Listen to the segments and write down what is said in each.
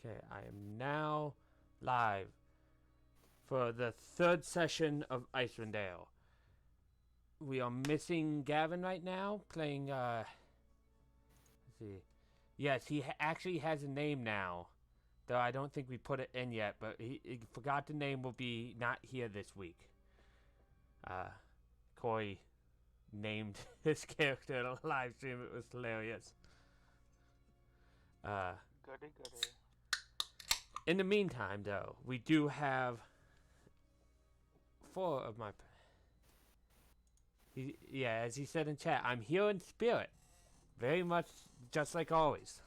Okay, I am now live for the third session of Icewind Dale. We are missing Gavin right now, playing, let's see. Yes, he actually has a name now, though I don't think we put it in yet, but he forgot the name will be not here this week. Corey named his character in a live stream. It was hilarious. Goody. In the meantime, though, we do have 4 of my... as he said in chat, I'm here in spirit. Very much just like always.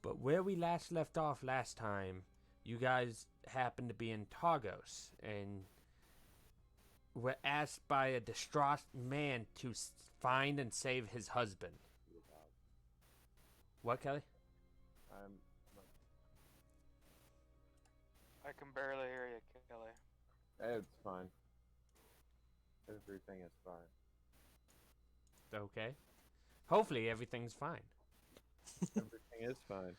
But where we last left off last time, you guys happened to be in Targos, and were asked by a distraught man to find and save his husband. What, Kelly? I can barely hear you, Kelly. It's fine. Everything is fine. Okay. Hopefully everything's fine. Everything is fine.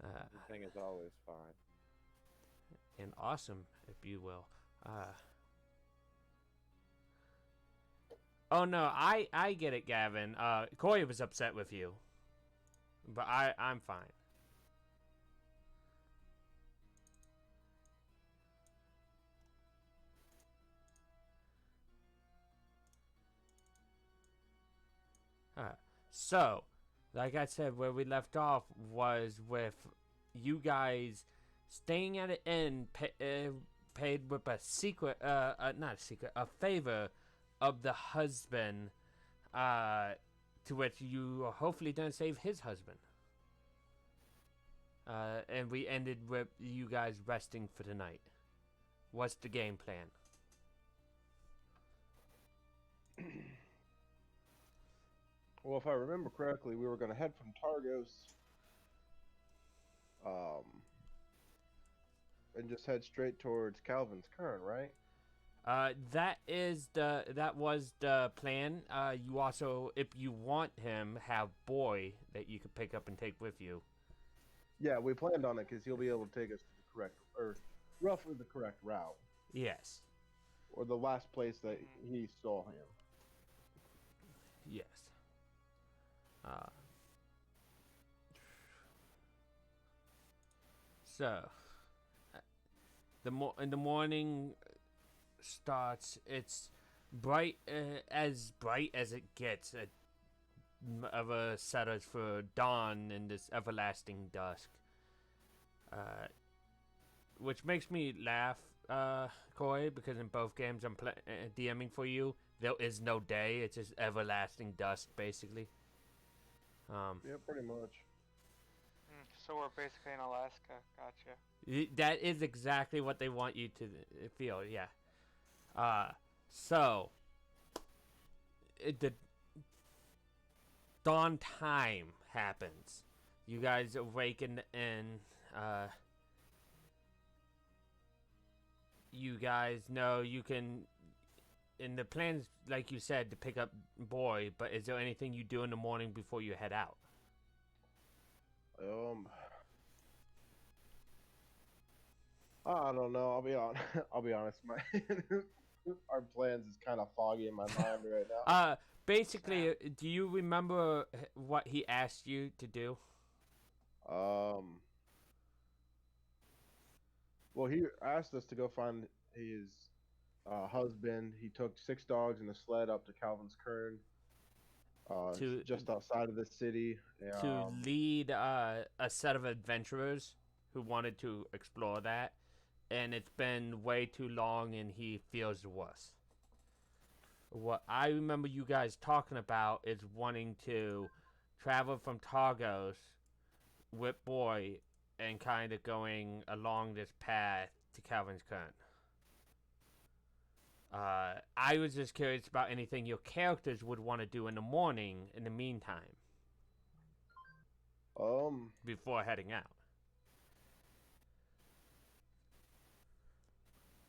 Everything is always fine. And awesome, if you will. Oh no, I get it, Gavin. Corey was upset with you. But I'm fine. So, like I said, where we left off was with you guys staying at an inn paid with a secret, not a secret, a favor of the husband, to which you are hopefully going to save his husband. And we ended with you guys resting for the night. What's the game plan? Well, if I remember correctly, we were going to head from Targos, and just head straight towards Calvin's Kern, right? That was the plan. You also, if you want him, have Boy that you could pick up and take with you. Yeah, we planned on it because he'll be able to take us to the correct, or roughly the correct route. Yes. Or the last place that he saw him. Yes. So, in the morning starts. It's bright as it gets. Of a settles for dawn in this everlasting dusk. Which makes me laugh, Corey, because in both games I'm DMing for you. There is no day. It's just everlasting dusk, basically. Yeah, pretty much. So we're basically in Alaska. Gotcha. That is exactly what they want you to feel, yeah. So, the dawn time happens. You guys awaken and, you guys know you can... And the plan's, like you said, to pick up Boy, but is there anything you do in the morning before you head out? I don't know. I'll be honest. Our plans is kind of foggy in my mind right now. Basically, do you remember what he asked you to do? Well, he asked us to go find his husband. He took 6 dogs and a sled up to Calvin's Kern, just outside of the city. To lead a set of adventurers who wanted to explore that. And it's been way too long and he feels the worst. What I remember you guys talking about is wanting to travel from Targos with Boy and kind of going along this path to Calvin's Kern. I was just curious about anything your characters would want to do in the morning in the meantime. Before heading out.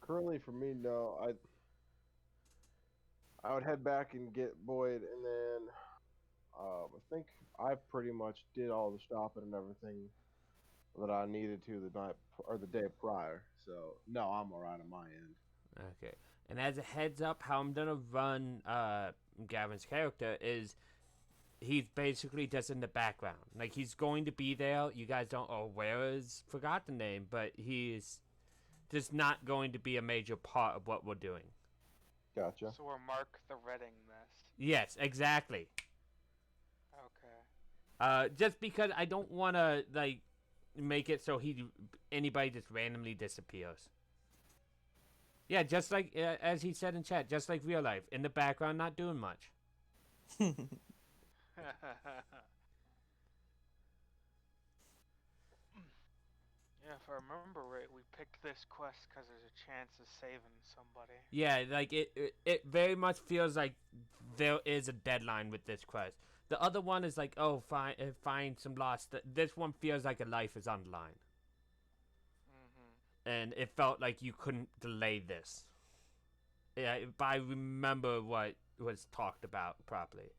Currently for me, no. I would head back and get Boyd, and then I think I pretty much did all the shopping and everything that I needed to the night or the day prior. So no, I'm alright on my end. Okay. And as a heads up, how I'm gonna run Gavin's character is he's basically just in the background. Like he's going to be there. You guys don't aware his forgotten name, but he's just not going to be a major part of what we're doing. Gotcha. So we're Mark the Redding this. Yes, exactly. Okay. Just because I don't want to like make it so anybody just randomly disappears. Yeah, just like as he said in chat, just like real life, in the background, not doing much. Yeah, if I remember right, we picked this quest because there's a chance of saving somebody. Yeah, like it very much feels like there is a deadline with this quest. The other one is like, oh, find some lost. This one feels like a life is on the line, and it felt like you couldn't delay this. Yeah, if I remember what was talked about properly.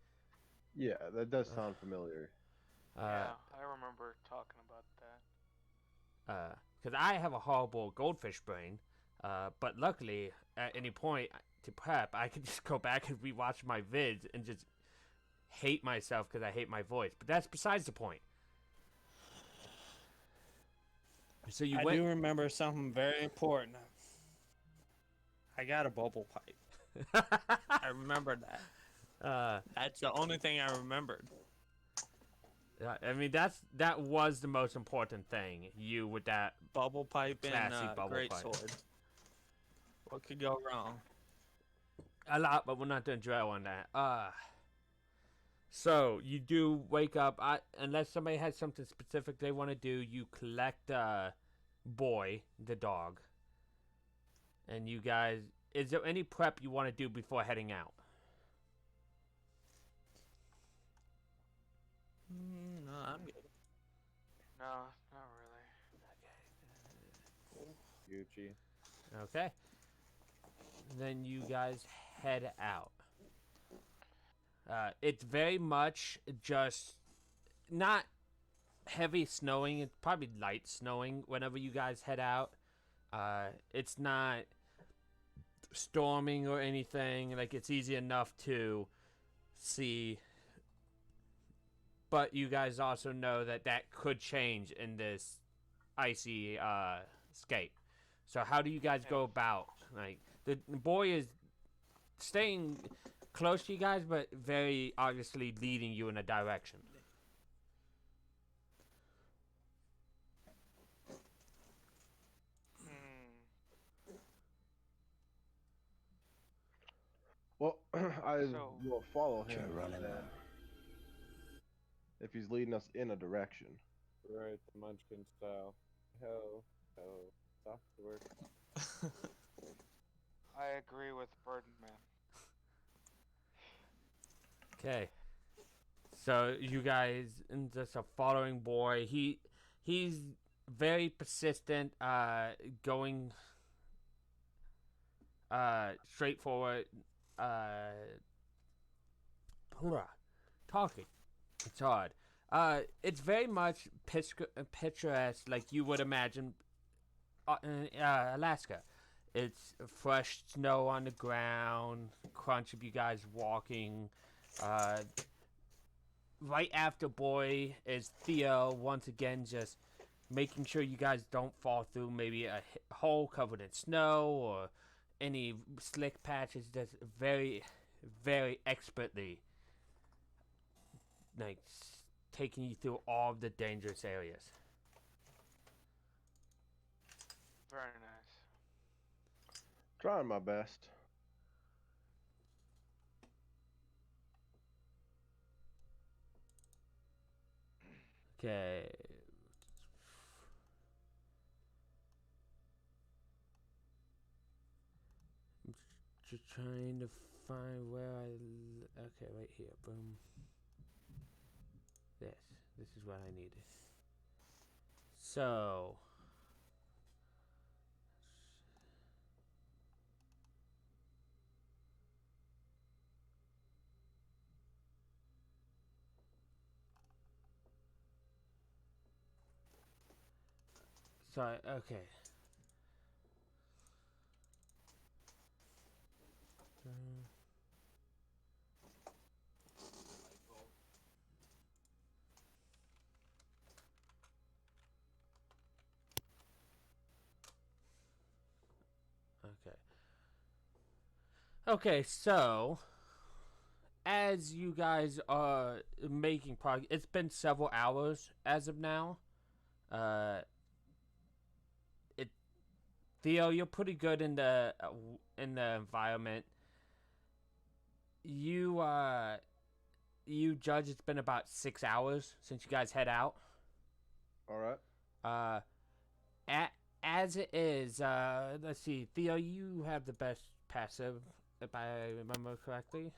Yeah, that does sound familiar. Yeah, I remember talking about that. Because I have a horrible goldfish brain, but luckily, at any point to prep, I can just go back and rewatch my vids and just hate myself because I hate my voice. But that's besides the point. So I do remember something very important. I got a bubble pipe. I remember that. That's the only thing I remembered. I mean, that was the most important thing. You with that bubble pipe and bubble great pipe. sword. What could go wrong? A lot, but we're not gonna dwell on that. So you do wake up. Unless somebody has something specific they want to do, you collect Boy, the dog, and you guys. Is there any prep you want to do before heading out? No, I'm good. No, not really. Gucci. Okay. Then you guys head out. It's very much just not heavy snowing. It's probably light snowing whenever you guys head out. It's not storming or anything. Like, it's easy enough to see. But you guys also know that could change in this icy scape. So how do you guys go about? Like, the boy is staying close to you guys, but very obviously leading you in a direction. Well, I So- will follow him Sure, running then, out. if he's leading us in a direction. Right, the Munchkin style. Hell, soft work. I agree with Birdman. Okay. So you guys, and just a following boy. He's very persistent. Going straightforward. Talking. It's hard. It's very much picturesque, like you would imagine. Alaska. It's fresh snow on the ground. Crunch of you guys walking. Right after Boy is Theo, once again just making sure you guys don't fall through maybe a hole covered in snow or any slick patches. Just very, very expertly like taking you through all of the dangerous areas. Very nice. Trying my best. Okay. I'm just trying to find where okay, right here. Boom. This is what I needed. So. Sorry. Okay. Okay. Okay, so as you guys are making progress, it's been several hours as of now. Uh, it Theo, you're pretty good in the environment. You judge it's been about 6 hours since you guys head out. All right. Uh, as it is, let's see, Theo, you have the best passive, if I remember correctly.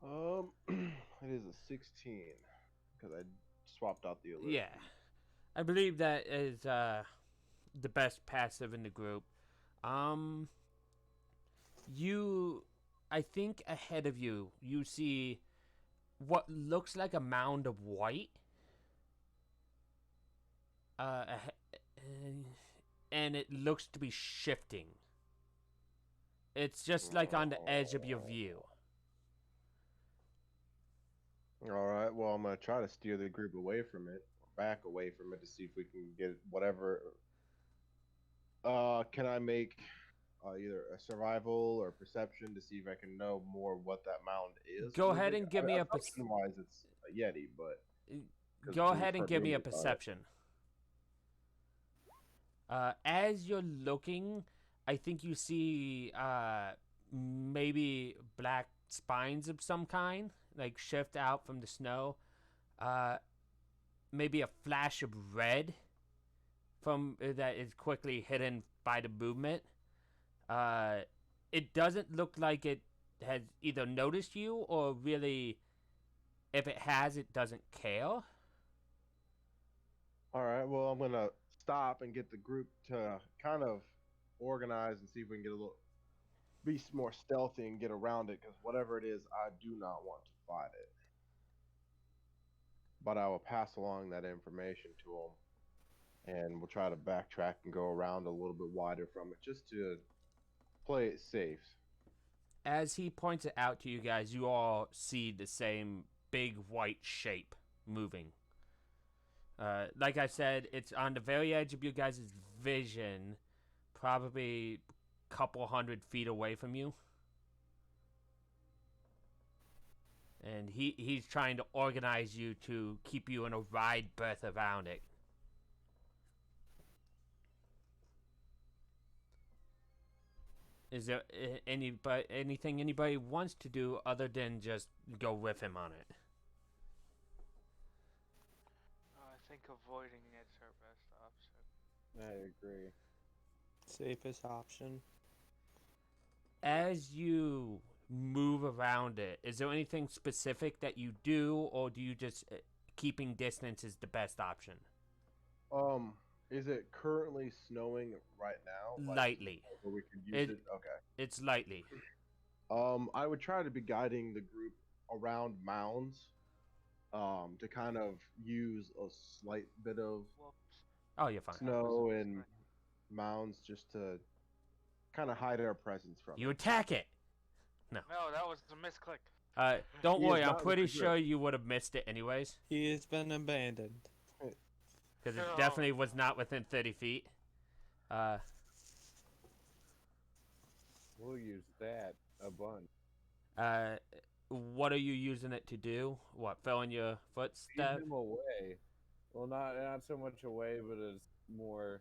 It is a 16 because I swapped out the alert. Yeah, I believe that is the best passive in the group. I think ahead of you, you see what looks like a mound of white. And it looks to be shifting. It's just like on the edge of your view. All right. Well, I'm gonna try to steer the group away from it, back away from it, to see if we can get whatever. Can I make either a survival or perception to see if I can know more what that mound is? Go ahead and give me a perception-wise, it's a Yeti, but go ahead and give me a perception. As you're looking, I think you see maybe black spines of some kind, like shift out from the snow. Maybe a flash of red from that is quickly hidden by the movement. It doesn't look like it has either noticed you or really, if it has, it doesn't care. All right. Well, I'm gonna stop and get the group to kind of organize and see if we can get a little, be more stealthy and get around it. Because whatever it is, I do not want to fight it. But I will pass along that information to them, and we'll try to backtrack and go around a little bit wider from it, just to play it safe. As he points it out to you guys, you all see the same big white shape moving. Like I said, it's on the very edge of your guys' vision, probably a couple 100 feet away from you. And he's trying to organize you to keep you in a wide berth around it. Is there anything anybody wants to do other than just go with him on it? I think avoiding it's our best option. I agree. Safest option. As you move around it, is there anything specific that you do, or do you just keeping distance is the best option? Is it currently snowing right now? Lightly. Where we can use it? Okay. It's lightly. I would try to be guiding the group around mounds, to kind of use a slight bit of Oh, you're fine. snow and mounds just to kind of hide our presence from You it. attack it. No, that was a misclick. Don't He is worry, I'm not pretty with the sure you would have missed it anyways. He has been abandoned. Because it No. definitely was not within 30 feet. We'll use that a bunch. What are you using it to do? What, fill in your Lead footstep? him away. Well, not so much away, but it's more.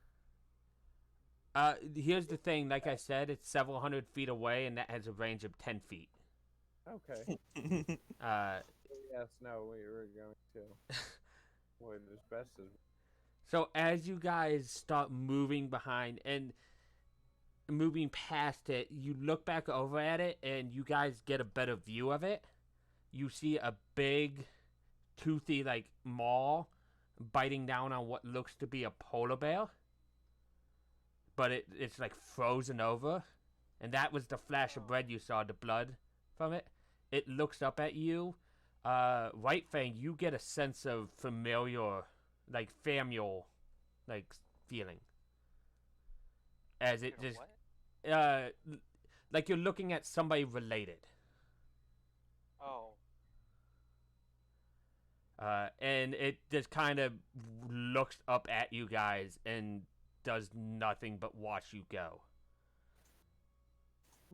Here's the thing. Like I said, it's several 100 feet away, and that has a range of 10 feet. Okay. Yes, no, we were going to. Avoid as best as. So as you guys start moving behind and moving past it, you look back over at it, and you guys get a better view of it. You see a big, toothy, like, maw biting down on what looks to be a polar bear. But it's like frozen over. And that was the flash of red you saw, the blood from it. It looks up at you. White Fang, you get a sense of familiar, like familial like feeling. As it Get a just what? like you're looking at somebody related. Oh. And it just kind of looks up at you guys and does nothing but watch you go.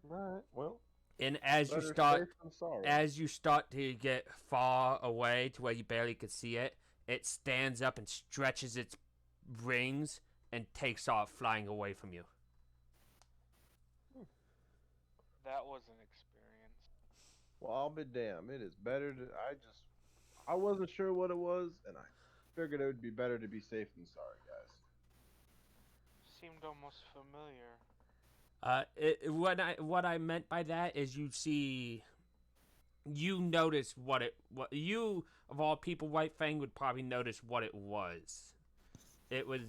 Alright, well, And as you better start safe than sorry. as you start to get far away to where you barely could see it, it stands up and stretches its wings and takes off flying away from you. That was an experience. Well, I'll be damned. It is better to. I wasn't sure what it was, and I figured it would be better to be safe than sorry, guys. Seemed almost familiar. What I meant by that is you notice what you of all people, White Fang would probably notice what it was. It was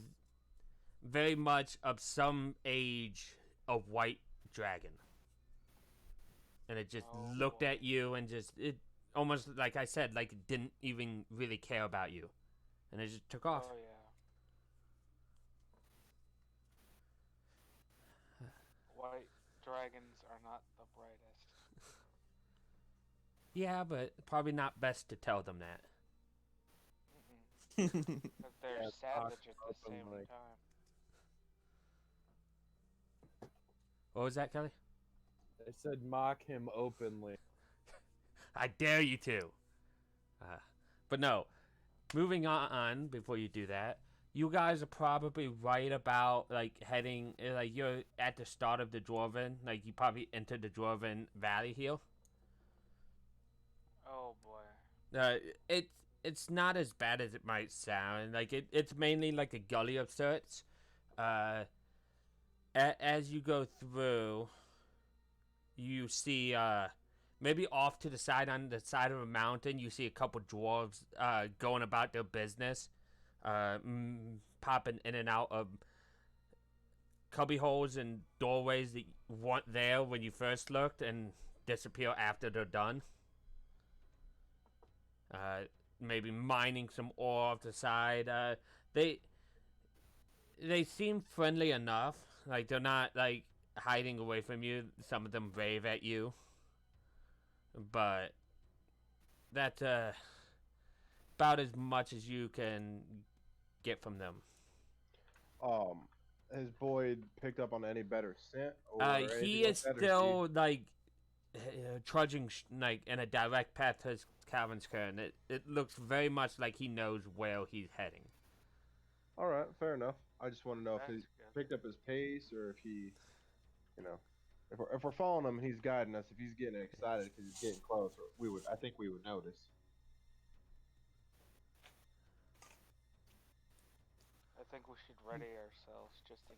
very much of some age a white dragon, and it just looked at you and it almost like I said, like it didn't even really care about you, and it just took off. Oh yeah. White dragons are not the brightest. Yeah, but probably not best to tell them that. But they're Yeah, savage at the same openly. time. What was that, Kelly? They said mock him openly. I dare you to. But no, moving on before you do that, you guys are probably right about like heading, like you're at the start of the Dwarven, like you probably entered the Dwarven Valley here. Oh boy. It's not as bad as it might sound. Like it's mainly like a gully of sorts. As you go through, you see maybe off to the side on the side of a mountain, you see a couple dwarves going about their business, popping in and out of cubby holes and doorways that weren't there when you first looked and disappear after they're done. Maybe mining some ore off the side. They seem friendly enough. Like they're not like hiding away from you. Some of them wave at you, but that's about as much as you can get from them. Has Boyd picked up on any better scent? Or He anything is like that, or still like trudging like in a direct path to Calvin's Cairn. It looks very much like he knows where he's heading. All right, fair enough. I just want to know if That's he's good. picked up his pace or if he, if we're following him, he's guiding us. If he's getting excited because he's getting close, I think we would notice. I think we should ready ourselves just in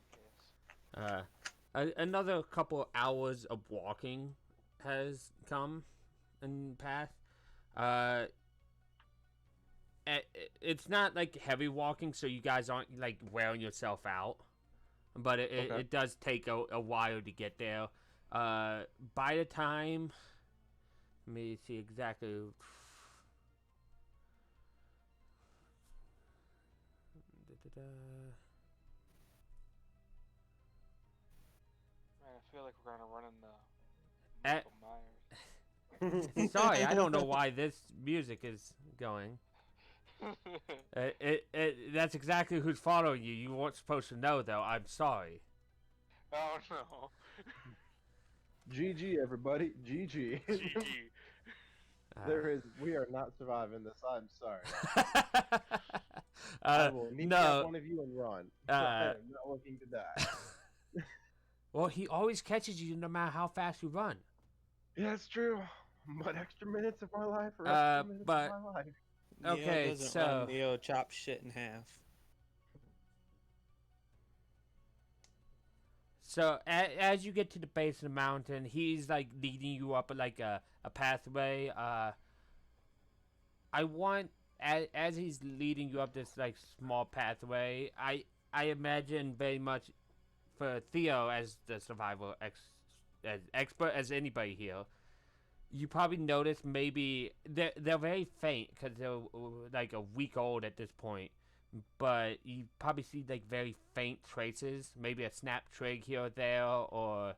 case. Another couple hours of walking has come and passed. It's not like heavy walking, so you guys aren't like wearing yourself out, but it does take a while to get there. By the time, let me see exactly. Man, I feel like we're gonna run into At- Michael Myers. Sorry, I don't know why this music is going. That's exactly who's following you. You weren't supposed to know, though. I'm sorry. Oh no. GG, everybody. GG. GG. We are not surviving this. I'm sorry. I will kneecap one of you and run. I am not looking to die. Well, he always catches you no matter how fast you run. Yeah, it's true. But extra minutes of my life are extra minutes but- of my life. Okay, Neo doesn't so- run, Neo chops shit in half. So as you get to the base of the mountain, he's like leading you up like a pathway. I want as he's leading you up this like small pathway. I imagine very much for Theo as the survival as expert as anybody here. You probably notice maybe they're very faint because they're like a week old at this point. but you probably see like very faint traces, maybe a snap twig here or there, or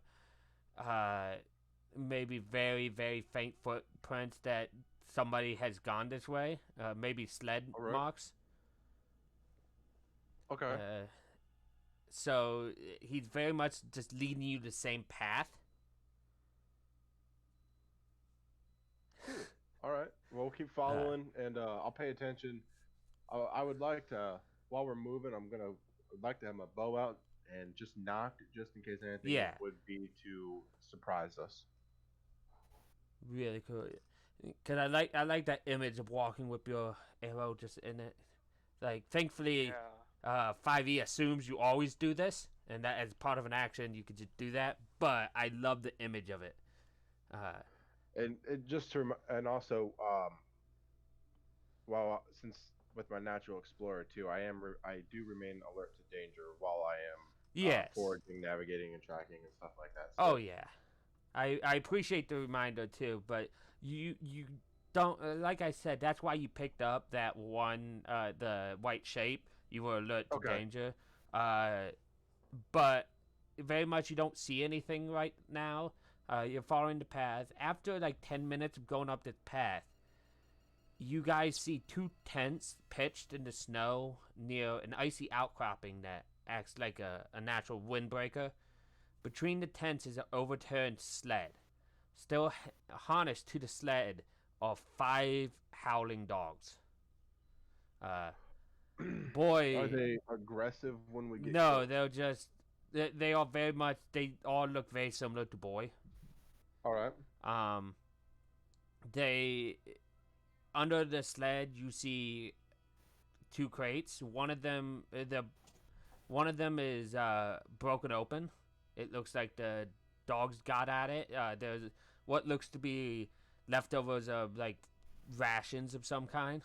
maybe very very faint footprints that somebody has gone this way. Maybe sled All right. marks. Okay. So he's very much just leading you the same path. All right. Well, we'll keep following, and I'll pay attention. I would like to, while we're moving, I'd like to have my bow out and just knock, just in case anything Yeah. would be to surprise us. Really cool. Cause I like that image of walking with your arrow just in it. Like, thankfully, Yeah. 5e assumes you always do this, and that as part of an action you could just do that. But I love the image of it. And it just and also, since with my natural explorer too, I do remain alert to danger while I am Yes. foraging, navigating, and tracking and stuff like that. Oh yeah, I appreciate the reminder too. But you don't like I said. That's why you picked up that one the white shape. You were alert to Okay. danger. But very much you don't see anything right now. You're following the path. After like 10 minutes of going up this path, you guys see 2 tents pitched in the snow near an icy outcropping that acts like a natural windbreaker. Between the tents is an overturned sled. Still harnessed to the sled are 5 howling dogs. Boy. Are they aggressive when we get? No, close? they're just. They are very much. They all look very similar to Boy. All right. They. Under the sled, you see 2 crates. One of them is broken open. It looks like the dogs got at it. There's what looks to be leftovers of like rations of some kind.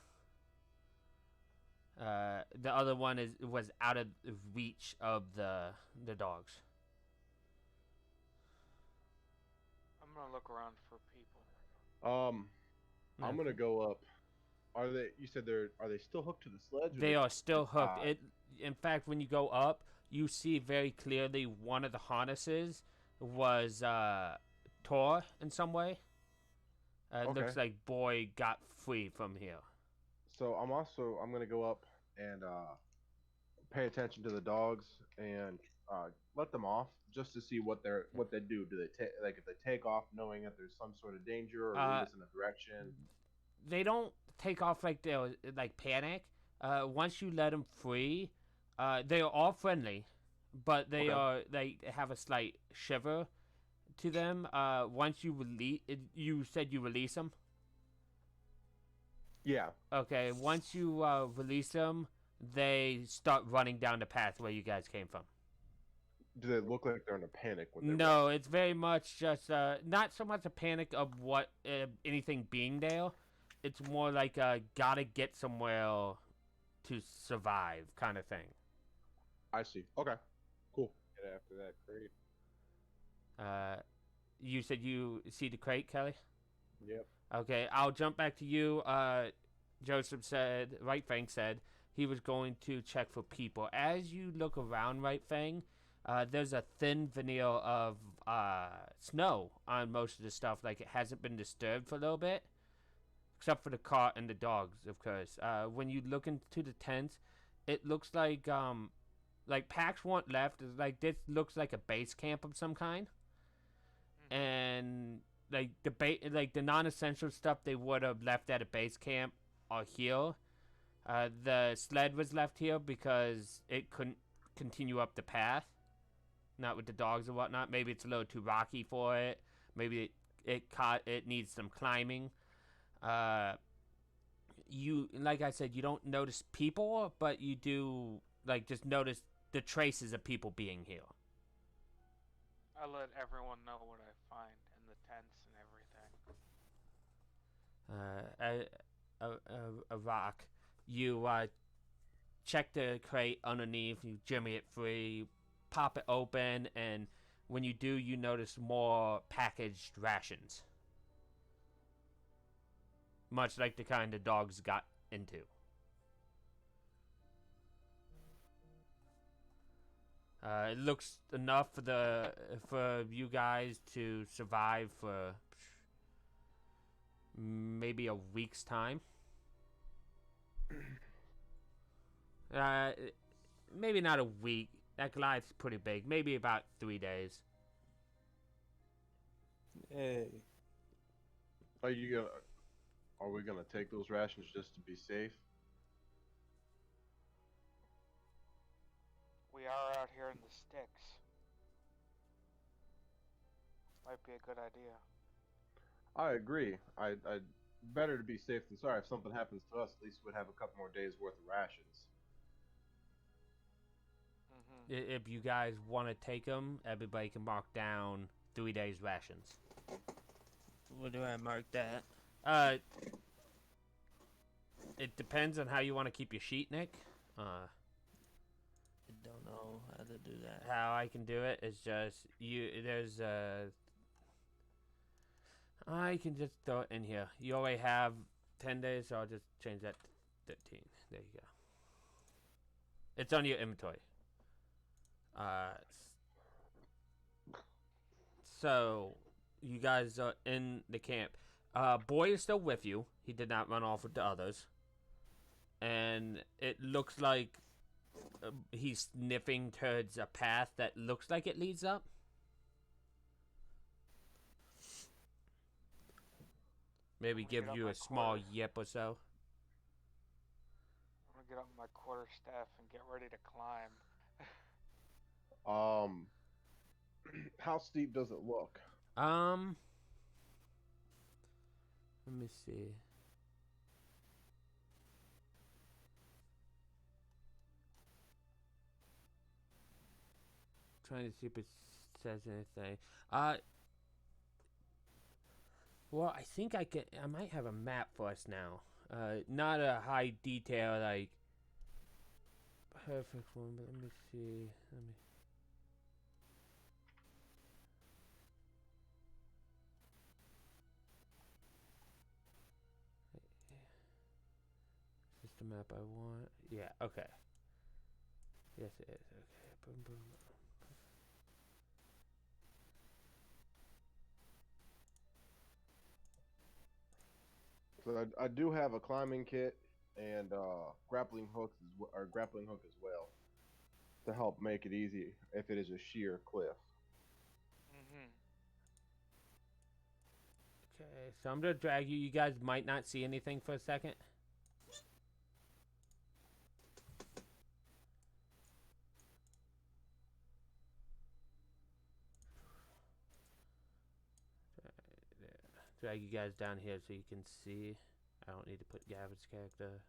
The other one was out of reach of the dogs. I'm gonna look around for people. I'm gonna go up. Are they? You said are they still hooked to the sledge? They are still hooked. In fact, when you go up, you see very clearly one of the harnesses was tore in some way. It Okay. looks like Boy got free from here. So I'm gonna go up and pay attention to the dogs and let them off just to see what they do. Do they take if they take off knowing that there's some sort of danger or lead us in a direction? They don't take off like they're like panic. Once you let them free, they are all friendly, but they have a slight shiver to them. Once you release, you said you release them. Yeah. Okay. Once you release them, they start running down the path where you guys came from. Do they look like they're in a panic when they No, it's very much just not so much a panic of what anything being there. It's more like gotta get somewhere to survive kind of thing. I see. Okay. Cool. Get after that crate. You said you see the crate, Kelly? Yep. Okay, I'll jump back to you. Joseph said, Right Fang said, he was going to check for people. As you look around, Right Fang, there's a thin veneer of snow on most of the stuff. Like, it hasn't been disturbed for a little bit. Except for the cart and the dogs, of course. When you look into the tents, it looks like packs weren't left. It's like this looks like a base camp of some kind. And like the non-essential stuff they would have left at a base camp are here. The sled was left here because it couldn't continue up the path. Not with the dogs and whatnot. Maybe it's a little too rocky for it. Maybe it needs some climbing. You like I said, you don't notice people, but you do just notice the traces of people being here. I let everyone know what I find in the tents and everything. A rock. You check the crate underneath. You jimmy it free, pop it open, and when you do, you notice more packaged rations. Much like the kind the dogs got into. It looks enough for you guys to survive for maybe a week's time. Maybe not a week. That Goliath's pretty big. Maybe about 3 days. Hey. Are we gonna take those rations just to be safe? We are out here in the sticks. Might be a good idea. I agree. I better to be safe than sorry. If something happens to us, at least we'd have a couple more days worth of rations. If you guys want to take them, everybody can mark down 3 days rations. Where do I mark that? It depends on how you want to keep your sheet, Nick. I don't know how to do that. How I can do it is just there's I can just throw it in here. You already have 10 days, so I'll just change that to 13. There you go. It's on your inventory. So you guys are in the camp. Boy is still with you. He did not run off with the others. And it looks like he's sniffing towards a path that looks like it leads up. Maybe give you a small yip or so. I'm gonna get up my quarterstaff and get ready to climb. How steep does it look? Let me see. Trying to see if it says anything. Well, I think I might have a map for us now. Not a high detail like perfect one, but let me see. Is this the map I want? Yeah. Okay. Yes, it is. Okay. Boom, boom. So I do have a climbing kit and grappling hook as well to help make it easy if it is a sheer cliff. Okay, so I'm gonna drag you. You guys might not see anything for a second. Drag you guys down here so you can see. I don't need to put Gavin's character.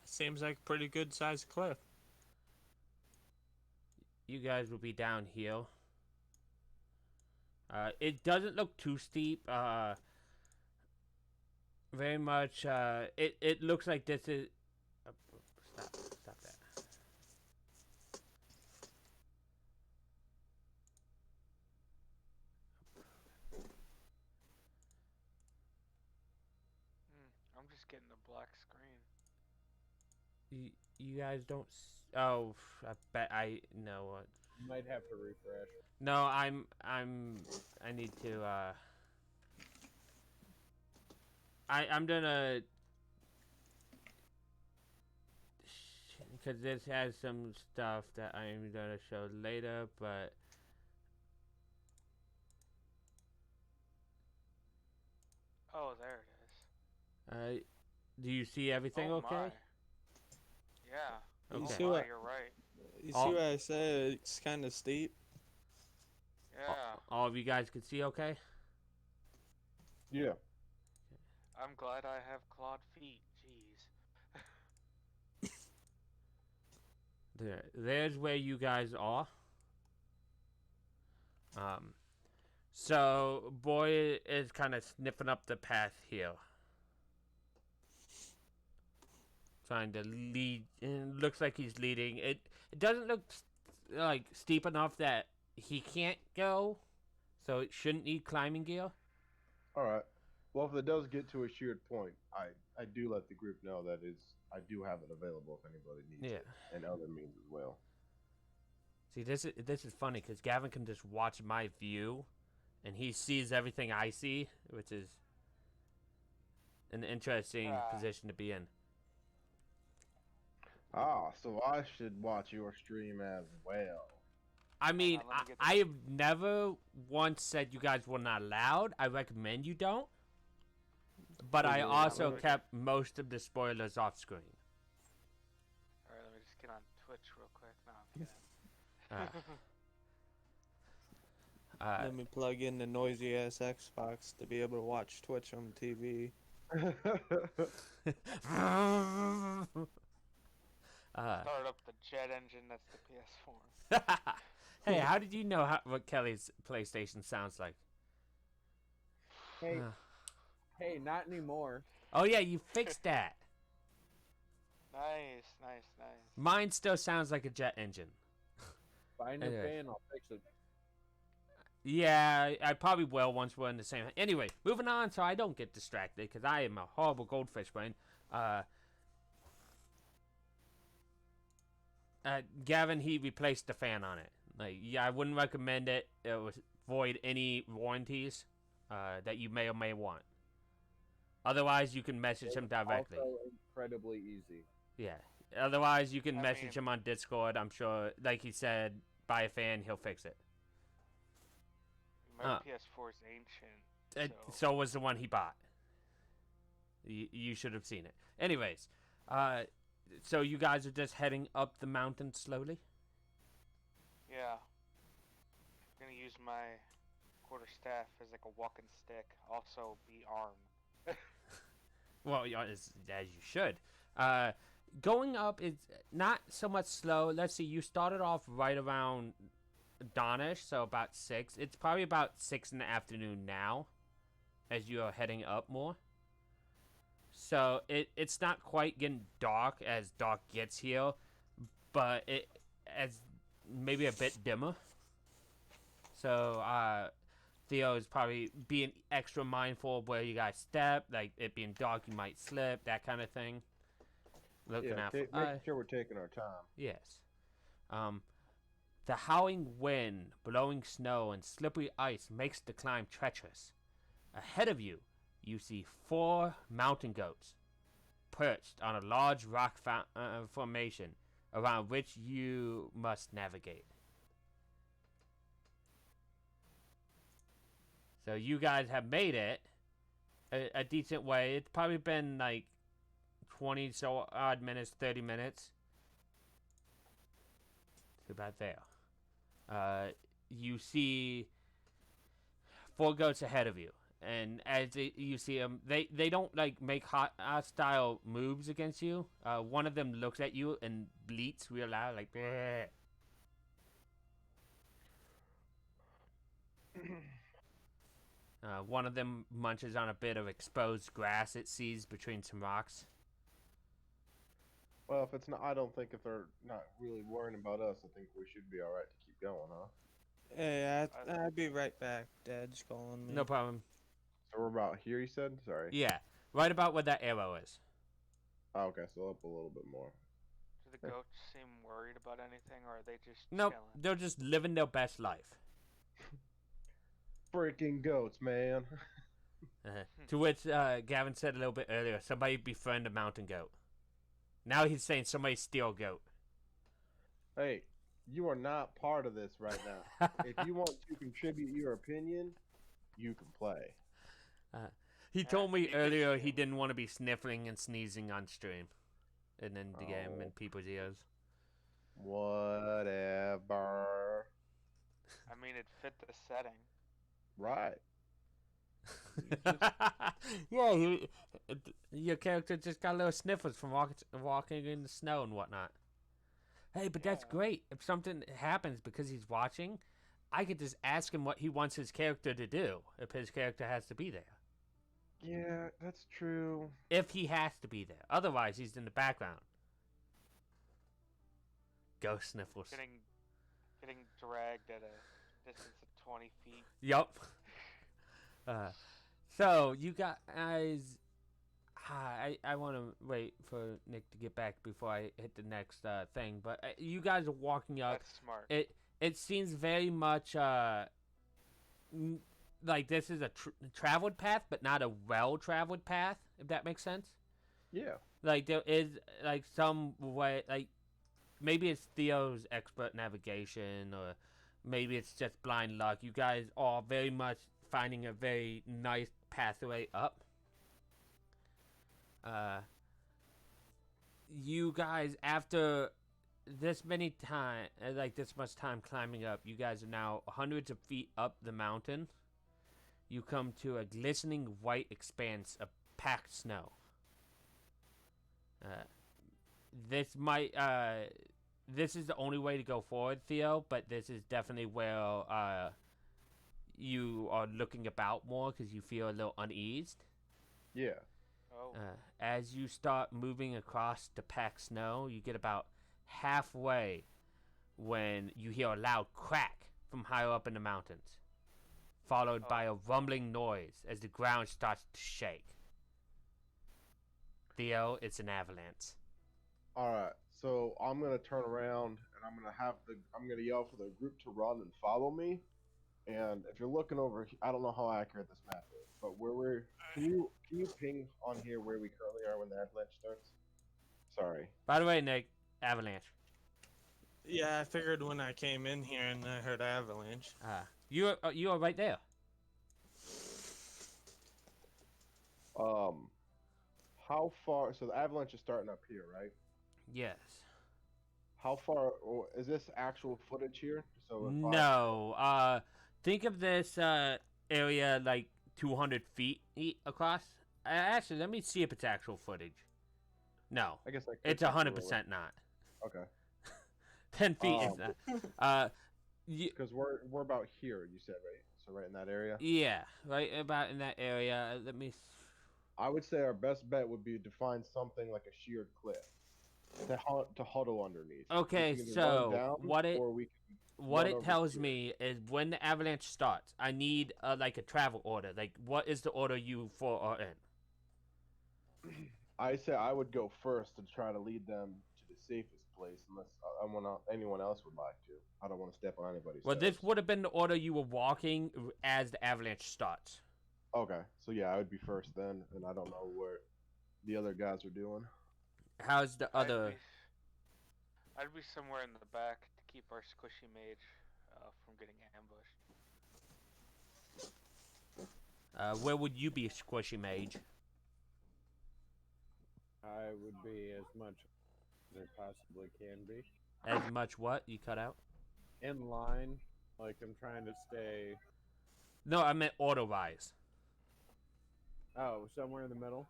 Seems like a pretty good sized cliff. You guys will be down here. It doesn't look too steep. Very much. It looks like this is. Stop that. I'm just getting a black screen. You guys don't. Oh, I bet I know what. You might have to refresh. No, I need to. I'm gonna. Because this has some stuff that I'm gonna show later, but. Oh, there it is. Do you see everything Oh, okay? my. Yeah. Okay. Oh see my, what- you're right. You see what I said? It's kind of steep. Yeah. All of you guys can see okay? Yeah. I'm glad I have clawed feet. Jeez. There's where you guys are. So boy is kind of sniffing up the path here, trying to lead. And looks like he's leading. It doesn't look like steep enough that he can't go, so it shouldn't need climbing gear. All right. Well, if it does get to a sheared point, I do let the group know that is I do have it available if anybody needs Yeah. it, and other means as well. See, this is funny because Gavin can just watch my view, and he sees everything I see, which is an interesting position to be in. Ah, so I should watch your stream as well. I mean, on, let me get I have never once said you guys were not allowed. I recommend you don't. But I Yeah, also let me kept most of the spoilers off screen. All right, let me just get on Twitch real quick. No, I'm kidding. Let me plug in the noisy ass Xbox to be able to watch Twitch on TV. Start up the jet engine. That's the PS4. Hey, how did you know what Kelly's PlayStation sounds like? Hey, hey, not anymore. Oh yeah, you fixed that. Nice. Mine still sounds like a jet engine. Find a Anyway. fan, I'll fix it. Yeah, I probably will once we're in the same. Anyway, moving on so I don't get distracted because I am a horrible goldfish brain. Gavin, he replaced the fan on it. Like, yeah, I wouldn't recommend it. It would void any warranties that you may or may want. Otherwise, you can message him directly. Also incredibly easy. Yeah. Otherwise, you can I message mean- him on Discord. I'm sure, like he said, buy a fan, he'll fix it. My PS4 is ancient. So was the one he bought. You should have seen it. Anyways, so you guys are just heading up the mountain slowly? Yeah. I'm gonna use my quarterstaff as like a walking stick. Also be armed. Well, yeah, as you should. Going up is not so much slow. Let's see, you started off right around dawnish, so about 6. It's probably about 6 in the afternoon now as you are heading up more. So it's not quite getting dark as dark gets here, but it as maybe a bit dimmer. So Theo is probably being extra mindful of where you guys step, like it being dark, you might slip, that kind of thing. Looking out for making sure we're taking our time. yes. The howling wind, blowing snow, and slippery ice makes the climb treacherous. Ahead of you, you see 4 mountain goats perched on a large rock formation around which you must navigate. So you guys have made it a decent way. It's probably been like 20 so odd minutes, 30 minutes. It's about there. You see 4 goats ahead of you, and as you see them, they don't like make hostile moves against you. One of them looks at you and bleats real loud, like. Bleh. One of them munches on a bit of exposed grass it sees between some rocks. Well, if it's not, I don't think if they're not really worrying about us, I think we should be all right to keep going, huh? Hey, I'll be right back. Dad's calling me. No problem. So we're about here, you said? Sorry. Yeah, right about where that arrow is. Oh, okay, so up a little bit more. Do the goats seem worried about anything, or are they just Nope, chilling? they're just living their best life. Freaking goats, man. To which Gavin said a little bit earlier, somebody befriend a mountain goat. Now he's saying somebody steal a goat. Hey, you are not part of this right now. If you want to contribute your opinion, you can play. He told me you can earlier he steal. didn't want to be sniffling and sneezing on stream. And then the game Oh. in people's ears. Whatever. I mean, it fit the setting. Right. Yeah, your character just got little sniffles from walking in the snow and whatnot. Hey, but that's Yeah. great. If something happens because he's watching, I could just ask him what he wants his character to do if his character has to be there. Yeah, that's true. If he has to be there. Otherwise, he's in the background. Ghost sniffles. Getting dragged at a distance of 20 feet. Yup. So, you guys... I want to wait for Nick to get back before I hit the next thing. But you guys are walking up. That's smart. It seems very much like this is a traveled path, but not a well-traveled path. If that makes sense. Yeah. Like there is like some way, like maybe it's Theo's expert navigation, or maybe it's just blind luck. You guys are very much finding a very nice pathway up. You guys, after this many time, like this much time climbing up, you guys are now hundreds of feet up the mountain. You come to a glistening white expanse of packed snow. This might, this is the only way to go forward, Theo, but this is definitely where, you are looking about more because you feel a little uneased. Yeah. Oh. As you start moving across the packed snow, you get about halfway when you hear a loud crack from higher up in the mountains, followed by a rumbling noise as the ground starts to shake. Theo, it's an avalanche. All right. So I'm gonna turn around and I'm gonna yell for the group to run and follow me. And if you're looking over, I don't know how accurate this map is, but can you ping on here where we currently are when the avalanche starts? Sorry. By the way, Nick, avalanche. Yeah, I figured when I came in here and I heard avalanche. You are right there. How far? So the avalanche is starting up here, right? Yes. How far is this actual footage here? So if No. Think of this area like 200 feet across. Actually, let me see if it's actual footage. No, I guess it's 100% not. Okay. 10 feet is not. Because we're about here, you said, right? So right in that area. Yeah, right about in that area. Let me. I would say our best bet would be to find something like a sheared cliff to huddle underneath. Okay, We can either so run down, what it or we can what run it over tells here. me is when the avalanche starts, I need like a travel order. Like, what is the order you four are in? I say I would go first to try to lead them to the safest place, unless anyone else would like to. I don't want to step on anybody's Well, toes. this would have been the order you were walking as the avalanche starts. Okay, so yeah, I would be first then, and I don't know what the other guys are doing. How's the other? I'd be somewhere in the back to keep our squishy mage from getting ambushed. Where would you be, Squishy Mage? I would be as much as there possibly can be. As much what? You cut out? In line, like I'm trying to stay. No, I meant order-wise. Oh, somewhere in the middle.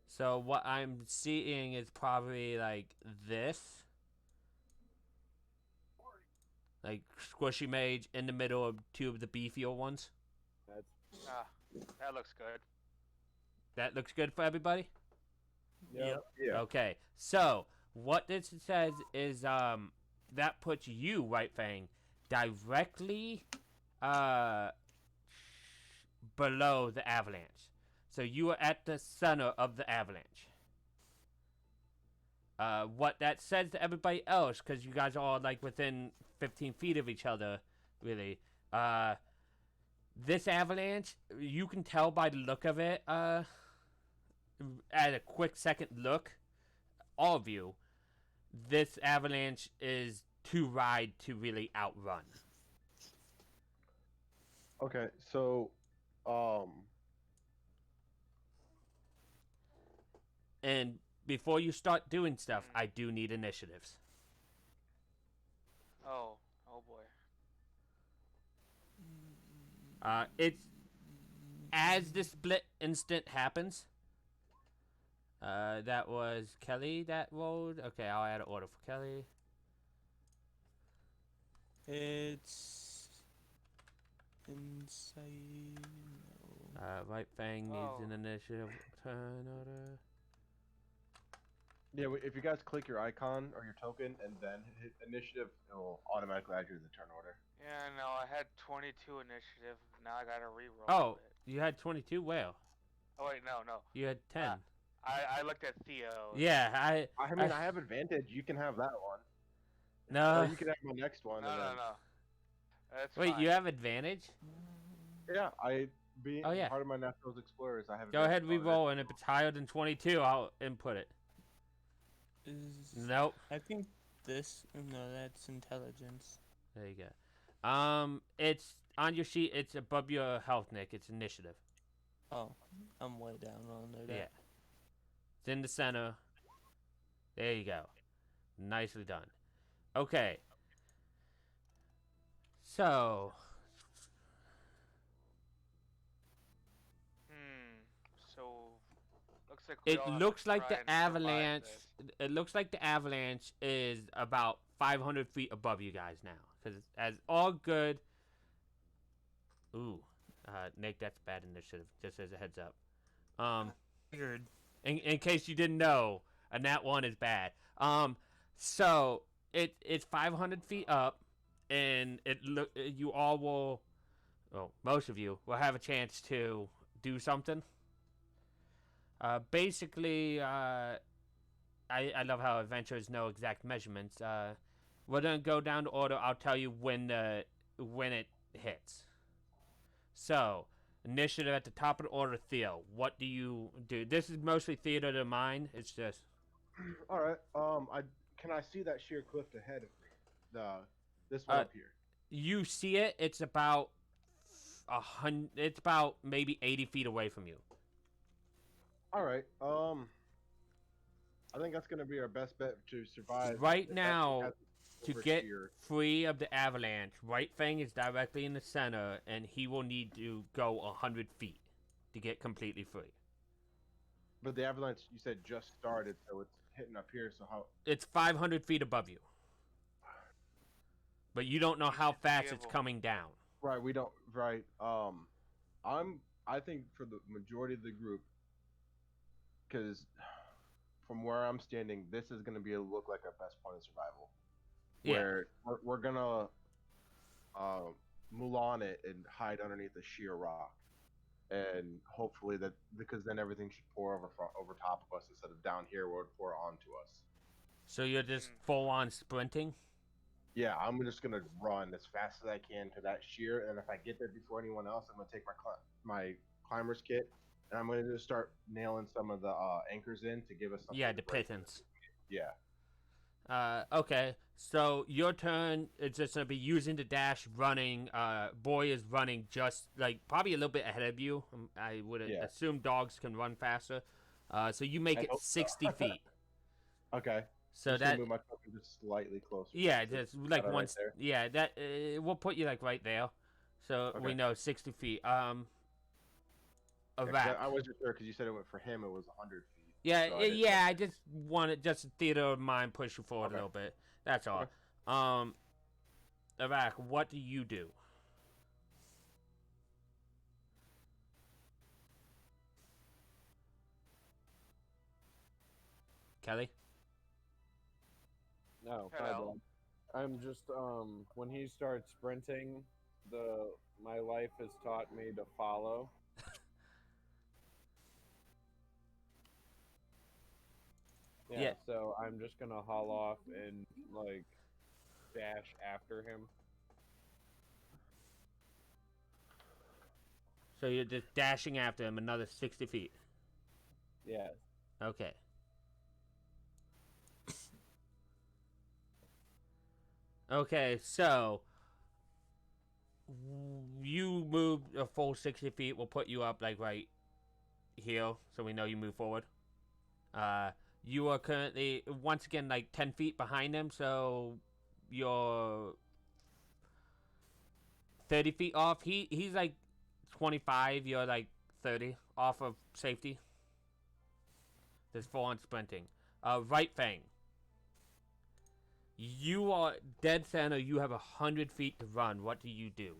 So what I'm seeing is probably like this. Like Squishy Mage in the middle of two of the beefier ones. That looks good. That looks good for everybody? Yep. Yeah. Okay. So what this says is that puts you, White Fang, directly below the avalanche. So you are at the center of the avalanche. What that says to everybody else, because you guys are all like within 15 feet of each other, really. This avalanche, you can tell by the look of it, at a quick second look, all of you, this avalanche is too wide to really outrun. Okay, so And before you start doing stuff, I do need initiatives. Oh boy. It's as the split instant happens. That was Kelly that rolled. Okay, I'll add an order for Kelly. It's inside. Right Fang needs an initiative turn order. yeah, if you guys click your icon or your token and then hit initiative, it will automatically add you to the turn order. Yeah, no, I had 22 initiative. Now I gotta reroll. Oh, you had 22? Well, Oh wait, no. you had 10. I looked at Theo. Yeah, I mean, I have advantage. You can have that one. no. Or you can have my next one. No, and no, then, no. That's Wait, fine. you have advantage? Yeah, being Oh, yeah. part of my Naturals Explorers, I have. Go ahead, advantage on re-roll, and if it's higher than 22, I'll input it. Nope. I think this. No, that's intelligence. There you go. It's on your sheet. It's above your health, Nick. It's initiative. Oh, I'm way down under that. Yeah. It's in the center. There you go. Nicely done. Okay. So, So looks like we it all have looks to like try the and survive avalanche. this. It looks like the avalanche is about 500 feet above you guys now, because as all good. Ooh, Nick, that's bad initiative. Just as a heads up. Figured. In case you didn't know, a nat 1 is bad. So it's 500 feet up, and you all will, well, most of you will have a chance to do something. Basically, I love how adventurers know exact measurements. We're gonna go down to order. I'll tell you when it hits. So, initiative at the top of the order, Theo. What do you do? This is mostly theater to mine. It's just All right. Can I see that sheer cliff ahead of me? This one up here. you see it. It's about 100. It's about maybe 80 feet away from you. All right. I think that's gonna be our best bet to survive. Right if that now, has to over get sheer. free of the avalanche, Right Fang is directly in the center, and he will need to go 100 feet to get completely free. But the avalanche, you said, just started, so it's hitting up here. So how? It's 500 feet above you, but you don't know how should be fast it's able- coming down. Right. We don't. Right. I think for the majority of the group, because from where I'm standing, this is gonna look like our best point of survival. Yeah. Where we're gonna Mulan it and hide underneath a sheer rock, and hopefully that, because then everything should pour over top of us instead of down here where it would pour onto us. So you're just full on sprinting? Yeah, I'm just gonna run as fast as I can to that sheer, and if I get there before anyone else, I'm gonna take my climber's kit, and I'm gonna just start nailing some of the anchors in to give us something. Yeah, to the break. pittance. Yeah. Okay, so your turn. It's just gonna be using the dash, running. Boy is running just like probably a little bit ahead of you. I would assume dogs can run faster. So you make I it hope so. 60 feet. Okay. So Just gonna that move my truck just slightly closer. yeah, to just like right once. there. Yeah, that we'll put you like right there. So we Okay. know 60 feet. Yeah, 'cause Iraq. I wasn't sure because you said it went for him. It was 100 feet. Yeah, so I didn't- yeah. I just wanted just a theater of mind push you forward Okay. a little bit. That's all. Okay. Iraq, what do you do? Kelly? No, my Hello. bad. I'm just when he starts sprinting, my life has taught me to follow. Yeah. So I'm just gonna haul off and like dash after him. So you're just dashing after him another 60 feet. Yeah. Okay. Okay, so you moved a full 60 feet. We'll put you up like right here so we know you move forward. You are currently, once again, like 10 feet behind him, so you're 30 feet off. He's like 25, you're like 30 off of safety. There's full on sprinting. Right Fang. You are dead center. You have 100 feet to run. What do you do?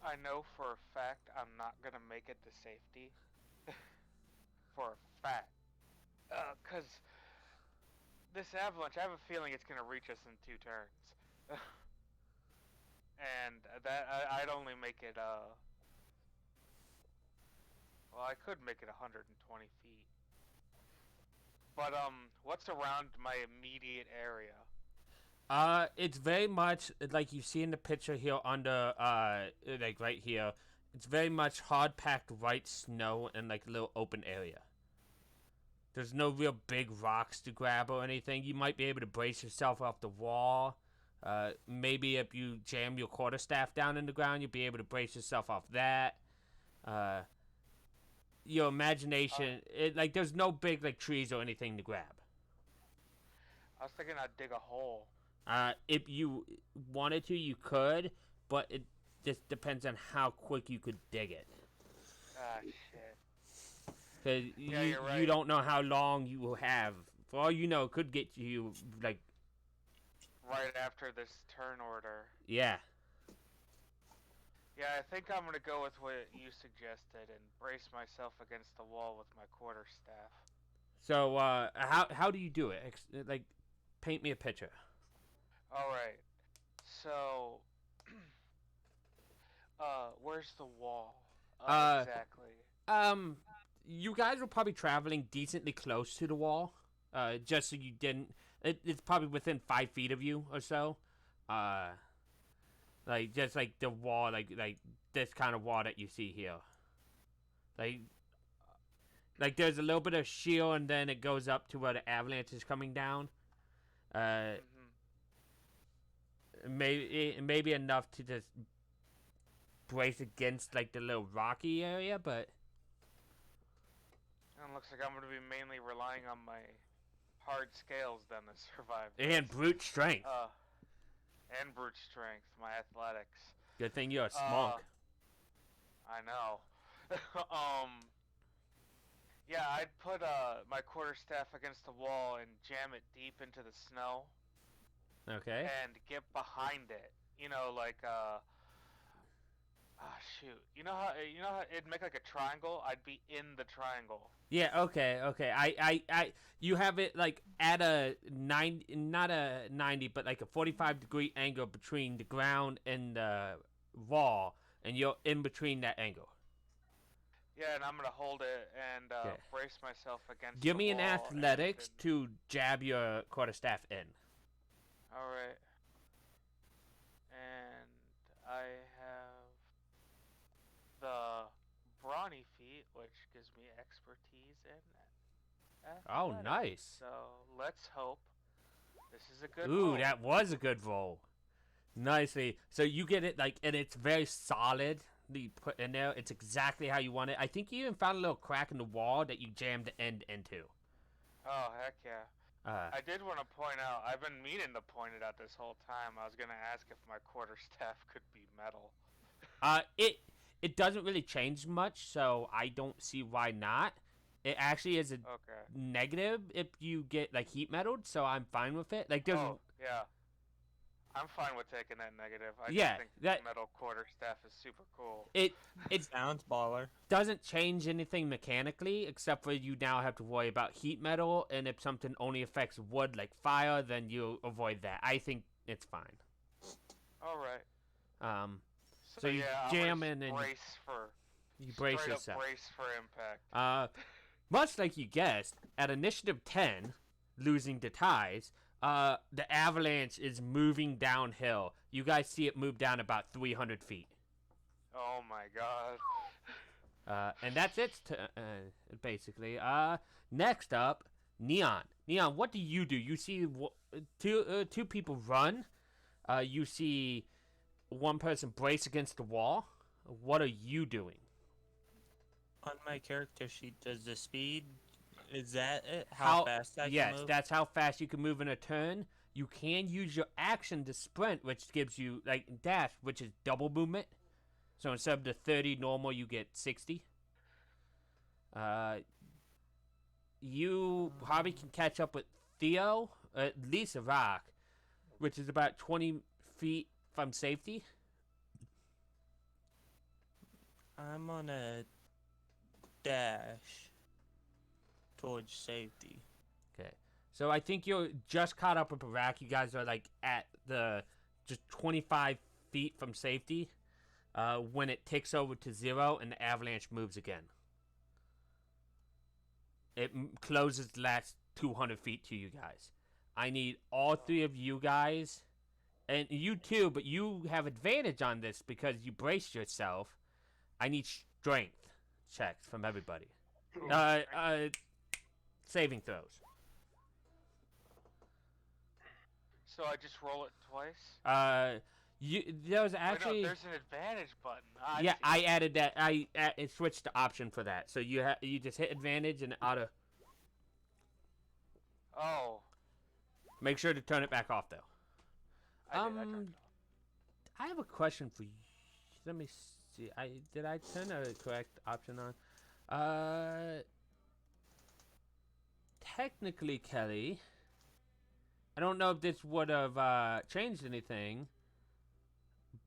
I know for a fact I'm not gonna make it to safety. For a fact. Cause this avalanche, I have a feeling it's gonna reach us in 2 turns. And that I'd only make it Well, I could make it 120 feet. But what's around my immediate area? It's very much like you see in the picture here under, like right here. It's very much hard packed white snow and like a little open area. There's no real big rocks to grab or anything. You might be able to brace yourself off the wall. Maybe if you jam your quarterstaff down in the ground, you'll be able to brace yourself off that. Your imagination, like there's no big like trees or anything to grab. I was thinking I'd dig a hole. If you wanted to, you could, but it just depends on how quick you could dig it. Ah, shit. Cause Yeah, you're right. you don't know how long you will have. For all you know, it could get you like Right after this turn order. yeah. Yeah, I think I'm gonna go with what you suggested and brace myself against the wall with my quarterstaff. So how do you do it? Like, paint me a picture. All right. So, where's the wall? Exactly. You guys were probably traveling decently close to the wall. Just so you didn't. It's probably within 5 feet of you or so. Like just like the wall, like this kind of wall that you see here. Like there's a little bit of shield, and then it goes up to where the avalanche is coming down. Maybe enough to just brace against like the little rocky area, but It looks like I'm gonna be mainly relying on my hard scales then to survive. and brute strength. And brute strength, my athletics. Good thing you're a smunk. I know. Yeah, I'd put my quarterstaff against the wall and jam it deep into the snow. Okay. And get behind it. You know, like shoot. You know how it'd make like a triangle? I'd be in the triangle. Yeah, okay. I you have it like at a 90, not a 90, but like a 45-degree angle between the ground and the wall, and you're in between that angle. Yeah, and I'm gonna hold it and Okay. brace myself against Give the me an wall athletics and to jab your quarterstaff in. Alright. And I have the brawny feat, which gives me expertise in Oh, athletics. nice. So let's hope this is a good Ooh, roll. that was a good roll. Nicely. So you get it like, and it's very solid. You put in there. It's exactly how you want it. I think you even found a little crack in the wall that you jammed the end into. Oh, heck yeah. I did want to point out, I've been meaning to point it out this whole time. I was going to ask if my quarterstaff could be metal. It doesn't really change much, so I don't see why not. It actually is a negative if you get like heat metaled, so I'm fine with it. Like there's yeah. I'm fine with taking that negative. I Yeah, just think that- metal quarterstaff is super cool. it Sounds baller. doesn't change anything mechanically, except for you now have to worry about heat metal, and if something only affects wood like fire, then you avoid that. I think it's fine. All right. So you yeah, jam I'm in and you brace straight yourself. Up brace for impact. Much like you guessed, at initiative 10, losing to ties, the avalanche is moving downhill. You guys see it move down about 300 feet. Oh my god. And that's it, basically. Next up, Neon. Neon, what do? You see two people run. You see one person brace against the wall. What are you doing? On my character sheet, does the speed, is that it? How fast I can move? That's how fast you can move in a turn. You can use your action to sprint, which gives you, like, dash, which is double movement. So instead of the 30 normal, you get 60. You probably can catch up with Theo, at least a rock, which is about 20 feet from safety. I'm on a dash towards safety. Okay. So I think you're just caught up with Iraq. You guys are like at the just 25 feet from safety when it ticks over to 0 and the avalanche moves again. It closes the last 200 feet to you guys. I need all three of you guys, and you too, but you have advantage on this because you braced yourself. I need strength checks from everybody. Saving throws. So I just roll it twice? There was Wait, actually. no, there's an advantage button. I Yeah, see. I added that. I switched the option for that. So you just hit advantage and auto. Oh, Make sure to turn it back off though. I did. I turned it off. I have a question for you. Let me see. Did I turn the correct option on? Technically, Kelly. I don't know if this would have changed anything,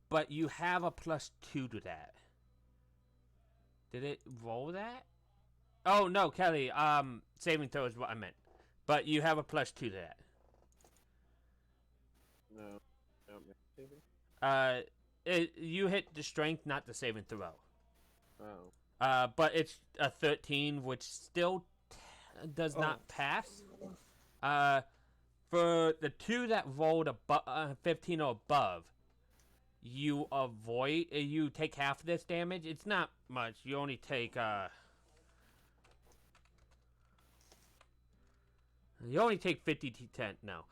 but you have a +2 to that. Did it roll that? Oh no, Kelly. Saving throw is what I meant, but you have a +2 to that. No. Saving? You hit the strength, not the saving throw. Oh. But it's a 13, which still does not pass. For the two that rolled 15 or above, you take half of this damage. It's not much. You only take 50 to 10. No.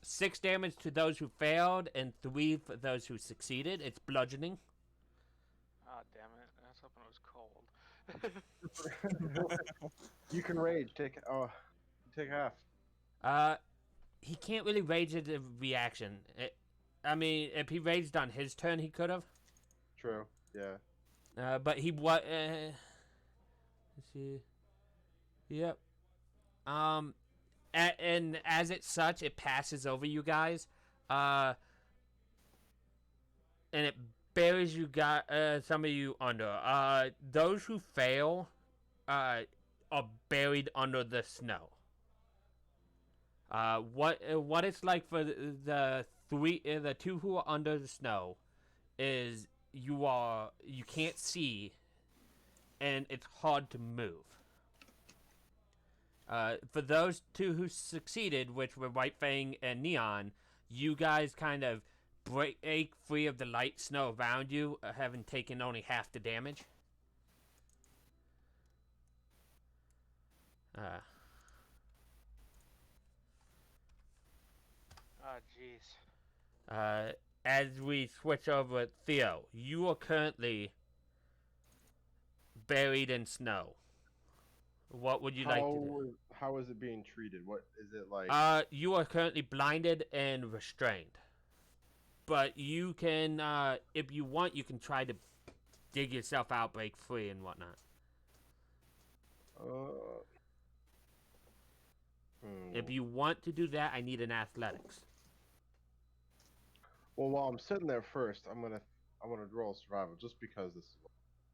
6 damage to those who failed, and 3 for those who succeeded. It's bludgeoning. Oh, damn it. I was hoping it was cold. You can rage. Take half. He can't really rage as a reaction. I mean, if he raged on his turn, he could have. True. Yeah. But he what? Let's see. Yep. And as it's such, it passes over you guys. And it buries some of you under. Those who fail, are buried under the snow. What it's like for the two who are under the snow is you can't see, and it's hard to move. For those two who succeeded, which were White Fang and Neon, you guys kind of break free of the light snow around you, having taken only half the damage. Oh, jeez. As we switch over, Theo, you are currently buried in snow. What would you like to do? How is it being treated? What is it like? You are currently blinded and restrained. But you can, if you want, you can try to dig yourself out, break free, and whatnot. If you want to do that, I need an athletics. Well, while I'm sitting there first, I'm gonna roll survival just because this is.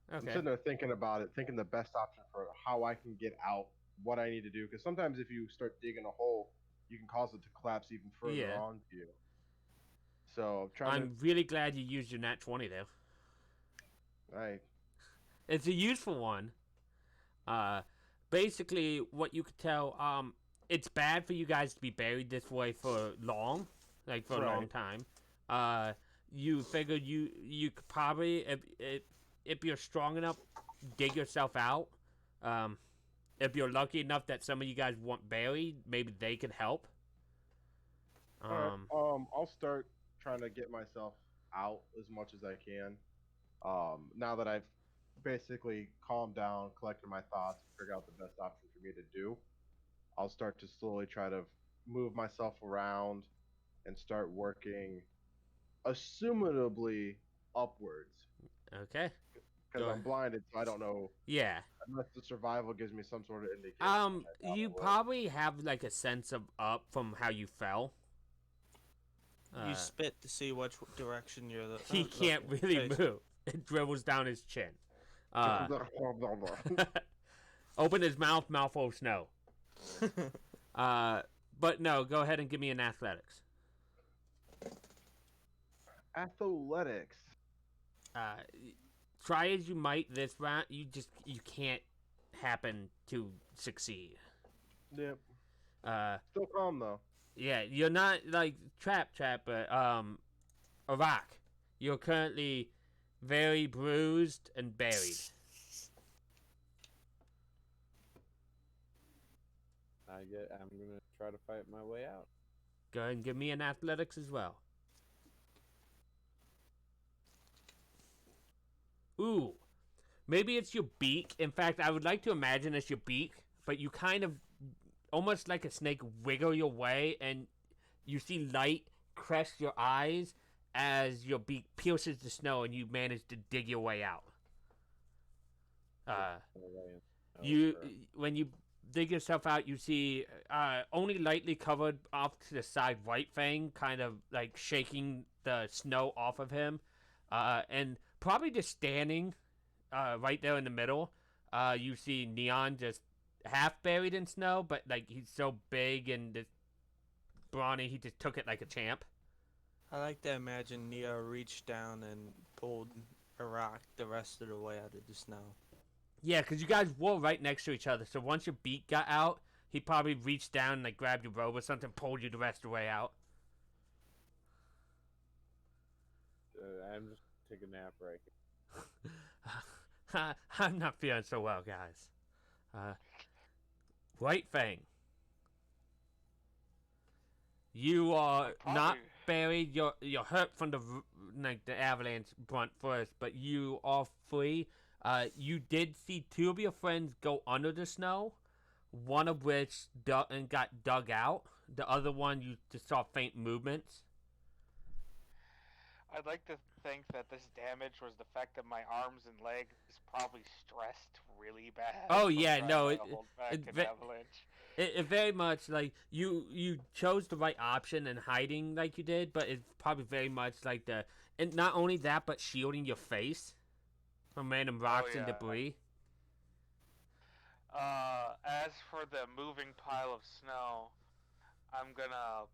Okay. I'm sitting there thinking about it, thinking the best option for how I can get out, what I need to do. Because sometimes if you start digging a hole, you can cause it to collapse even further onto you. So I'm really glad you used your nat 20 there. Right. It's a useful one. Basically, what you could tell, it's bad for you guys to be buried this way for long, like for a long time. You figured you could probably, if you're strong enough, dig yourself out. If you're lucky enough that some of you guys want buried, maybe they could help. I'll start trying to get myself out as much as I can. Now that I've basically calmed down, collected my thoughts, figured out the best option for me to do, I'll start to slowly try to move myself around and start working, assumably upwards. Okay. Because I'm blinded, so I don't know. Yeah. Unless the survival gives me some sort of indication. You probably have like a sense of up from how you fell. You spit to see which direction you're. He can't really move. It dribbles down his chin. Open his mouth full of snow. But no, go ahead and give me an athletics. Athletics. try as you might this round, you can't happen to succeed. Yep. Still calm though. Yeah, you're not like trap, but Iraq, you're currently very bruised and buried. I'm gonna try to fight my way out. Go ahead and give me an athletics as well. Ooh, maybe it's your beak. In fact, I would like to imagine it's your beak, but you kind of, almost like a snake, wiggle your way, and you see light crest your eyes as your beak pierces the snow, and you manage to dig your way out. When you dig yourself out, you see only lightly covered off to the side White Fang, kind of like shaking the snow off of him, and probably just standing right there in the middle. You see Neon just half buried in snow, but like he's so big and just brawny, he just took it like a champ. I like to imagine Neo reached down and pulled a rock the rest of the way out of the snow. Yeah, because you guys were right next to each other, so once your beak got out, he probably reached down and like grabbed your robe or something, pulled you the rest of the way out. I'm just taking a nap right here. I'm not feeling so well, guys. White Fang. You are not buried. You're hurt from the avalanche brunt first, but you are free. You did see two of your friends go under the snow, one of which got dug out. The other one, you just saw faint movements. I'd like to think that this damage was the fact that my arms and legs probably stressed really bad. Oh yeah, no, it very much like you chose the right option in hiding like you did, but it's probably very much like and not only that, but shielding your face from random rocks and debris. As for the moving pile of snow, I'm gonna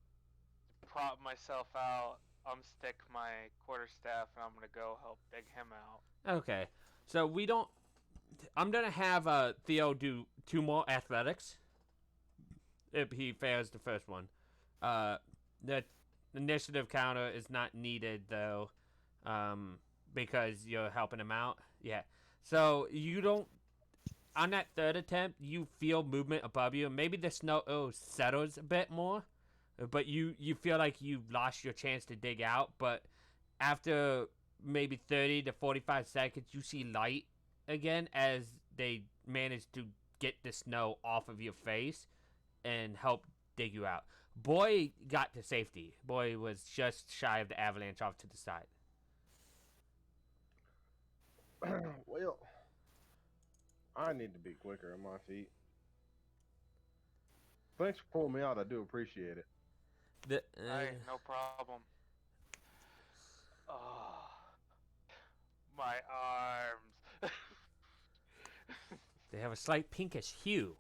prop myself out, unstick my quarterstaff, and I'm gonna go help dig him out. Okay, so I'm gonna have Theo do 2 more athletics if he fails the first one. The initiative counter is not needed though, because you're helping him out. Yeah. So you don't. On that third attempt, you feel movement above you. Maybe the snow settles a bit more, but you feel like you've lost your chance to dig out. But after maybe 30 to 45 seconds, you see light again as they manage to get the snow off of your face and help dig you out. Boy got to safety. Boy was just shy of the avalanche off to the side. Well, I need to be quicker on my feet. Thanks for pulling me out. I do appreciate it. Hey, no problem. Oh, my arms. They have a slight pinkish hue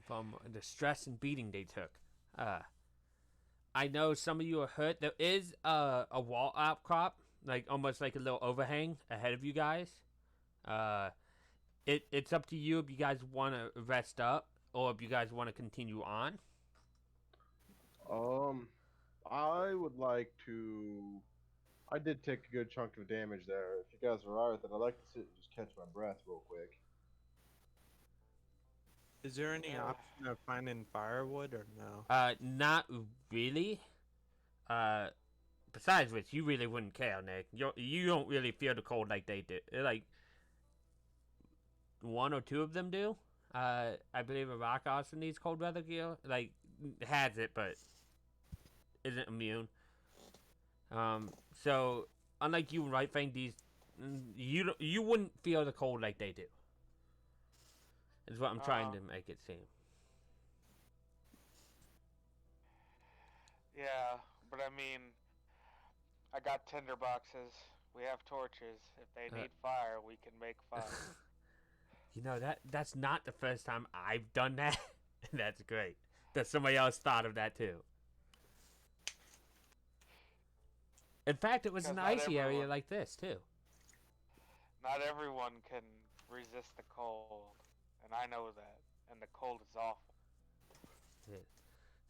from the stress and beating they took. I know some of you are hurt. There is a wall outcrop, like almost like a little overhang ahead of you guys. It's up to you if you guys want to rest up or if you guys want to continue on. I would like to. I did take a good chunk of damage there. If you guys are alright with it, I'd like to sit and just catch my breath real quick. Is there any option of finding firewood or no? Not really. Besides which, you really wouldn't care, Nick. You don't really feel the cold like they do. Like, 1 or 2 of them do. I believe a rock also needs cold weather gear. Like, has it, but isn't immune. So, unlike you and Right Fang, you wouldn't feel the cold like they do. Is what I'm trying to make it seem. Yeah, but I mean, I got tinder boxes. We have torches. If they need fire, we can make fire. You know, that's not the first time I've done that. That's great. That somebody else thought of that too. In fact, it was an Because not icy area everyone- like this too. Not everyone can resist the cold, and I know that. And the cold is awful.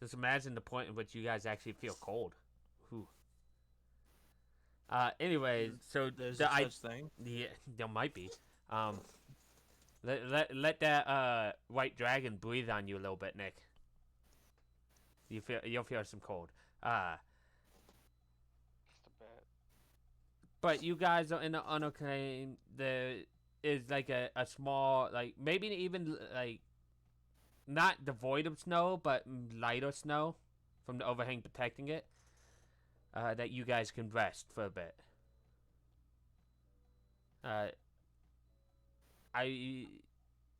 Just imagine the point in which you guys actually feel cold. Whew. Anyways, so There's the a such thing. yeah, there might be. Let that white dragon breathe on you a little bit, Nick. You'll feel some cold. Just a bit. But you guys are in the unocane. There is like a small, like maybe even like not devoid of snow, but lighter snow from the overhang protecting it. That you guys can rest for a bit.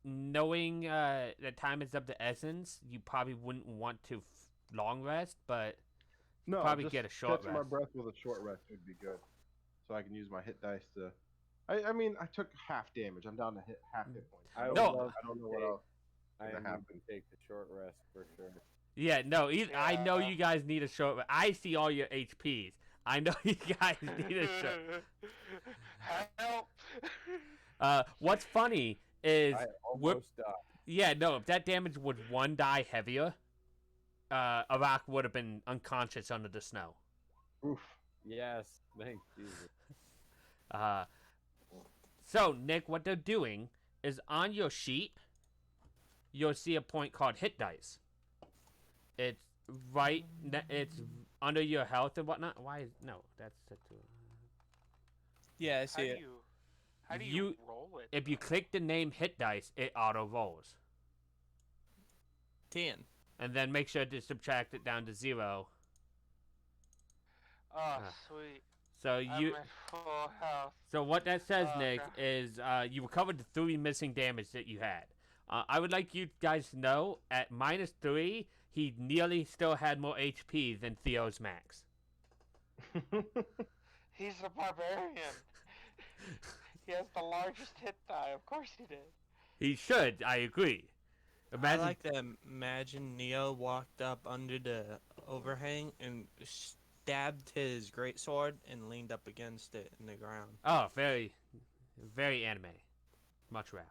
Knowing that time is of the essence, you probably wouldn't want to long rest, but No, probably just get a short catching my rest. breath with a short rest would be good, so I can use my hit dice to. I mean, I took half damage. I'm down to half hit points. I No. would love I don't know to what else. I gonna am happen. going to take the short rest for sure. Yeah, no, I know Yeah. you guys need a short rest. I see all your HPs. I know you guys need a short. Help! What's funny is I we're almost died. yeah, no, if that damage was one die heavier, Arak would have been unconscious under the snow. Oof. Yes, thank Jesus. So Nick, what they're doing is on your sheet, you'll see a point called hit dice. It's it's under your health and whatnot. Why is no? That's Yeah, I How see do it. you? How do You- you roll it? if you click the name hit dice, it auto rolls, 10. and then make sure to subtract it down to 0. Oh, sweet. So I'm you. at full health. So what that says, Oh, Nick, God. is you recovered the 3 missing damage that you had. I would like you guys to know, at -3, he nearly still had more HP than Theo's max. He's a barbarian. He has the largest hit die. Of course he did. He should, I agree. Imagine, I like to imagine Neo walked up under the overhang and stabbed his greatsword and leaned up against it in the ground. oh, very, very anime. Much raw.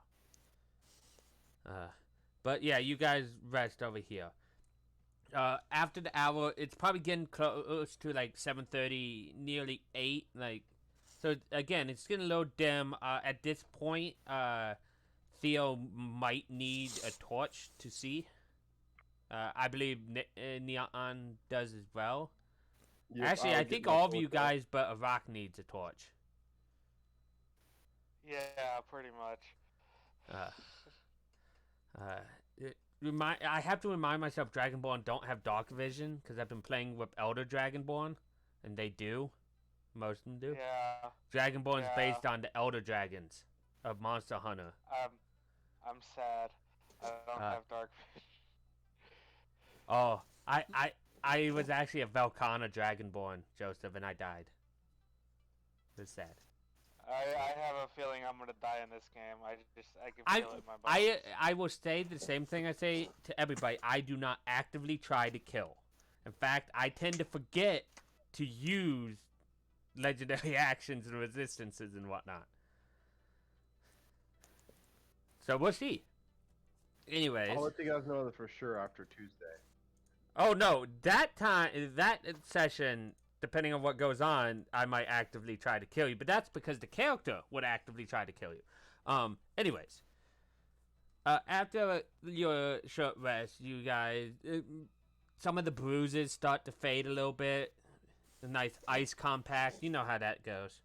But yeah, you guys rest over here. After the hour, it's probably getting close to like 7:30, nearly 8. Like, so again, it's getting a little dim. At this point, Theo might need a torch to see. I believe Neon does as well. Yep, Actually, I'll I get think my all of torch you out. guys but Arak needs a torch. Yeah, pretty much. I have to remind myself Dragonborn don't have dark vision because I've been playing with Elder Dragonborn, and they do. Most of them do. Yeah. Dragonborn's Yeah. based on the Elder Dragons of Monster Hunter. I'm sad. I don't have dark vision. Oh, I was actually a Velkhana Dragonborn, Joseph, and I died. It's sad. I have a feeling I'm gonna die in this game. I can feel it in my bones. I will say the same thing I say to everybody. I do not actively try to kill. In fact, I tend to forget to use legendary actions and resistances and whatnot. So we'll see. Anyways. I'll let you guys know that for sure after Tuesday. Oh no, that session, depending on what goes on, I might actively try to kill you. But that's because the character would actively try to kill you. Anyways. After your short rest, you guys, some of the bruises start to fade a little bit. The nice ice compact, you know how that goes.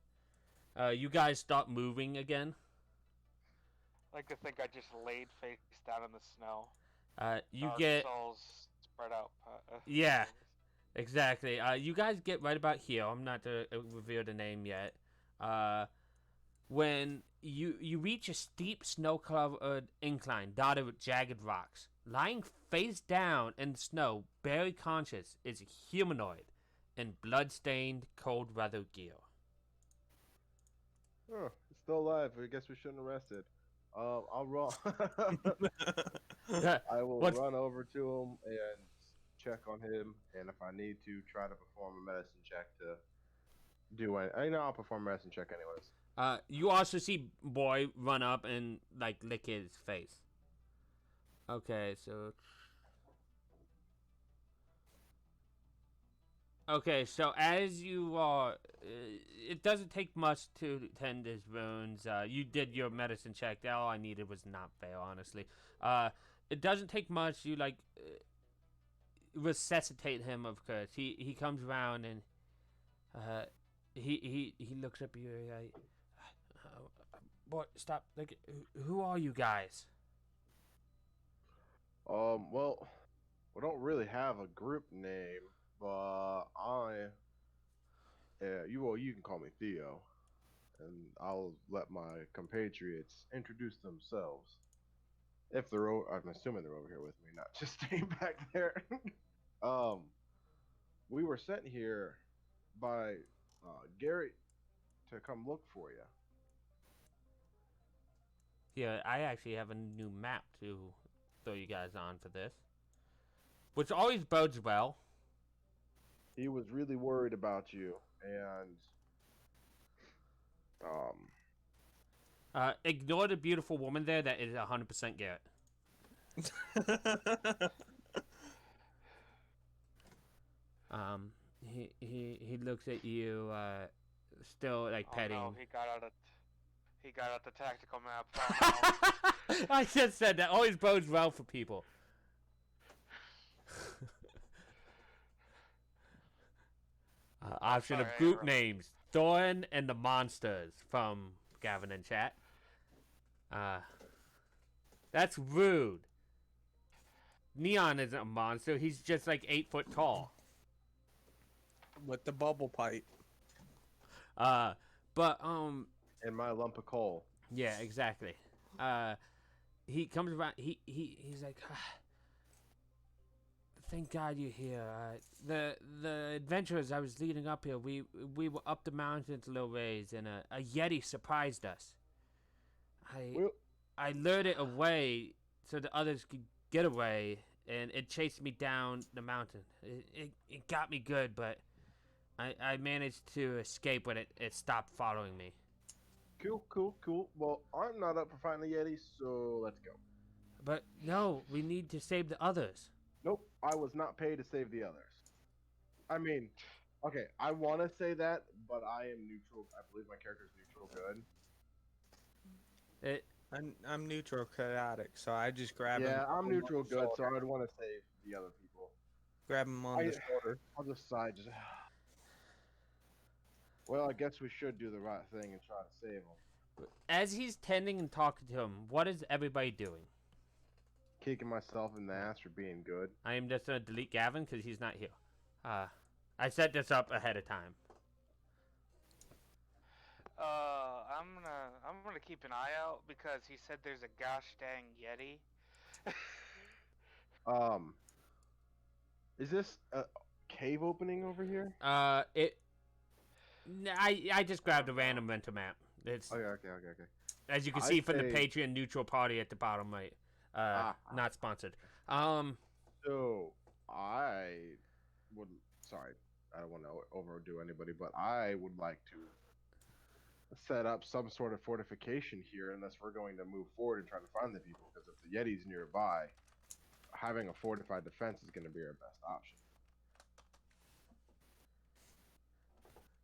You guys start moving again. I like to think I just laid face down in the snow. You Dark get souls spread out. Yeah. Exactly. You guys get right about here. I'm not to reveal the name yet. When you reach a steep snow-covered incline dotted with jagged rocks, lying face down in the snow, barely conscious, is a humanoid in blood-stained, cold-weather gear. Oh, it's still alive. I guess we shouldn't arrest it. I'll run. I will What's- run over to him and check on him, and if I need to, try to perform a medicine check to do any. I know I'll perform a medicine check anyways. You also see boy run up and like lick his face. Okay, so. Okay, so as you are, it doesn't take much to tend his wounds. You did your medicine check. All I needed was not fail, honestly. It doesn't take much. You like resuscitate him, of course. He comes around and he looks up at you. Like, boy, stop! Like, who are you guys? Well, we don't really have a group name, but you can call me Theo, and I'll let my compatriots introduce themselves. If I'm assuming they're over here with me, not just staying back there. um, we were sent here by Gary to come look for you. Yeah, I actually have a new map to throw you guys on for this, which always bodes well. He was really worried about you, and Ignore the beautiful woman there. That is 100% Garrett. He looks at you, still like petting. Oh no, he got out the tactical map. Oh, no. I just said that always bodes well for people. Option of Sorry, group bro. names: Thorn and the Monsters from Gavin in chat. That's rude. Neon isn't a monster. He's just like 8 foot tall. With the bubble pipe. But and my lump of coal. yeah, exactly. He comes around. He's like, thank God you're here. The adventurers I was leading up here, we were up the mountains a little ways, and a Yeti surprised us. I lured it away so the others could get away, and it chased me down the mountain. It got me good, but I managed to escape when it stopped following me. Cool. Well, I'm not up for fighting the Yeti, so let's go. But no, we need to save the others. Nope, I was not paid to save the others. I mean, okay, I want to say that, but I am neutral. I believe my character is neutral good. I'm neutral chaotic, so I just grab him. Yeah, I'm on neutral the good, so shoulder. I'd want to save the other people. Grab him on the shoulder. I'll just sigh. Well, I guess we should do the right thing and try to save him. As he's tending and talking to him, what is everybody doing? Kicking myself in the ass for being good. I am just gonna delete Gavin because he's not here. I set this up ahead of time. I'm gonna keep an eye out because he said there's a gosh dang Yeti. Is this a cave opening over here? I just grabbed a random mental map. It's Okay. as you can I see from the say- Patreon neutral party at the bottom right. Not sponsored. So I would. Sorry, I don't want to overdo anybody, but I would like to set up some sort of fortification here, unless we're going to move forward and try to find the people. Because if the Yeti's nearby, having a fortified defense is going to be our best option.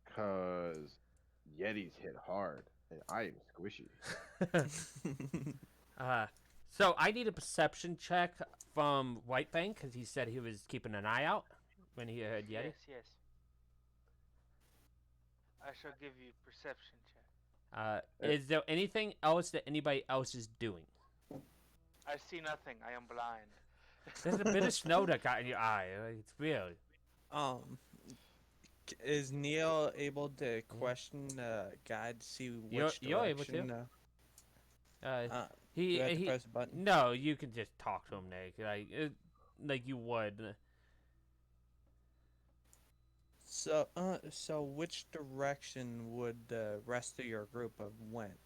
Because Yetis hit hard, and I am squishy. So I need a perception check from White Bank because he said he was keeping an eye out when he heard Yeti. Yes. I shall give you perception check. Is there anything else that anybody else is doing? I see nothing. I am blind. There's a bit of snow that got in your eye. It's weird. Is Neil able to question guide to see which You're able direction? to. Do I have to press a button? No, you can just talk to him, Nick. Like you would. So which direction would the rest of your group have went?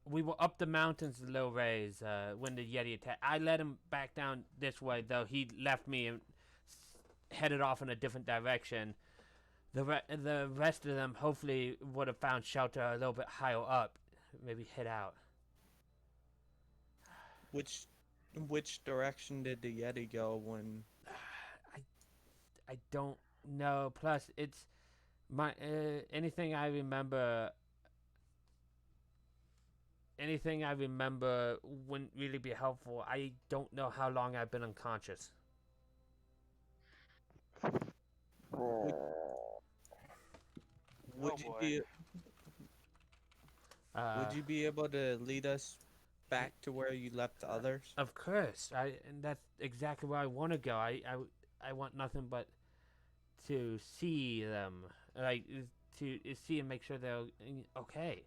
We were up the mountains a little ways when the Yeti attacked. I led him back down this way, though he left me and headed off in a different direction. the rest of them hopefully would have found shelter a little bit higher up, maybe hid out. Which direction did the Yeti go when? I don't know. Plus, it's my anything I remember. Anything I remember wouldn't really be helpful. I don't know how long I've been unconscious. Would Oh, you boy. be Uh, Would you be able to lead us back to where you left the others? Of course, and that's exactly where I want to go. I want nothing but to see them, like to see and make sure they're okay.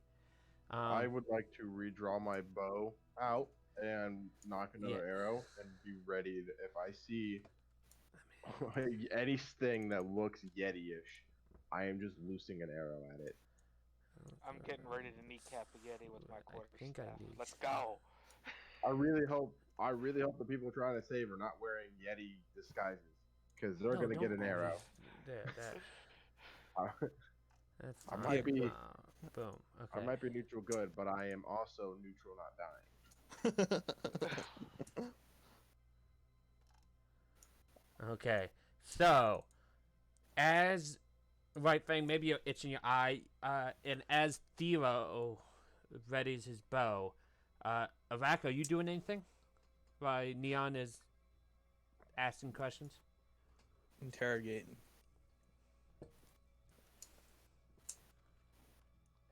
I would like to redraw my bow out and knock another arrow and be ready to, if I see anything that looks Yeti-ish, I am just loosing an arrow at it. I'm getting ready to kneecap a Yeti with my think I quarterstaff. need Let's go. I really hope the people trying to save are not wearing Yeti disguises, because they're No, gonna get don't an arrow. There, that's I fine. might be- boom. Okay. I might be neutral good, but I am also neutral not dying. Okay. So, as right thing, maybe you're itching your eye, and as Theo readies his bow, Arak, are you doing anything? While Neon is asking questions. Interrogating.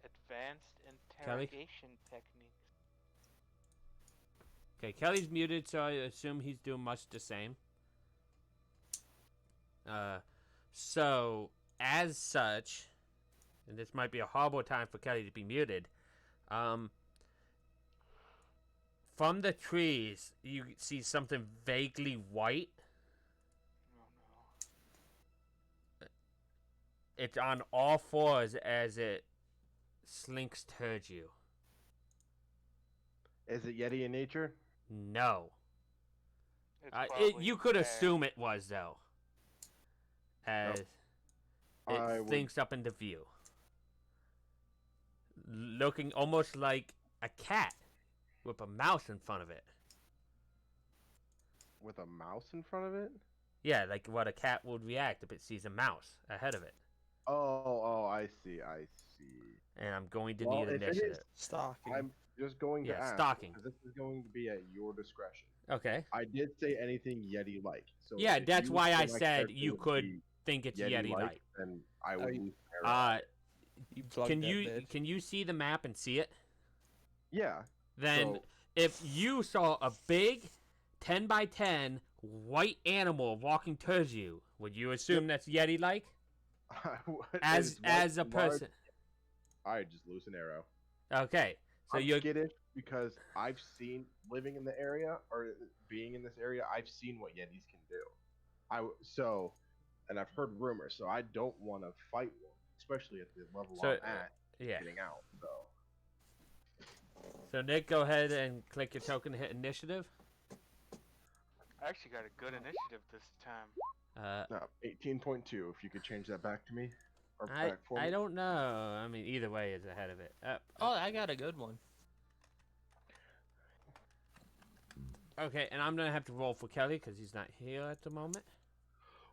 Advanced interrogation techniques. Okay, Kelly's muted, so I assume he's doing much the same. So as such, and this might be a horrible time for Kelly to be muted. From the trees, you see something vaguely white. Oh no. It's on all fours as it slinks towards you. Is it Yeti in nature? No. It's probably You could bad. assume it was, though. As I it would- slinks up into view. Looking almost like a cat with a mouse in front of it. With a mouse in front of it? Yeah, like what a cat would react if it sees a mouse ahead of it. Oh, I see. And I'm going to Well, need if it is- initiative. Stalking. I'm just going to Yeah, ask, stalking. because this is going to be at your discretion. Okay. I did say anything Yeti-like. So Yeah, if that's you why feel I my said character you would could be think it's Yeti-like, Yeti-like. then I would Are you- lose an arrow. You plugged Can that you bitch. see the map and see it? Yeah. Then So- if you saw a big 10 by 10 white animal walking towards you, would you assume that's Yeti-like? I would- As it's large- a person. I just lose an arrow. Okay. So I'm you're skittish because I've seen living in the area or being in this area. I've seen what Yetis can do. And I've heard rumors. So I don't want to fight one, especially at the level So, I'm at. yeah. Getting out. So Nick, go ahead and click your token to hit initiative. I actually got a good initiative this time. No, 18.2. If you could change that back to me, or I back for me. don't know. I mean, either way is ahead of it. Oh, I got a good one. Okay, and I'm gonna have to roll for Kelly because he's not here at the moment.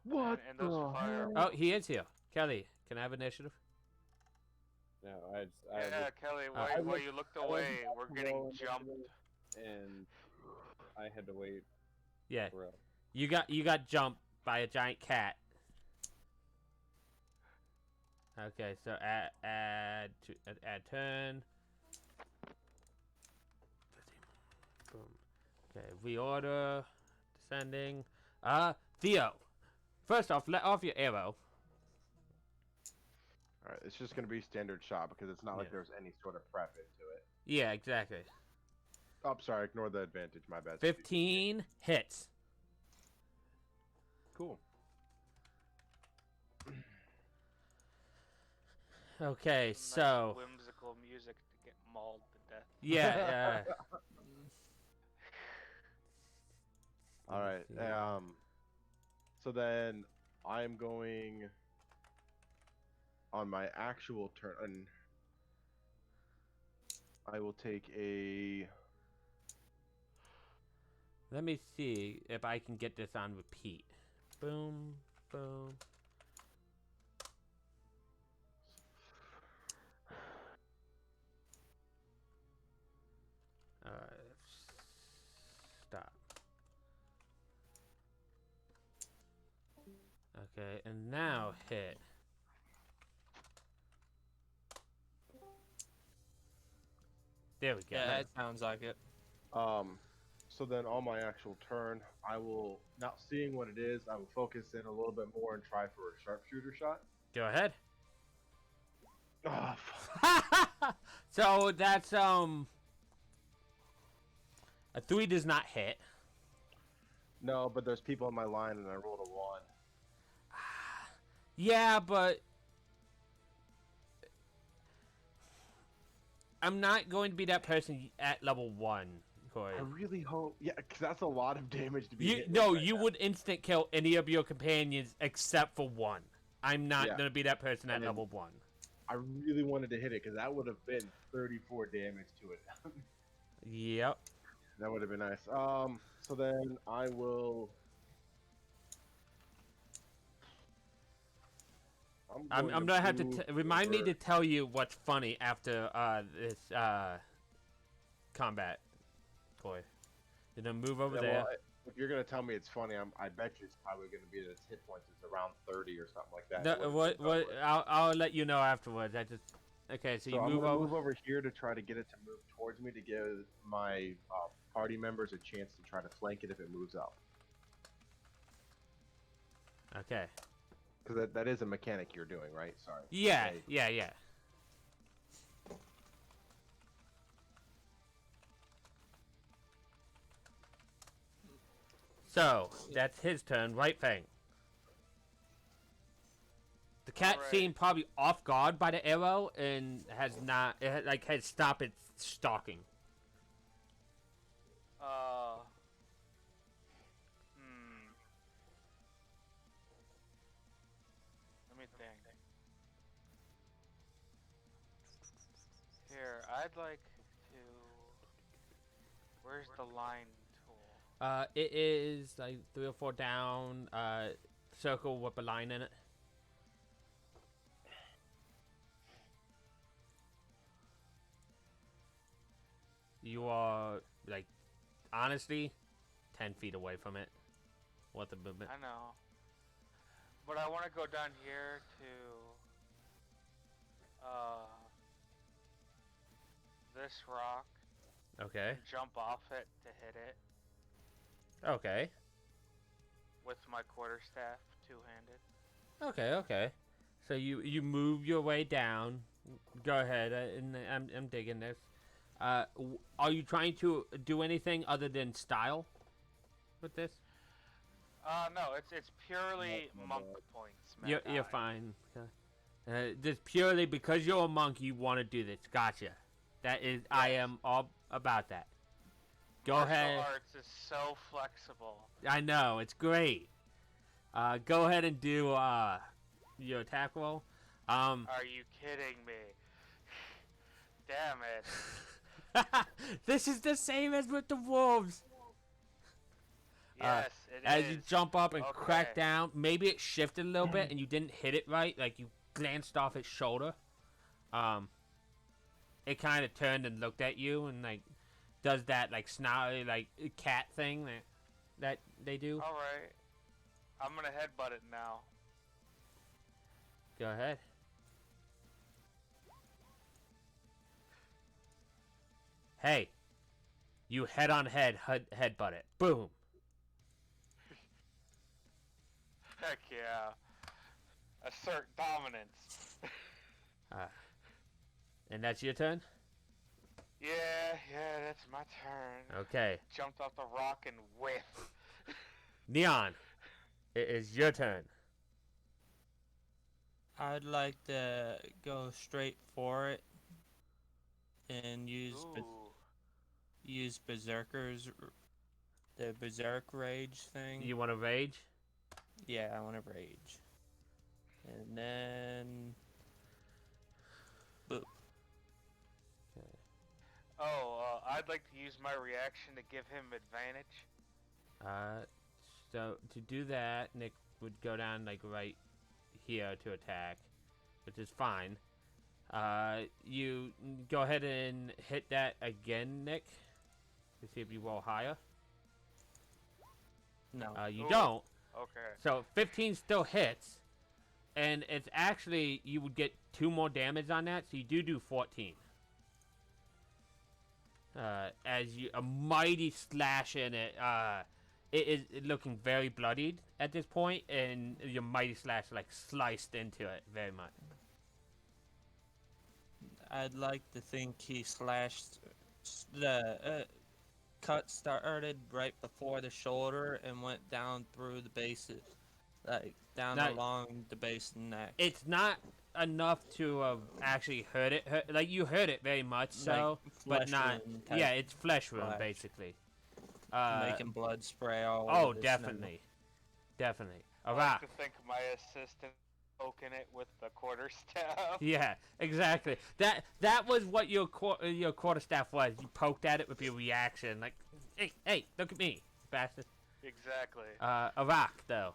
What? And those the fire- hell? Oh, he is here. Kelly, can I have initiative? No, Yeah, Kelly, I while was- you looked I was away, about we're to getting roll jumped. initiative, and I had to wait Yeah, for a you got jumped by a giant cat. Okay, so add turn. Boom. Okay, reorder, descending. Theo. First off, let off your arrow. All right, it's just gonna be standard shot because it's not like Yeah. there's any sort of prep into it. Yeah, exactly. Oh, sorry, ignore the advantage. My bad. 15 hits. Cool. Okay, Some nice so whimsical music to get mauled to death. yeah, All right. Yeah. So then I'm going on my actual turn, I will take a. Let me see if I can get this on repeat. Boom, boom. Stop. Okay, and now hit. There we go. Yeah, that sounds like it. So then on my actual turn, I will, not seeing what it is, I will focus in a little bit more and try for a sharpshooter shot. Go ahead. Oh, So that's a 3 does not hit. no, but there's people on my line and I rolled a 1. Yeah, but I'm not going to be that person at level 1, Corey. I really hope, yeah, because that's a lot of damage to be You hit no, with right you now. would instant kill any of your companions except for 1. I'm not Yeah. gonna be that person at And then- level 1. I really wanted to hit it because that would have been 34 damage to it. Yep. That would have been nice. So then I will. I'm going gonna have to move remind me over- to tell you what's funny after this combat, Corey. You're gonna move over Yeah, there. well, if you're gonna tell me it's funny, I bet you it's probably gonna be that its hit points is around 30 or something like that. No, what? I'll let you know afterwards. Okay. So you I'm move gonna over. move over here to try to get it to move towards me to give my party members a chance to try to flank it if it moves up. Okay. Because that is a mechanic you're doing, right? Sorry. Yeah. Okay. Yeah. So that's his turn, right, Fang? The cat Alright. seemed probably off guard by the arrow and has not, had stopped its stalking. Let me think. Here, I'd like to. Where's the line tool? It is like 3 or 4 down. Circle with a line in it. You are like, honestly, 10 feet away from it. What the movement? I know. But I want to go down here to. This rock. Okay. And jump off it to hit it Okay. with my quarterstaff, two-handed. Okay. So you move your way down. Go ahead. And I'm digging this. Are you trying to do anything other than style with this? No, it's purely No, monk no. points. You're fine. Just purely because you're a monk, you want to do this. Gotcha. That is, I Yes. am all about that. Go Martial ahead. arts is so flexible. I know, it's great. Go ahead and do your attack roll. Are you kidding me? Damn it. This is the same as with the wolves. Yes, it is. As you jump up and crack Okay. down, maybe it shifted a little bit and you didn't hit it right, like you glanced off its shoulder. It kind of turned and looked at you and like does that like snarly like cat thing that they do. Alright. I'm gonna headbutt it now. Go ahead. Hey, you head on headbutt it. Boom. Heck yeah. Assert dominance. And that's your turn? Yeah, that's my turn. Okay. Jumped off the rock and whiff. Neon, it is your turn. I'd like to go straight for it and Ooh. use Berserker's the Berserk Rage thing. You want to rage? Yeah, I want to rage. And then I'd like to use my reaction to give him advantage. So to do that, Nick would go down like right here to attack, which is fine. You go ahead and hit that again, Nick, to see if you roll higher. No. You Ooh. don't. Okay. So 15 still hits, and it's actually you would get 2 more damage on that, so you do 14. As you a mighty slash in it, it is looking very bloodied at this point, and your mighty slash like sliced into it very much. I'd like to think he slashed the cut started right before the shoulder and went down through the base, like down Now- along the base and neck. It's not enough to actually hurt it. Like you hurt it very much, so, Like but not. flesh wound type, Yeah, it's flesh wound slash. basically. making blood spray all Oh, over this definitely, definitely. I A like rock. to think my assistant poking it with the quarterstaff. Yeah, exactly. That was what your quarterstaff was. You poked at it with your reaction, like, hey, look at me, bastard. Exactly. A rock though.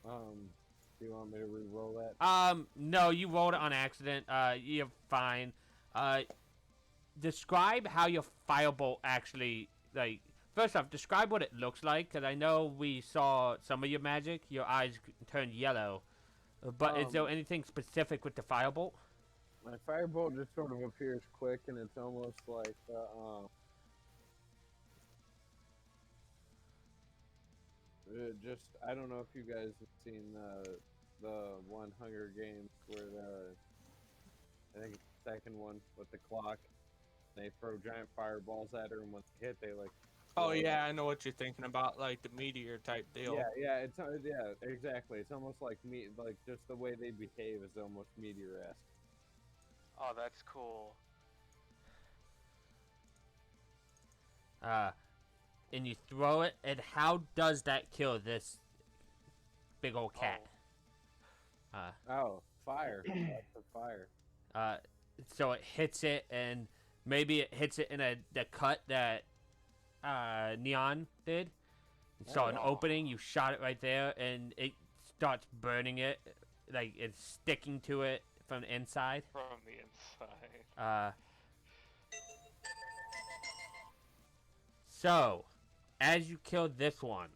Do you want me to re-roll that? No, you rolled it on accident. You're fine. Describe how your firebolt actually, like, first off, describe what it looks like, because I know we saw some of your magic. Your eyes turned yellow. But is there anything specific with the firebolt? My firebolt just sort of appears quick, and it's almost like just I don't know if you guys have seen the one Hunger Games where I think it's the second one with the clock. They throw giant fireballs at her, and when they hit, they like. Oh yeah, I know what you're thinking about, like the meteor type deal. Yeah, yeah, exactly. It's almost like like just the way they behave is almost meteor-esque. Oh, that's cool. And you throw it, and how does that kill this big old cat? Oh, fire! That's the fire. So it hits it, and maybe it hits it in the cut that Neon did. You saw an opening, you shot it right there, and it starts burning it, like it's sticking to it from the inside. From the inside. So, as you kill this one,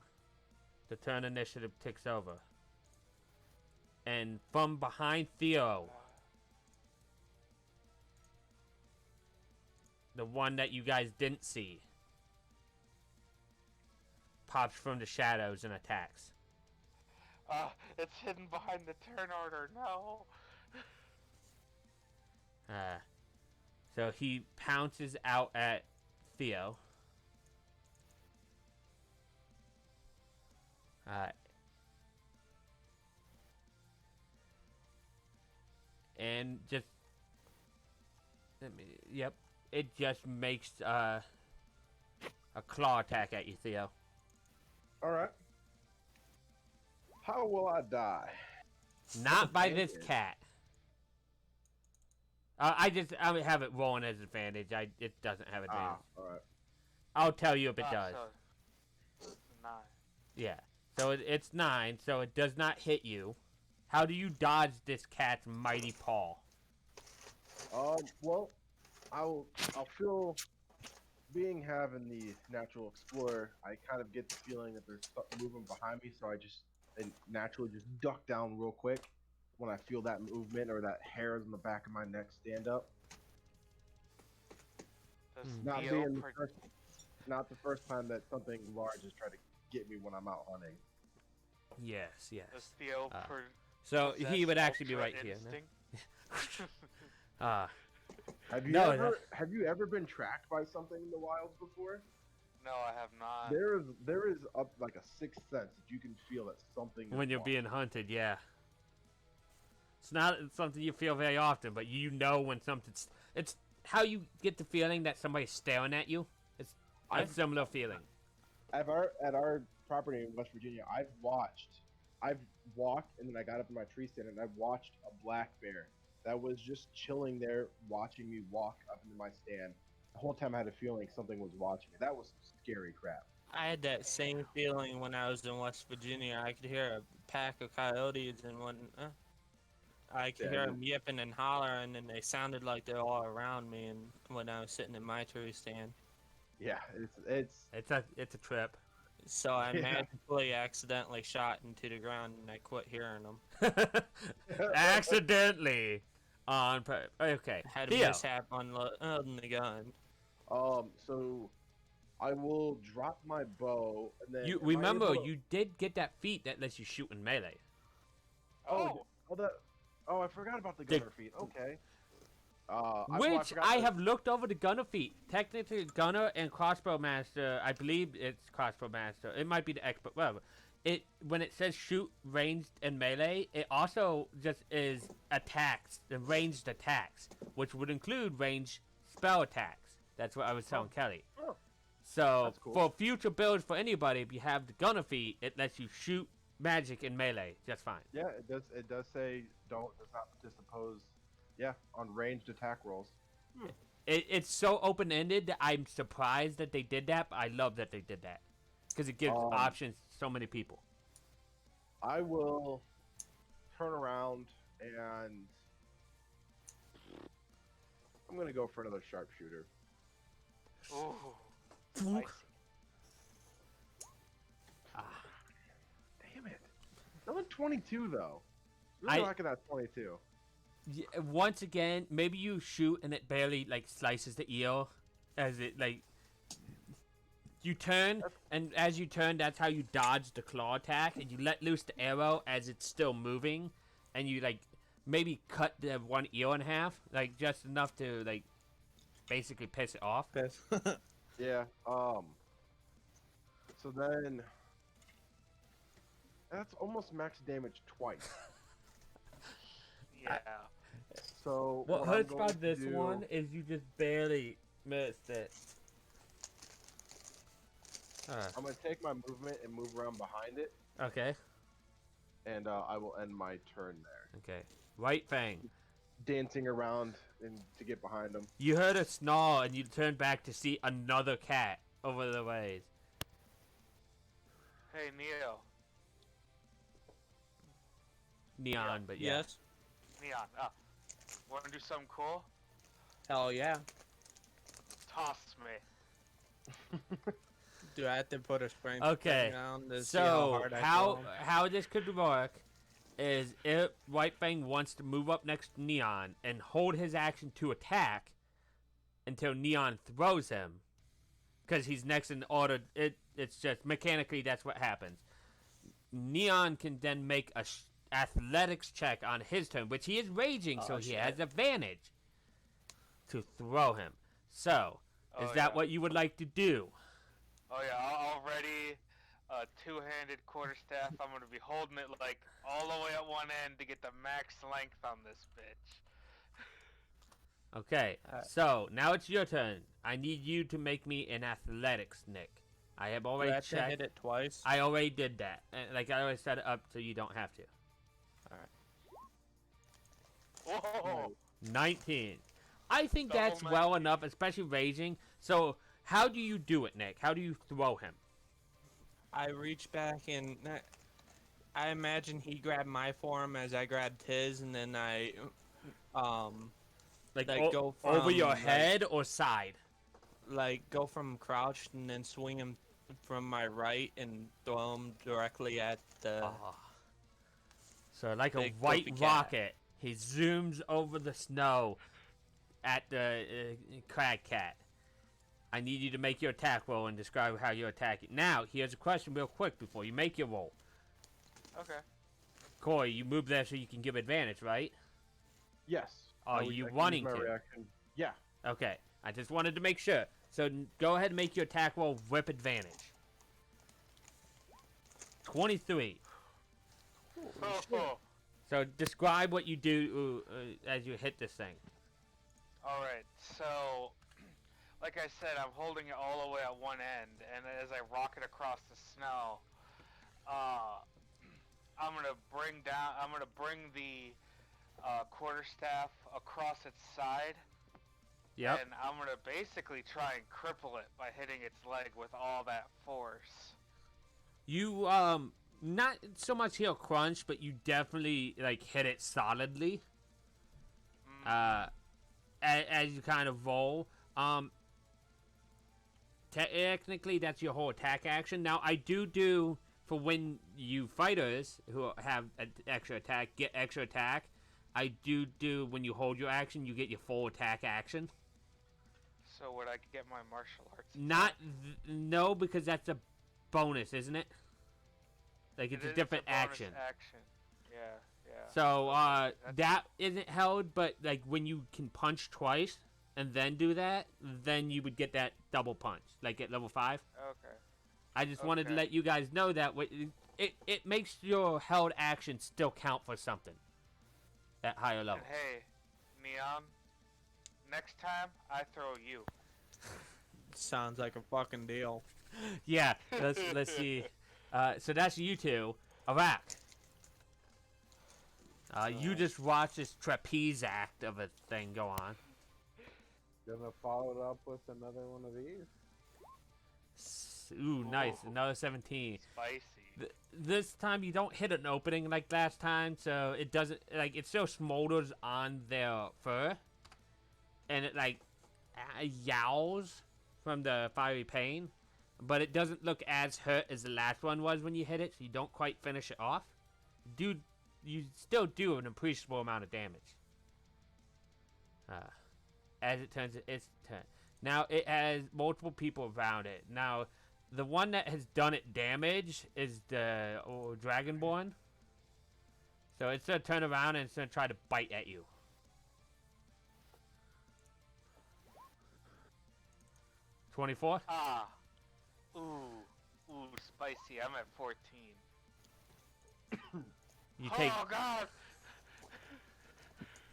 the turn initiative ticks over. And from behind Theo, the one that you guys didn't see, pops from the shadows and attacks. It's hidden behind the turn order. No. So he pounces out at Theo. And just yep, it just makes a claw attack at you, Theo. All right. How will I die? Not by this cat. I have it rolling as advantage. It doesn't have advantage. All right. I'll tell you if it does. So 9. Yeah. So it's 9. So it does not hit you. How do you dodge this cat's mighty paw? Well, I'll feel, being having the natural explorer, I kind of get the feeling that there's something moving behind me, so I naturally just duck down real quick when I feel that movement or that hairs on the back of my neck stand up. Does Not Theo being not the first time that something large has tried to get me when I'm out hunting. Yes. Does Theo So he possess would actually be ultra right here. instinct? Have you No, have you ever been tracked by something in the wilds before? No, I have not. There is up like a sixth sense that you can feel that something is When you're wrong. being hunted, yeah. It's not something you feel very often, but you know when something's... It's how you get the feeling that somebody's staring at you. It's a similar feeling. At our property in West Virginia, I've walked and then I got up in my tree stand and I've watched a black bear that was just chilling there watching me walk up into my stand the whole time I had a feeling something was watching me. That was some scary crap. I had that same feeling when I was in West Virginia. I could hear a pack of coyotes and I could Yeah, hear dude. them yipping and hollering, and they sounded like they're all around me. And when I was sitting in my tree stand, Yeah, it's It's a trip. so I Yeah. magically accidentally shot into the ground, and I quit hearing them. Accidentally. Okay. Had a Theo. mishap on the gun. So I will drop my bow and then You am I remember able to- you did get that feat that lets you shoot in melee. Oh, I forgot about the The- gunner feat. Okay. Which forgot I that- have looked over the gunner feat. Technically, gunner and crossbow master. I believe it's crossbow master. It might be the expert. Whatever. It when it says shoot ranged and melee, it also just is attacks, the ranged attacks, which would include ranged spell attacks. That's what I was telling Kelly. Oh. So That's cool. for future builds for anybody, if you have the gunner feat, it lets you shoot magic and melee just fine. Yeah, it does. It does say does not participate. Yeah, on ranged attack rolls. It's so open ended that I'm surprised that they did that, but I love that they did that because it gives options to so many people. I will turn around and I'm gonna go for another sharpshooter. ooh, spicy. Damn it! Another 22 though. Really liking that 22. Once again, maybe you shoot and it barely like slices the eel, as it like you turn, and as you turn, that's how you dodge the claw attack, and you let loose the arrow as it's still moving, and you like maybe cut the one eel in half, like just enough to like basically piss it off. Yeah. So then that's almost max damage twice. Yeah. So What I'm hurts going about to this do- one is you just barely missed it. I'm gonna take my movement and move around behind it, Okay. and I will end my turn there, Okay. White Fang. dancing around and to get behind him. You heard a snarl and you turned back to see another cat over the ways. Hey, Neo. Neon, but yeah. Yes. Neon. Want to do something cool? Hell yeah. Toss me. Do I have to put a spring Okay, down to see how So hard I how throw 'em? how this could work is if White Fang wants to move up next to Neon and hold his action to attack until Neon throws him, because he's next in order. It's just mechanically that's what happens. Neon can then make a athletics check on his turn, which he is raging, so he has advantage to throw him. So is Oh, that yeah. what you would like to do? Oh yeah, already a two-handed quarterstaff. I'm gonna be holding it like all the way at one end to get the max length on this bitch. Okay, so now it's your turn. I need you to make me an athletics, Nick. I have Do I already have to hit checked. it twice? I already did that. And, like I always set it up so you don't have to. Whoa! 19. I think Double that's well 19. enough, especially raging. So how do you do it, Nick? How do you throw him? I reach back and I imagine he grabbed my form as I grabbed his, and then I Like, go over from, your like- head or side? like go from crouched and then swing him from my right and throw him directly at the. So like a Big white goofy cat. rocket, he zooms over the snow at the crag cat. I need you to make your attack roll and describe how you attack it. Now, here's a question real quick before you make your roll. Okay. Corey, you move there so you can give advantage, right? Yes. Are I can you use wanting my to? reaction. Yeah. Okay, I just wanted to make sure. So go ahead and make your attack roll with advantage. 23. Oh. So describe what you do as you hit this thing. All right. So, like I said, I'm holding it all the way at one end, and as I rock it across the snow, I'm gonna bring the quarterstaff across its side, Yep. And I'm gonna basically try and cripple it by hitting its leg with all that force. You not so much heal crunch, but you definitely like hit it solidly. As you kind of roll. Technically that's your whole attack action. Now I do for when you fighters who have an extra attack get extra attack. I do when you hold your action, you get your full attack action. So would I get my martial arts? Not no, because that's a bonus, isn't it? Like it's a different action. Yeah, yeah. So Okay, that isn't held, but like when you can punch twice and then do that, then you would get that double punch, like at level 5. Okay. I just wanted to Okay. let you guys know that it makes your held action still count for something at higher levels. And hey, Neon, next time I throw you. Sounds like a fucking deal. Yeah, let's see. So that's you two. Iraq. You just watch this trapeze act of a thing go on. Gonna follow it up with another one of these. Ooh, nice. Ooh. Another 17. Spicy. This time you don't hit an opening like last time, so it doesn't, like, it still smolders on their fur. And it, like, yowls from the fiery pain. But it doesn't look as hurt as the last one was when you hit it, so you don't quite finish it off. You still do an appreciable amount of damage. As it turns its turn. Now, it has multiple people around it. Now, the one that has done it damage is the Dragonborn. So it's going to turn around and it's going to try to bite at you. $24? Ah. Ooh. Ooh, spicy. I'm at 14. You take... Oh, God!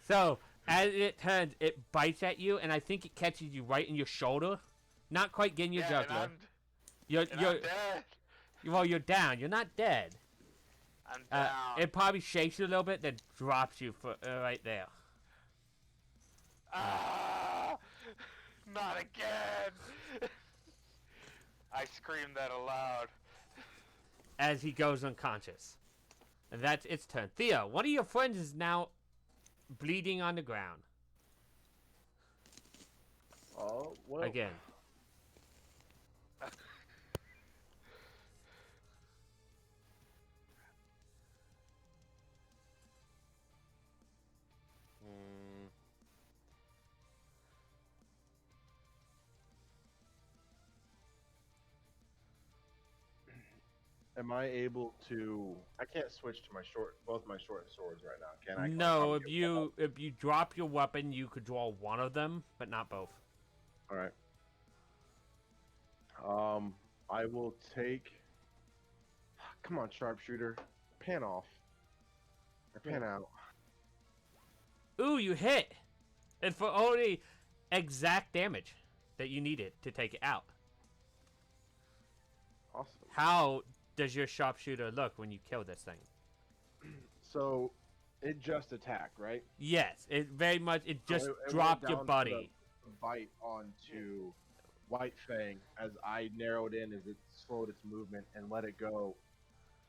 So, as it turns, it bites at you, and I think it catches you right in your shoulder. Not quite getting your Yeah, and jugular. I'm You're dead. well, you're down. You're not dead. I'm down. It probably shakes you a little bit, then drops you for right there. Ah! Not again! I screamed that aloud. As he goes unconscious. And that's its turn. Theo, one of your friends is now bleeding on the ground. Oh, well. Again. Am I able to? I can't switch to both my short swords right now, can I? No, if you drop your weapon, you could draw one of them, but not both. All right. I will take. Come on, sharpshooter, pan off. Or pan out. Ooh, you hit! And for only exact damage that you needed to take it out. Awesome. How does your sharpshooter look when you kill this thing? So, it just attacked, right? Yes, it very much. It So just it went dropped down your to buddy. the bite onto White Fang as I narrowed in as it slowed its movement and let it go.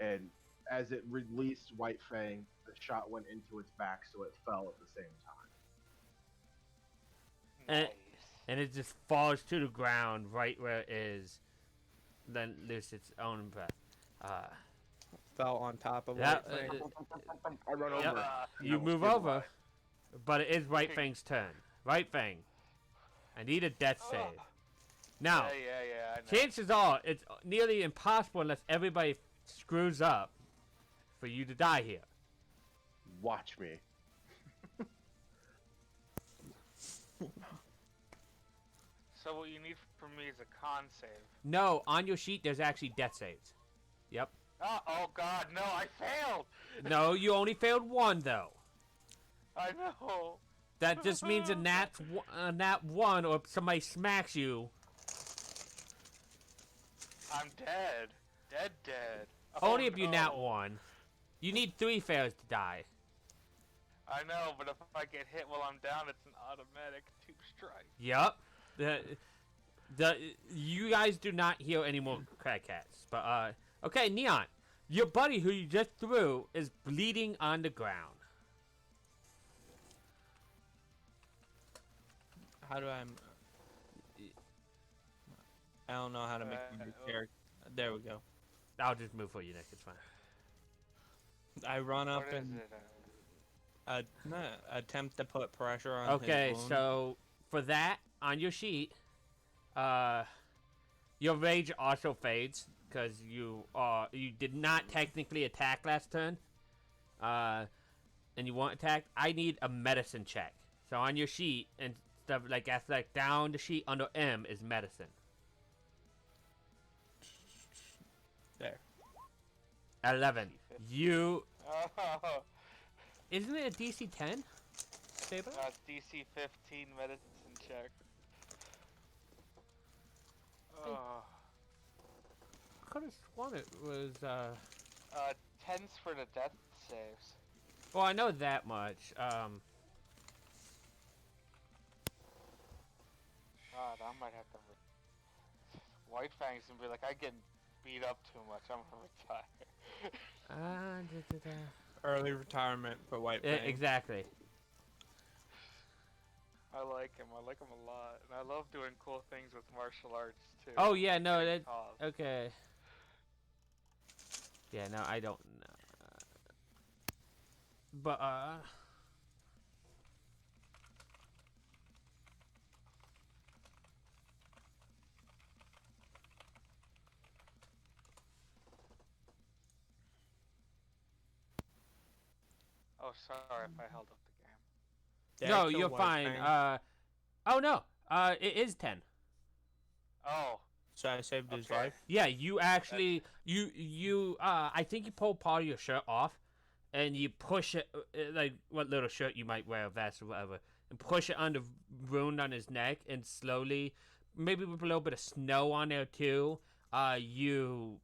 And as it released White Fang, the shot went into its back, so it fell at the same time. Nice. And it just falls to the ground right where it is. Then loses its own breath. Fell on top of That, White Fang. I run Yep. over. You move over, but it is White Fang's turn. White Fang, I need a death save. Now, Yeah, I know. chances are it's nearly impossible unless everybody screws up for you to die here. Watch me. So what you need from me is a con save. No, on your sheet there's actually death saves. Yep. Oh God, no! I failed. No, you only failed one though. I know. That just means a nat 1, or if somebody smacks you. I'm dead. Dead. Only Oh, if you no. nat 1. You need 3 fails to die. I know, but if I get hit while I'm down, it's an automatic 2 strike. Yup. You guys do not hear any more cats. But okay, Neon, your buddy who you just threw is bleeding on the ground. How do I? I don't know how to make my character. There we go. I'll just move for you, Nick. It's fine. I run up What is and it? attempt to put pressure on Okay, his wound. so for that on your sheet, your rage also fades because you did not technically attack last turn, and you weren't attacked. I need a medicine check. So on your sheet and stuff like that's like down the sheet under M is medicine. There. 11. You Oh, isn't it a DC 10? Stable? that's DC 15 medicine check. Oh. I could have sworn it was. 10s for the death saves. Well, I know that much. God, I might have to. White Fang's gonna be like, I get beat up too much. I'm gonna retire. Early retirement for White Fang. Exactly. I like him. I like him a lot, and I love doing cool things with martial arts too. Oh yeah, no, Getting that calls. okay. Yeah, no, I don't know. But Oh, sorry if I held up the game. Did I no, kill you're White fine. Fang? Oh no, it is 10. Oh, So I saved his okay. life. Yeah, you actually I think you pull part of your shirt off, and you push it like what little shirt you might wear, a vest or whatever, and push it on the wound on his neck, and slowly, maybe with a little bit of snow on there too, you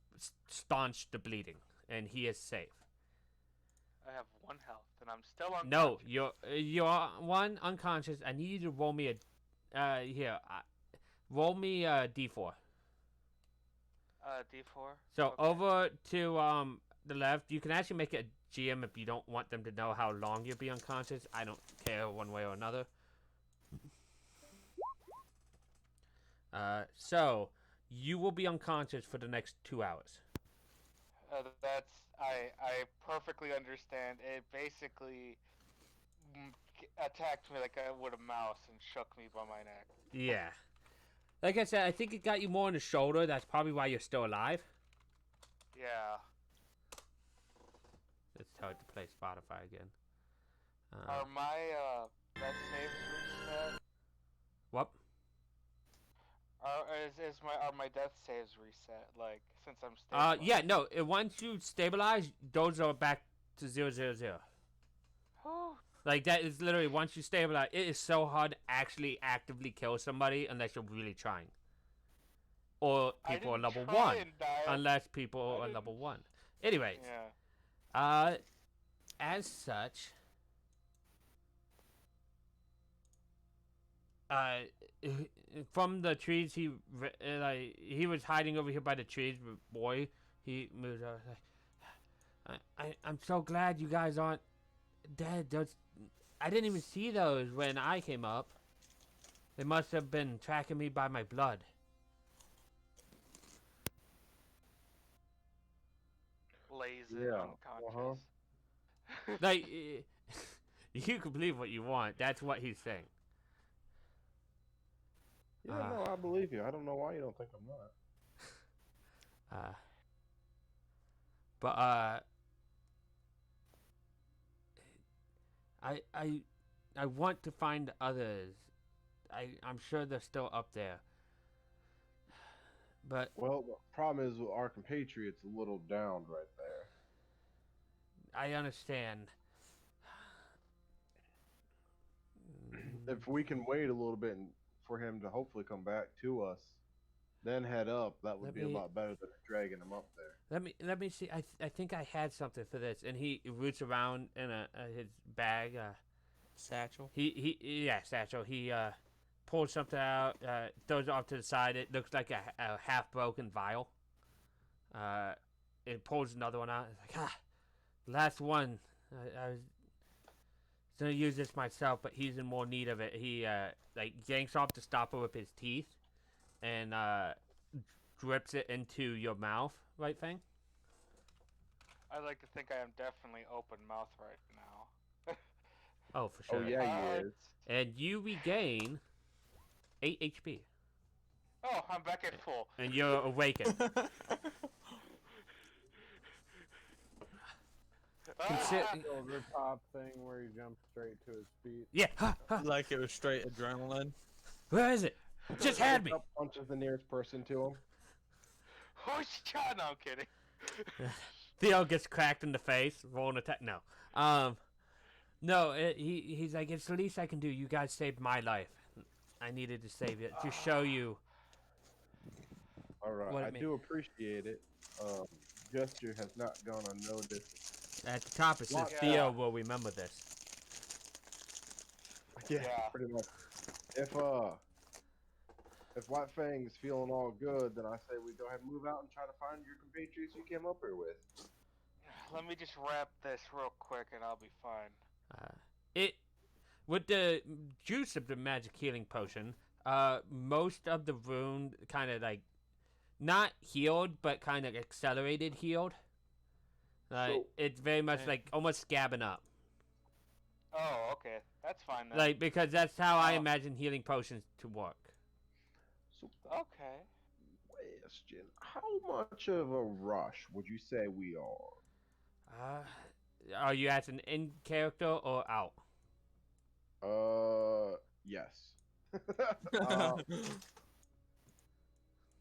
staunch the bleeding, and he is safe. I have 1 health, and I'm still unconscious. No, you're one unconscious. I need you to roll me a roll me a d4. D4. So Okay. over to the left, you can actually make it a GM if you don't want them to know how long you'll be unconscious. I don't care one way or another. So you will be unconscious for the next 2 hours. That's I perfectly understand. It basically attacked me like I would a mouse and shook me by my neck. Yeah. Like I said, I think it got you more in the shoulder. That's probably why you're still alive. Yeah. Let's tell it to play Spotify again. Are my death saves reset? What? Are my death saves reset? Like since I'm stabilized? Yeah, no. Once you stabilize, those are back to 000. Like that is literally once you stabilize. It is so hard to actually actively kill somebody unless you're really trying. Or people are level 1, unless people are level 1. Anyways, Yeah. as such, from the trees, he was hiding over here by the trees. Boy, he moves out. I'm so glad you guys aren't dead. I didn't even see those when I came up. They must have been tracking me by my blood. Lazy Yeah, unconscious. Like, you can believe what you want. That's what he's saying. Yeah, no, I believe you. I don't know why you don't think I'm not. But I want to find others. I'm sure they're still up there. But Well, the problem is our compatriot's a little downed right there. I understand. If we can wait a little bit for him to hopefully come back to us, then head up. That would Let be a me- lot better than dragging him up there. Let me see. I think I had something for this, and he roots around in his bag. Satchel. Yeah, satchel. He pulls something out, throws it off to the side. It looks like a half broken vial. It pulls another one out. It's like last one. I was gonna use this myself, but he's in more need of it. He like yanks off the stopper with his teeth, and drips it into your mouth. Right thing. I like to think I am definitely open mouth right now. Oh, for Oh sure. yeah, he is. And you regain 8 HP, Oh, I'm back at full. and you're awakened. Consi- Ah! Silver top thing where he jumps straight to his feet. Yeah. Like it was straight adrenaline. Where is it? Just had me. Up punches the nearest person to him. Oh, shit! No, I'm kidding. Theo gets cracked in the face. Roll an attack. No. No. He's like, it's the least I can do. You guys saved my life. I needed to save it to show you. All right, What it I mean? do appreciate it. Gesture has not gone unnoticed. At the top it says What? Theo will remember this. Yeah, Yeah. pretty much. If White Fang is feeling all good, then I say we go ahead and move out and try to find your compatriots you came up here with. Let me just wrap this real quick and I'll be fine. It with the juice of the magic healing potion. Most of the wound kind of like not healed, but kind of accelerated healed. So- It's very much Okay. like almost scabbing up. Oh, okay. That's fine then. Like because that's how I Oh. imagine healing potions to work. So, Okay. question: how much of a rush would you say we are? Are you as an in character or out? Yes.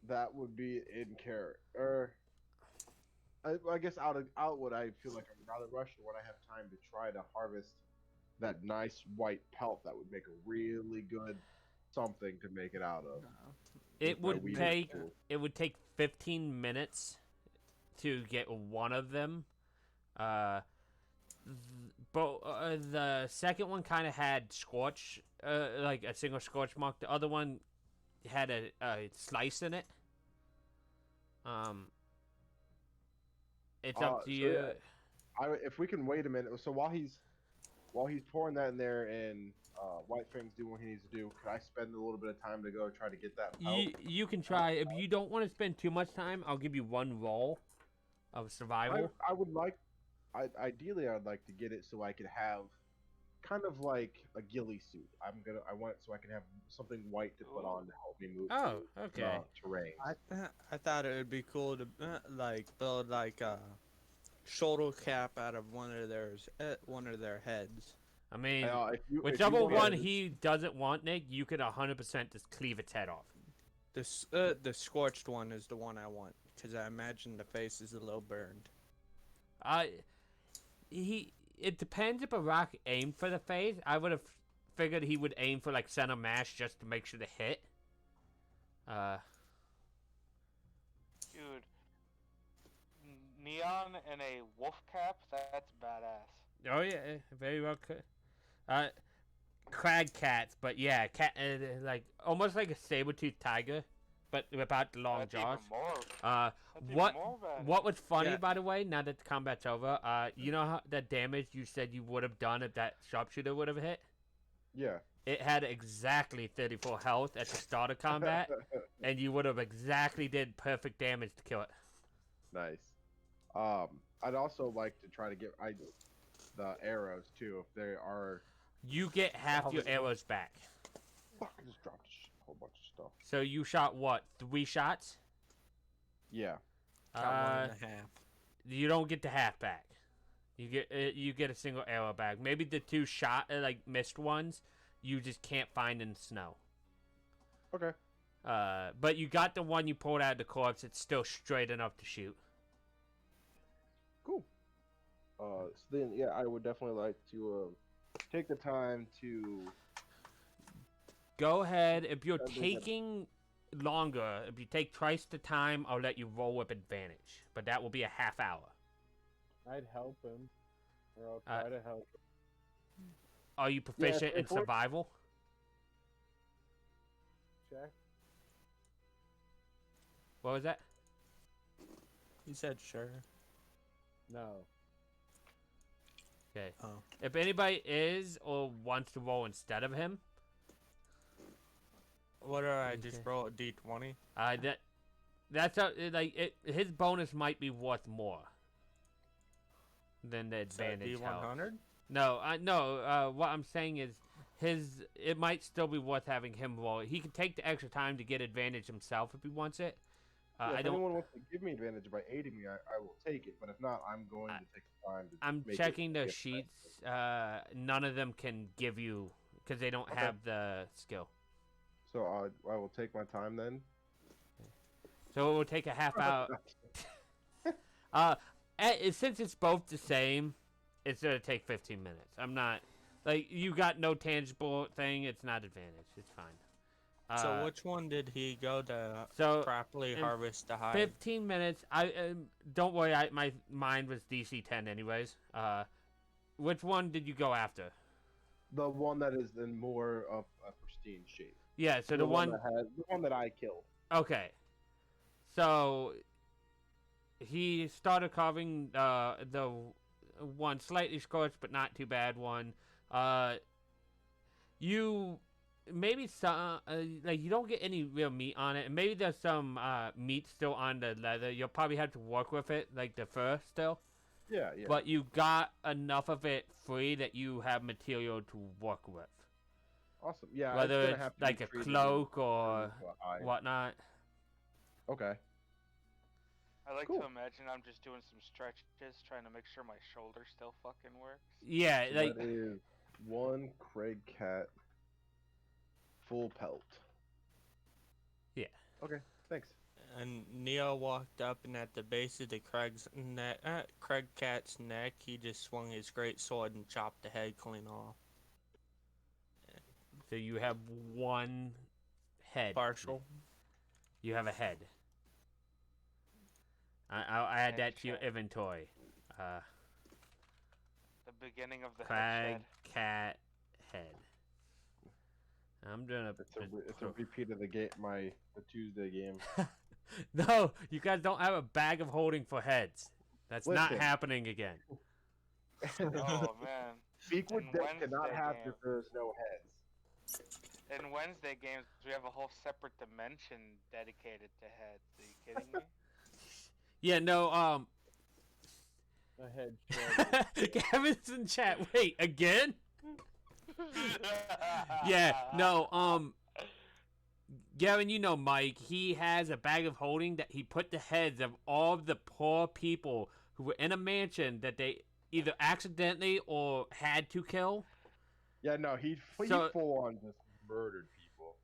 That would be in character. I guess out what I feel like I'm rather rushed when I have time to try to harvest that nice white pelt that would make a really good something to make it out of. It with my would weaving take tool. 15 minutes to get one of them. But the second one kind of had scorch, like a single scorch mark. The other one had a slice in it. It's up to So you. yeah. If we can wait a minute, so while he's pouring that in there and White Fang's doing what he needs to do, could I spend a little bit of time to go try to get that pelt? You can try. If you don't want to spend too much time, I'll give you one roll of survival. I would like, ideally, I'd like to get it so I could have kind of like a ghillie suit. I want it so I can have something white to put on to help me move Oh, through okay. terrain. I thought it would be cool to like build like a shoulder cap out of one of their heads. I mean, If you whichever wanna- one he doesn't want, Nick, you could 100% just cleave its head off. The scorched one is the one I want because I imagine the face is a little burned. It depends if Barack aimed for the face. I would have figured he would aim for like center mash just to make sure to hit. Dude. Neon and a wolf cap? That's badass. Oh yeah, very well could. Crag cats, but yeah, cat like almost like a saber-toothed tiger, but without the long That's jaws. even more. What Even more badass. what was funny, Yeah. by the way, now that the combat's over, you know how the damage you said you would have done if that sharpshooter would have hit? Yeah. It had exactly 34 health at the start of combat, and you would have exactly did perfect damage to kill it. Nice. I'd also like to try to get the arrows too, if they are. You get half your arrows back. Fuck! I just dropped a whole bunch of stuff. So you shot what? 3 shots? Yeah. Got one and a half. You don't get the half back. You get a single arrow back. Maybe the 2 shot like missed ones you just can't find in the snow. Okay. But you got the one you pulled out of the corpse. It's still straight enough to shoot. Cool. So then, yeah, I would definitely like to take the time to. Go ahead. If you're That'd be good. taking longer, if you take twice the time, I'll let you roll with advantage. But that will be a half hour. I'd help him, or I'll Uh, try to help him. Are you proficient in if we're- survival? Check. What was that? He said sure. No. Okay. Oh. If anybody is or wants to roll instead of him, What do I just Okay. roll a d20? that's his bonus might be worth more than the Is that advantage help. d100? No. What I'm saying is it might still be worth having him roll. He can take the extra time to get advantage himself if he wants it. Yeah, I if don't. anyone wants to give me advantage by aiding me, I will take it. But if not, I'm going to take the time to. I'm make checking it those get sheets. None of them can give you because they don't Okay. have the skill. So I will take my time then. So it will take a half hour. Since it's both the same, it's gonna take 15 minutes. I'm not like you got no tangible thing. It's not advantage. It's fine. So which one did he go to So properly in harvest the hide? 15 minutes. Don't worry. My mind was DC 10 anyways. Which one did you go after? The one that is in more of a pristine shape. Yeah. So the one. the one that I killed. Okay. So he started carving the one slightly scorched but not too bad one. You maybe some like you don't get any real meat on it, and maybe there's some meat still on the leather. You'll probably have to work with it, like the fur still. Yeah. But you got enough of it free that you have material to work with, Awesome. Yeah. whether gonna it's have to be like a treated cloak in or terms of a hide. whatnot. Okay. I like Cool. to imagine I'm just doing some stretches, trying to make sure my shoulder still fucking works. Yeah, So like that is one Craig cat full pelt. Yeah. Okay. Thanks. And Neo walked up, and at the base of the Craig cat's neck, he just swung his great sword and chopped the head clean off. so you have one head. Partial. You have a head. I'll add Head that to your check. inventory. The beginning of the Crag head cat head. I'm doing It's a repeat of the Tuesday game. No, you guys don't have a bag of holding for heads. That's not Listen. happening again. Oh man. Speak with And Death cannot Wednesday have game. if there's no heads. In Wednesday games, we have a whole separate dimension dedicated to heads. Are you kidding me? Yeah, no, A head shredder. Gavin's in chat. Wait, again? Yeah, no, Gavin, you know Mike, he has a bag of holding that he put the heads of all of the poor people who were in a mansion that they either accidentally or had to kill. Yeah, no, he So- full on just murdered people.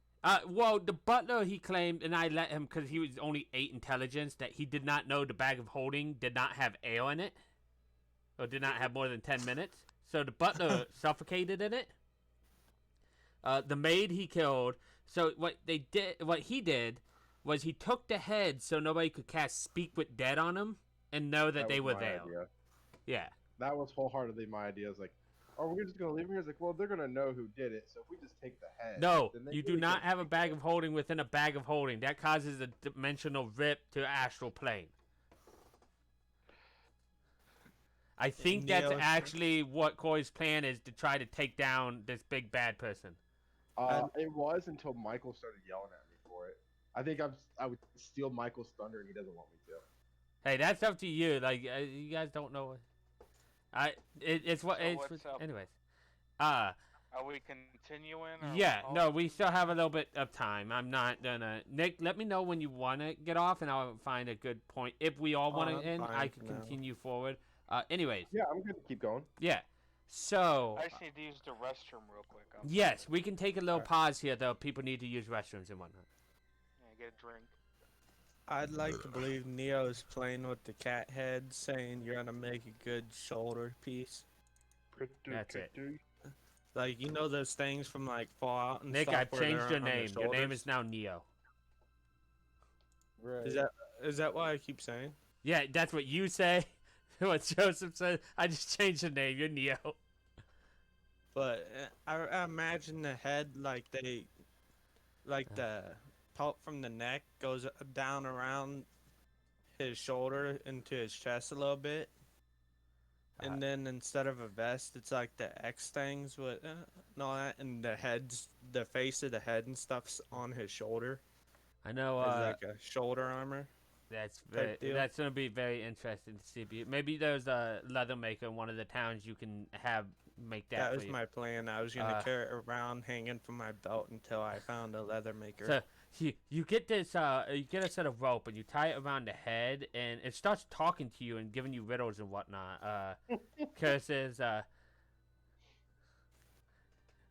Well, the butler, he claimed, and I let him because he was only 8 intelligence, that he did not know the bag of holding did not have air in it, or did not have more than 10 minutes. So the butler suffocated in it. The maid he killed. So what he did, was he took the head so nobody could cast Speak with Dead on them and know that they was were my there. idea. Yeah. That was wholeheartedly my idea. I was like, oh, we're just gonna leave him here. It's like, well, they're gonna know who did it. So if we just take the head, No, then they you do really not can't have a speak bag it. of holding within a bag of holding. That causes a dimensional rip to astral plane. I think that's Neo- actually what Corey's plan is, to try to take down this big bad person. It was until Michael started yelling at me for it. I think I would steal Michael's thunder, and he doesn't want me to. Hey, that's up to you. Like you guys don't know. It's what. So It's what's up? anyways. Are we continuing? Or Yeah, all- no, we still have a little bit of time. I'm not gonna. Nick, let me know when you want to get off, and I'll find a good point. If we all want I'm to end, fine I for can now. continue forward. Anyways, Yeah, I'm gonna keep going. yeah. So, I just need to use the restroom real quick. yes, we can take a little pause here, though. People need to use restrooms and whatnot. Yeah, get a drink. I'd like to believe Neo's playing with the cat head, saying you're gonna make a good shoulder piece. That's it. Like, you know those things from like Fallout and Nick, stuff. I've where they're changed your on the name. Your name shoulders? is now Neo. Right. Is that what I keep saying? Yeah, that's what you say. What Joseph said. I just changed the name. You're Neo. But I imagine the head like the pulp from the neck goes down around his shoulder into his chest a little bit, and then instead of a vest, it's like the X things with and all that, and the face of the head and stuff's on his shoulder I know. as like a shoulder armor. Type deal. That's gonna be very interesting to see. Maybe there's a leather maker in one of the towns you can have make that. That for was you. my plan. I was gonna carry it around hanging from my belt until I found a leather maker. So you get this you get a set of rope and you tie it around the head and it starts talking to you and giving you riddles and whatnot. Curses.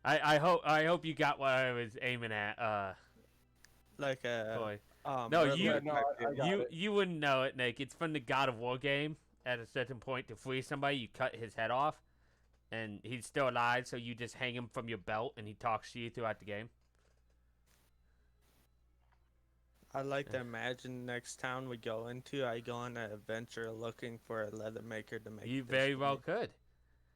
I hope you got what I was aiming at. Like a Boy. no, You wouldn't know it, Nick. It's from the God of War game. At a certain point, to free somebody, you cut his head off, and he's still alive. So you just hang him from your belt, and he talks to you throughout the game. I like to imagine next town we go into, I go on an adventure looking for a leather maker to make. You this very for well me. could.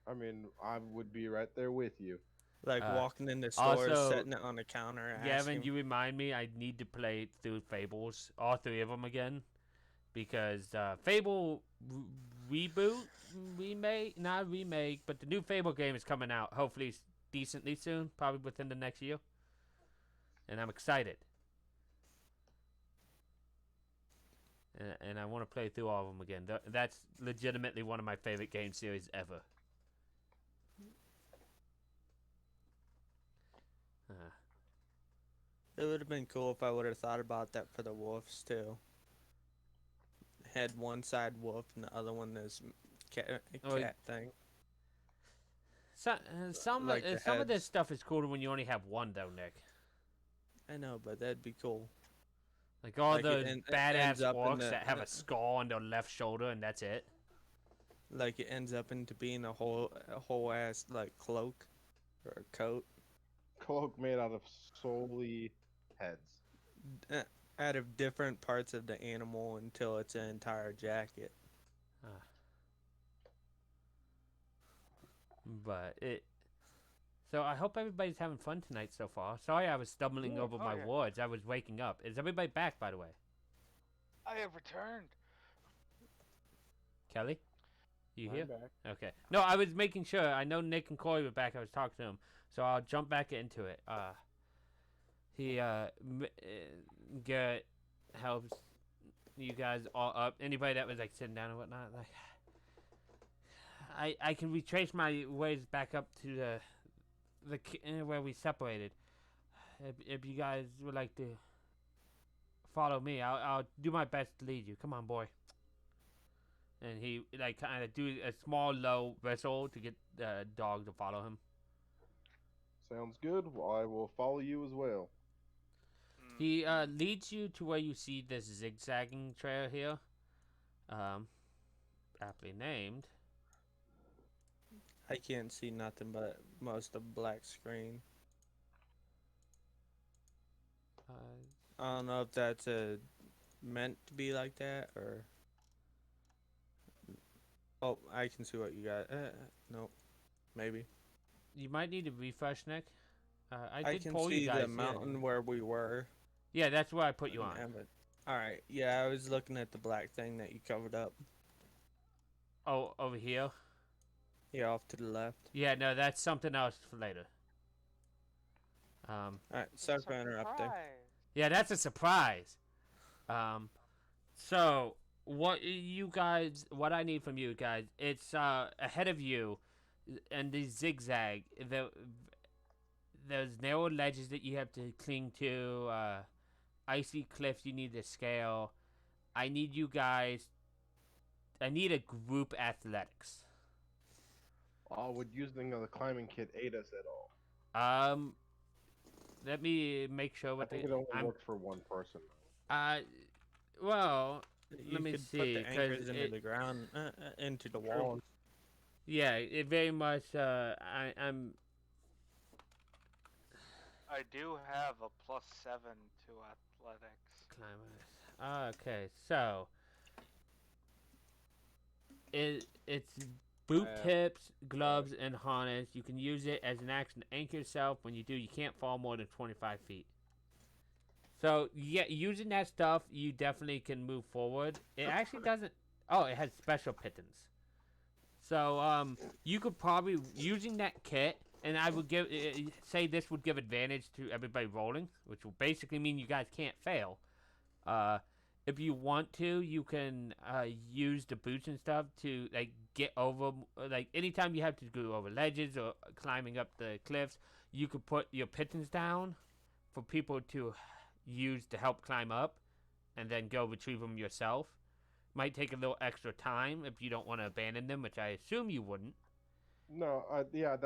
I mean, I would be right there with you. Like walking in the store, also, setting it on the counter. Gavin, asking, you remind me I need to play through Fables, all three of them again, because Fable not remake, but the new Fable game is coming out. Hopefully, decently soon, probably within the next year, and I'm excited. And I want to play through all of them again. That's legitimately one of my favorite game series ever. It would have been cool if I would have thought about that for the wolves too. Had one side wolf and the other one this cat thing. Some Like the of this heads. stuff is cooler when you only have one, though, Nick. I know, but that'd be cool. Like all Like those it badass ends up in orcs the- that have a skull on their left shoulder and that's it. Like it ends up into being a whole ass like cloak or a coat Cloak made out of solely heads. out of different parts of the animal until it's an entire jacket. But it. So I hope everybody's having fun tonight so far. Sorry I was stumbling over my yeah. words. I was waking up. Is everybody back, by the way? I have returned. Kelly? You I'm here? back. Okay. No, I was making sure. I know Nick and Corey were back. I was talking to them. So I'll jump back into it. Garrett helps you guys all up. Anybody that was like sitting down and whatnot. Like, I can retrace my ways back up to where we separated. If you guys would like to follow me, I'll do my best to lead you. Come on, boy. And he like kind of do a small low whistle to get the dog to follow him. Sounds good. Well, I will follow you as well. He leads you to where you see this zigzagging trail here. Aptly named. I can't see nothing but most of black screen. I don't know if that's meant to be like that or. Oh, I can see what you got. Nope, maybe. You might need to refresh, Nick. I did can pull see you guys the in. mountain where we were. Yeah, that's where I put you on. All right. Yeah, I was looking at the black thing that you covered up. Oh, over here. Yeah, off to the left. Yeah, no, that's something else for later. All right. Sorry for interrupting. Yeah, that's a surprise. So what I need from you guys, it's ahead of you, and the zigzag. There's narrow ledges that you have to cling to. Icy cliffs you need to scale. I need you guys. I need a group athletics. Would using the climbing kit aid us at all? Let me make sure I what think it only works for one person. Well, You let me could see, put the 'cause anchors into the ground, into the walls. yeah, it very much. I'm. I do have a +7 to athletics. Climbers. Okay, so it's boot have- tips, gloves, and harness. You can use it as an action to anchor yourself. When you do, you can't fall more than 25 feet. So yeah, using that stuff, you definitely can move forward. It actually doesn't. Oh, it has special pittance. So you could probably using that kit, and I would say this would give advantage to everybody rolling, which will basically mean you guys can't fail. Uh, if you want to, you can use the boots and stuff to like get over. Like anytime you have to go over ledges or climbing up the cliffs, you could put your pittance down for people to use to help climb up, and then go retrieve them yourself. Might take a little extra time if you don't want to abandon them, which I assume you wouldn't. No, yeah,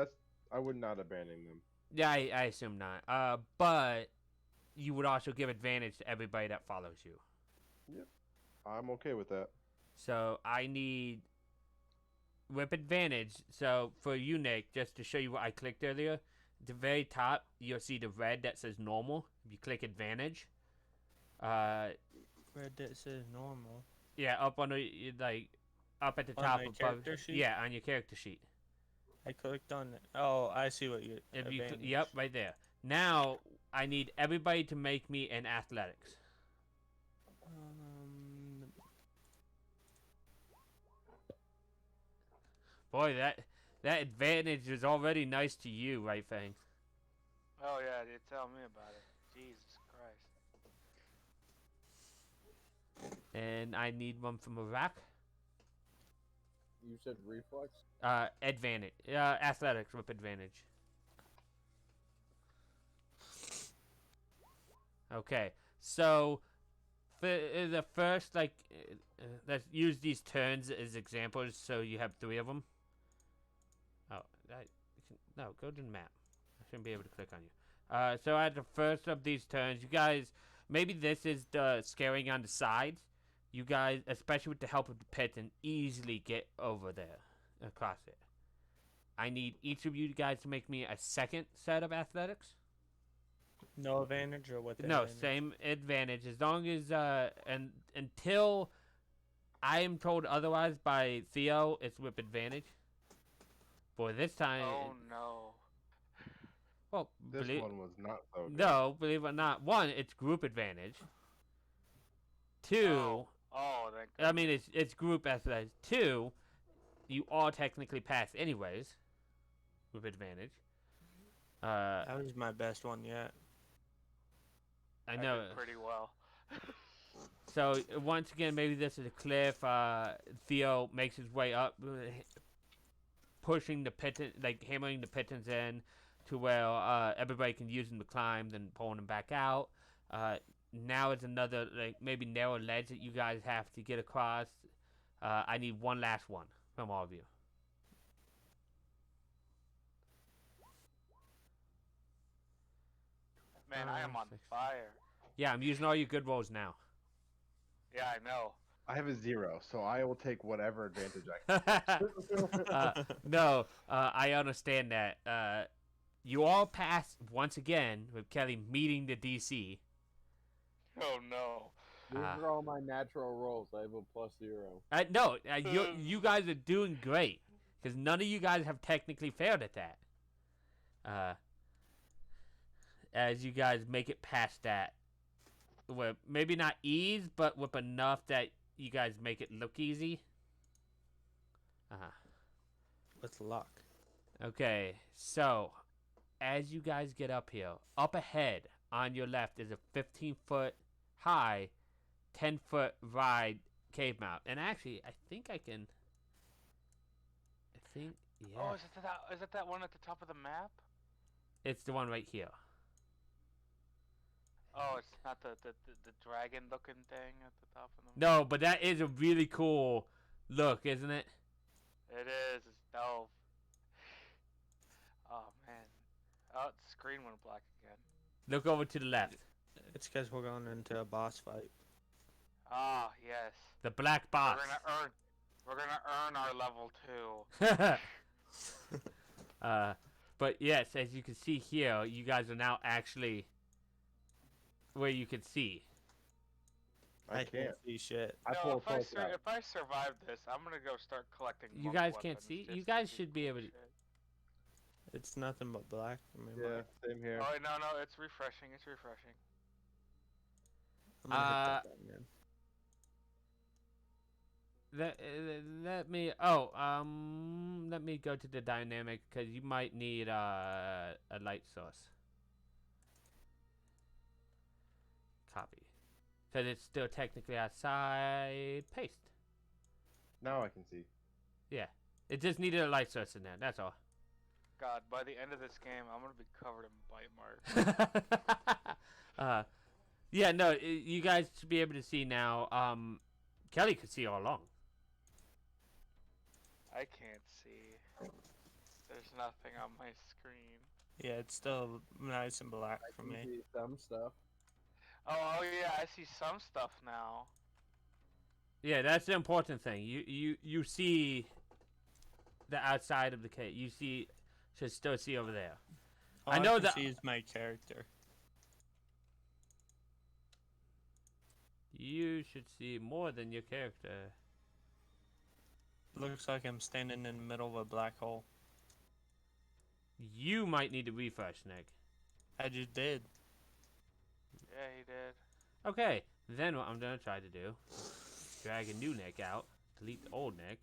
I would not abandon them. Yeah, I assume not. But you would also give advantage to everybody that follows you. I'm okay with that. So I need whip advantage. So for you, Nick, just to show you what I clicked earlier, at the very top you'll see the red that says normal. If you click advantage, Red that says normal. yeah, up on the up at the On top my above. character sheet? Yeah, on your character sheet. I clicked on it. Oh, I see what you. If you advantage. yep, right there. Now I need everybody to make me an athletics. Boy, that advantage is already nice to you, right, Fang? Oh yeah, you tell me about it. Jesus Christ. And I need one from Iraq. You said reflex? Advantage. Athletics with advantage. Okay, so for the first, let's use these turns as examples. So you have 3 of them. Oh, no, go to the map. I shouldn't be able to click on you. So at the first of these turns, you guys, maybe this is the scaring on the sides. You guys, especially with the help of the pit, can easily get over there, across it. I need each of you guys to make me a second set of athletics. No advantage or with No, advantage? same advantage as long as and until I am told otherwise by Theo, it's with advantage. For this time, Oh no. well, This one was not so good. no, believe it or not, 1, it's group advantage. 2, Oh, thank I mean it's group athletics. 2, you all technically pass anyways, with advantage. That was my best one yet. I I know. did pretty well. So once again, maybe this is a cliff. Theo makes his way up, pushing the pittance, like hammering the pittance in to where everybody can use them to climb, then pulling them back out. Now it's another maybe narrow ledge that you guys have to get across. I need one last one from all of you. Man, I am on 6. fire. Yeah, I'm using all your good rolls now. Yeah, I know. I have a 0, so I will take whatever advantage I can. No, I understand that. You all passed once again with Kelly meeting the DC. Oh no. These are all my natural rolls. I have a +0. No, you guys are doing great because none of you guys have technically failed at that. As you guys make it past that, with maybe not ease, but with enough that you guys make it look easy. With luck. Okay, so as you guys get up here, up ahead on your left is a 15-foot high, 10-foot wide cave mouth. And actually, I think, yeah. Oh, is it that one at the top of the map? It's the one right here. Oh, it's not the dragon looking thing at the top of the map. No, but that is a really cool look, isn't it? It is. It's dope. Oh man. Oh, the screen went black again. Look over to the left. It's because we're going into a boss fight. Ah, yes. The black box. We're gonna earn our level 2. But yes, as you can see here, you guys are now actually where you can see. I can't. see shit. I No, pull a if I torch out. if I survive this, I'm gonna go start collecting. You monk guys can't weapons see? just You to guys do should be cool able to. shit. It's nothing but black. I mean, Yeah, same here. Oh no, no, it's refreshing. It's refreshing. I'm gonna hit that button again. Let me go to the dynamic because you might need a light source. Copy. Because it's still technically outside. Paste. Now I can see. Yeah. It just needed a light source in there. That's all. God, by the end of this game, I'm gonna be covered in bite marks. Yeah, no, you guys should be able to see now. Kelly could see all along. I can't see. There's nothing on my screen. Yeah, it's still nice and black I for can me. see some stuff. Oh yeah, I see some stuff now. Yeah, that's the important thing. You see the outside of the cave. You should still see over there. All I know can that- see is my character. You should see more than your character. Looks like I'm standing in the middle of a black hole. You might need to refresh, Nick. I just did. Yeah, he did. Okay, then what I'm gonna try to do, drag a new Nick out, delete the old Nick.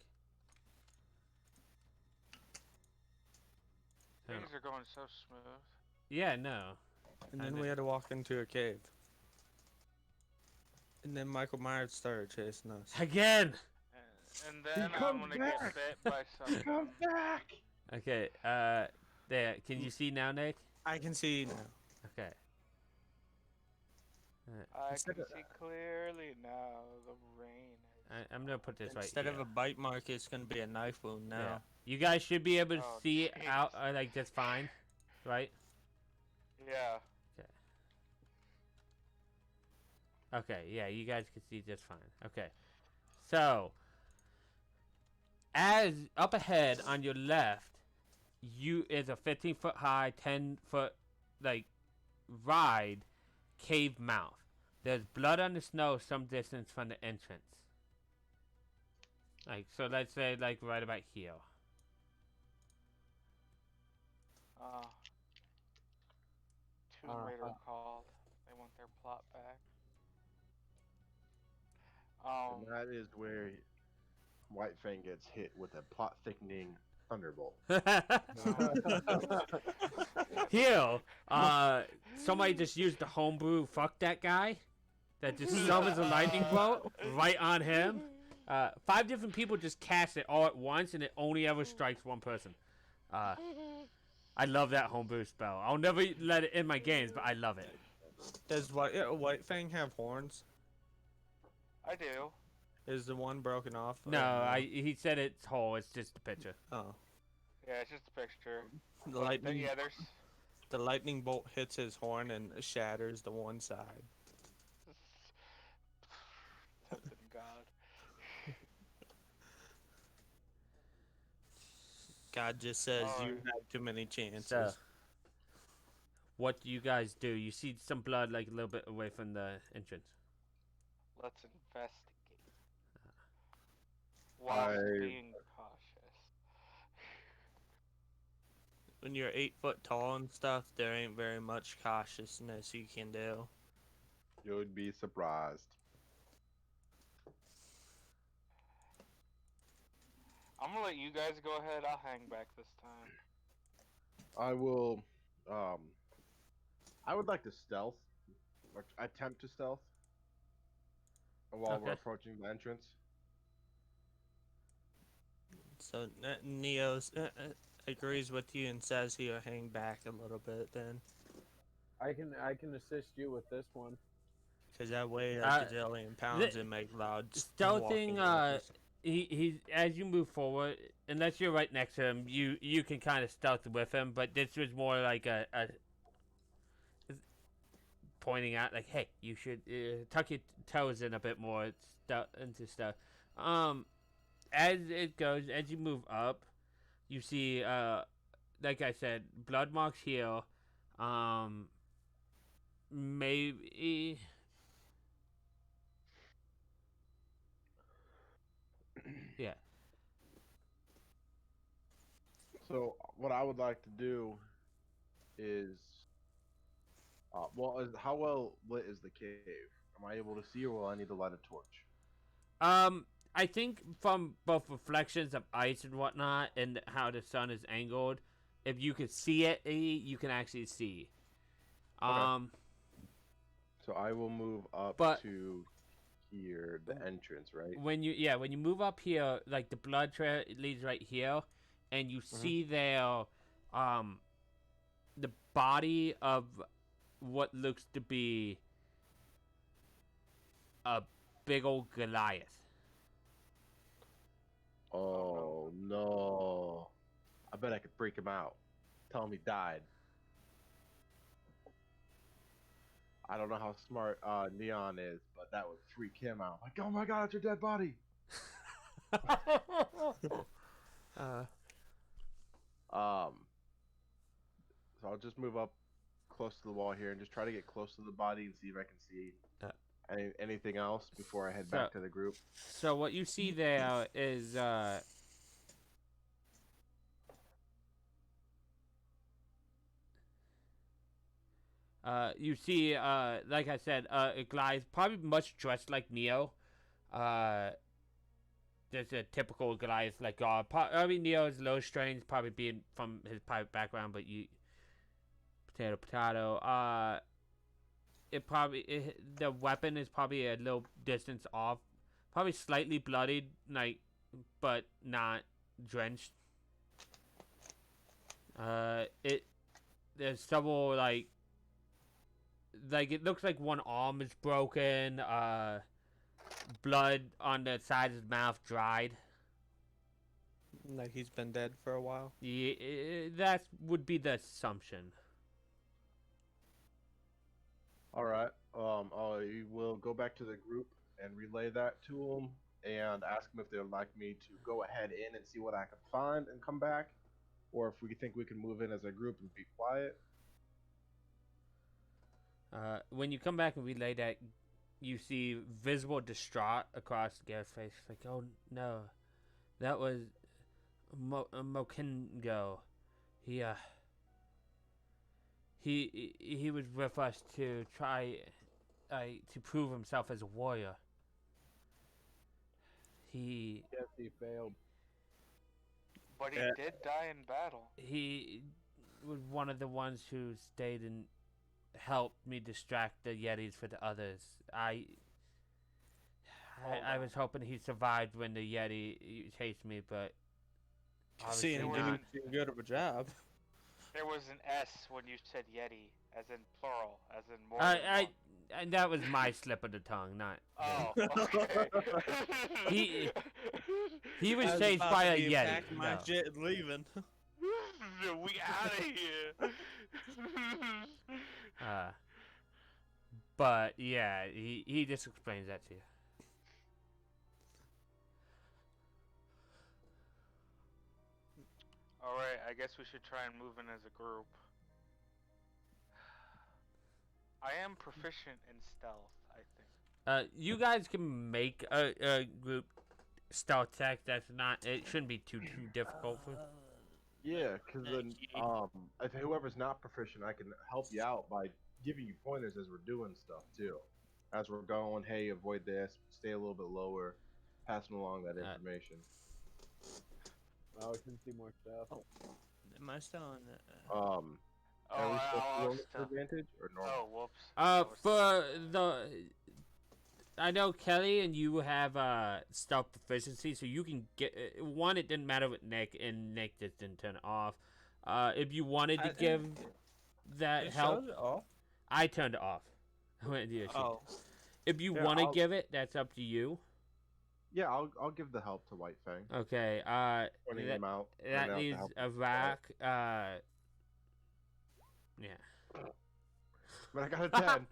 Things are going so smooth. Yeah, no. And I then did. we had to walk into a cave. And then Michael Myers started chasing us. Again! And then I'm comes gonna back. get bit by something. Come back! Okay, there. Can you see now, Nick? I can see now. Okay. I Instead can of- see clearly now. The rain. I'm gonna put this right Instead here. of a bite mark, it's gonna be a knife wound now. Yeah. You guys should be able to Oh, see it jeez. out, like, just fine, right? Yeah. Okay, yeah, you guys can see just fine. Okay. So, as up ahead on your left, is a 15-foot high, 10-foot, like, ride cave mouth. There's blood on the snow some distance from the entrance. Like, so let's say, like, right about here. Tomb Raider called. They want their plot back. And that is where White Fang gets hit with a plot thickening thunderbolt. Here, somebody just used the homebrew fuck that guy that just summons a lightning bolt right on him. 5 different people just cast it all at once and it only ever strikes one person. I love that homebrew spell. I'll never let it in my games, but I love it. Does White Fang have horns? I do. Is the one broken off? No, he said it's whole. It's just a picture. Oh. Yeah, it's just a picture. The But lightning. yeah, there's. The lightning bolt hits his horn and shatters the one side. Tempting God. God just says you Alright. had too many chances. So, what do you guys do? You see some blood like a little bit away from the entrance. Let's investigate. While I- being cautious. When you're 8 foot tall and stuff, there ain't very much cautiousness you can do. You'd be surprised. I'm gonna let you guys go ahead. I'll hang back this time. I will. I would like to stealth, or attempt to stealth, while we're Okay. approaching the entrance. So Neo agrees with you and says he'll hang back a little bit then. I can assist you with this one. Because that weigh Uh, like a zillion pounds and make loud Stealthing, walking noises. he as you move forward, unless you're right next to him, you can kind of stealth with him. But this was more like a pointing out, like, hey, you should tuck your toes in a bit more into stuff. As it goes, as you move up, you see, like I said, blood marks here. Maybe So what I would like to do is, how well lit is the cave? Am I able to see, or will I need to light a torch? I think from both reflections of ice and whatnot, and how the sun is angled, if you could see it, you can actually see. Okay. So I will move up But to here, the entrance, right? when you move up here, like the blood trail leads right here, and you see there, um, the body of what looks to be a big old Goliath. Oh no! I bet I could freak him out. Tell him he died. I don't know how smart Neon is, but that would freak him out. Like, oh my god, it's your dead body. uh, Um, so I'll just move up close to the wall here and just try to get close to the body and see if I can see anything else before I head back to the group. So what you see there is you see like I said, a Goliath probably much dressed like Neo. There's a typical Goliath like God. I mean, Neo is a little strange, probably being from his pirate background, but you potato. The weapon is probably a little distance off, probably slightly bloodied, like, but not drenched. There's several like it looks like one arm is broken. Blood on the side of his mouth dried. Like he's been dead for a while. Yeah, that would be the assumption. All right. I will go back to the group and relay that to them and ask them if they would like me to go ahead in and see what I can find and come back, or if we think we can move in as a group and be quiet. When you come back and relay that, you see visible distraught across Garrett's face. Like, oh no, that was Mokingo. He was with us to try to prove himself as a warrior. Yes, he failed. But he did die in battle. He was one of the ones who stayed and helped me distract the Yetis for the others. I was hoping he survived when the Yeti chased me, but Seeing him obviously do not. too good of a job. There was an S when you said Yeti, as in plural, as in more than one. And that was my slip of the tongue, not. Oh, okay. He was I was chased about by to a be Yeti. packing my No. shit and leaving. We out of here. But yeah, he just explains that to you. Alright, I guess we should try and move in as a group. I am proficient in stealth, I think. You guys can make a group stealth check. That's not. It shouldn't be too difficult for. Yeah, because then if whoever's not proficient, I can help you out by giving you pointers as we're doing stuff too. As we're going, hey, avoid this, stay a little bit lower, passing along that information. Oh, we can see more stuff. Am I still on that? Oh, Are we supposed to roll I'll for advantage or normal? Oh, whoops. For the, I know Kelly and you have stealth proficiency, so you can get one. It didn't matter with Nick, and Nick just didn't turn it off. If you wanted to give that It help, shows it off. I turned it off. I went to your sheet. Oh, If you Yeah, want to I'll- give it, that's up to you. Yeah, I'll give the help to White Fang. Okay. Pointing him out. That pointing out the needs help. a rack. Yeah. But I got a 10.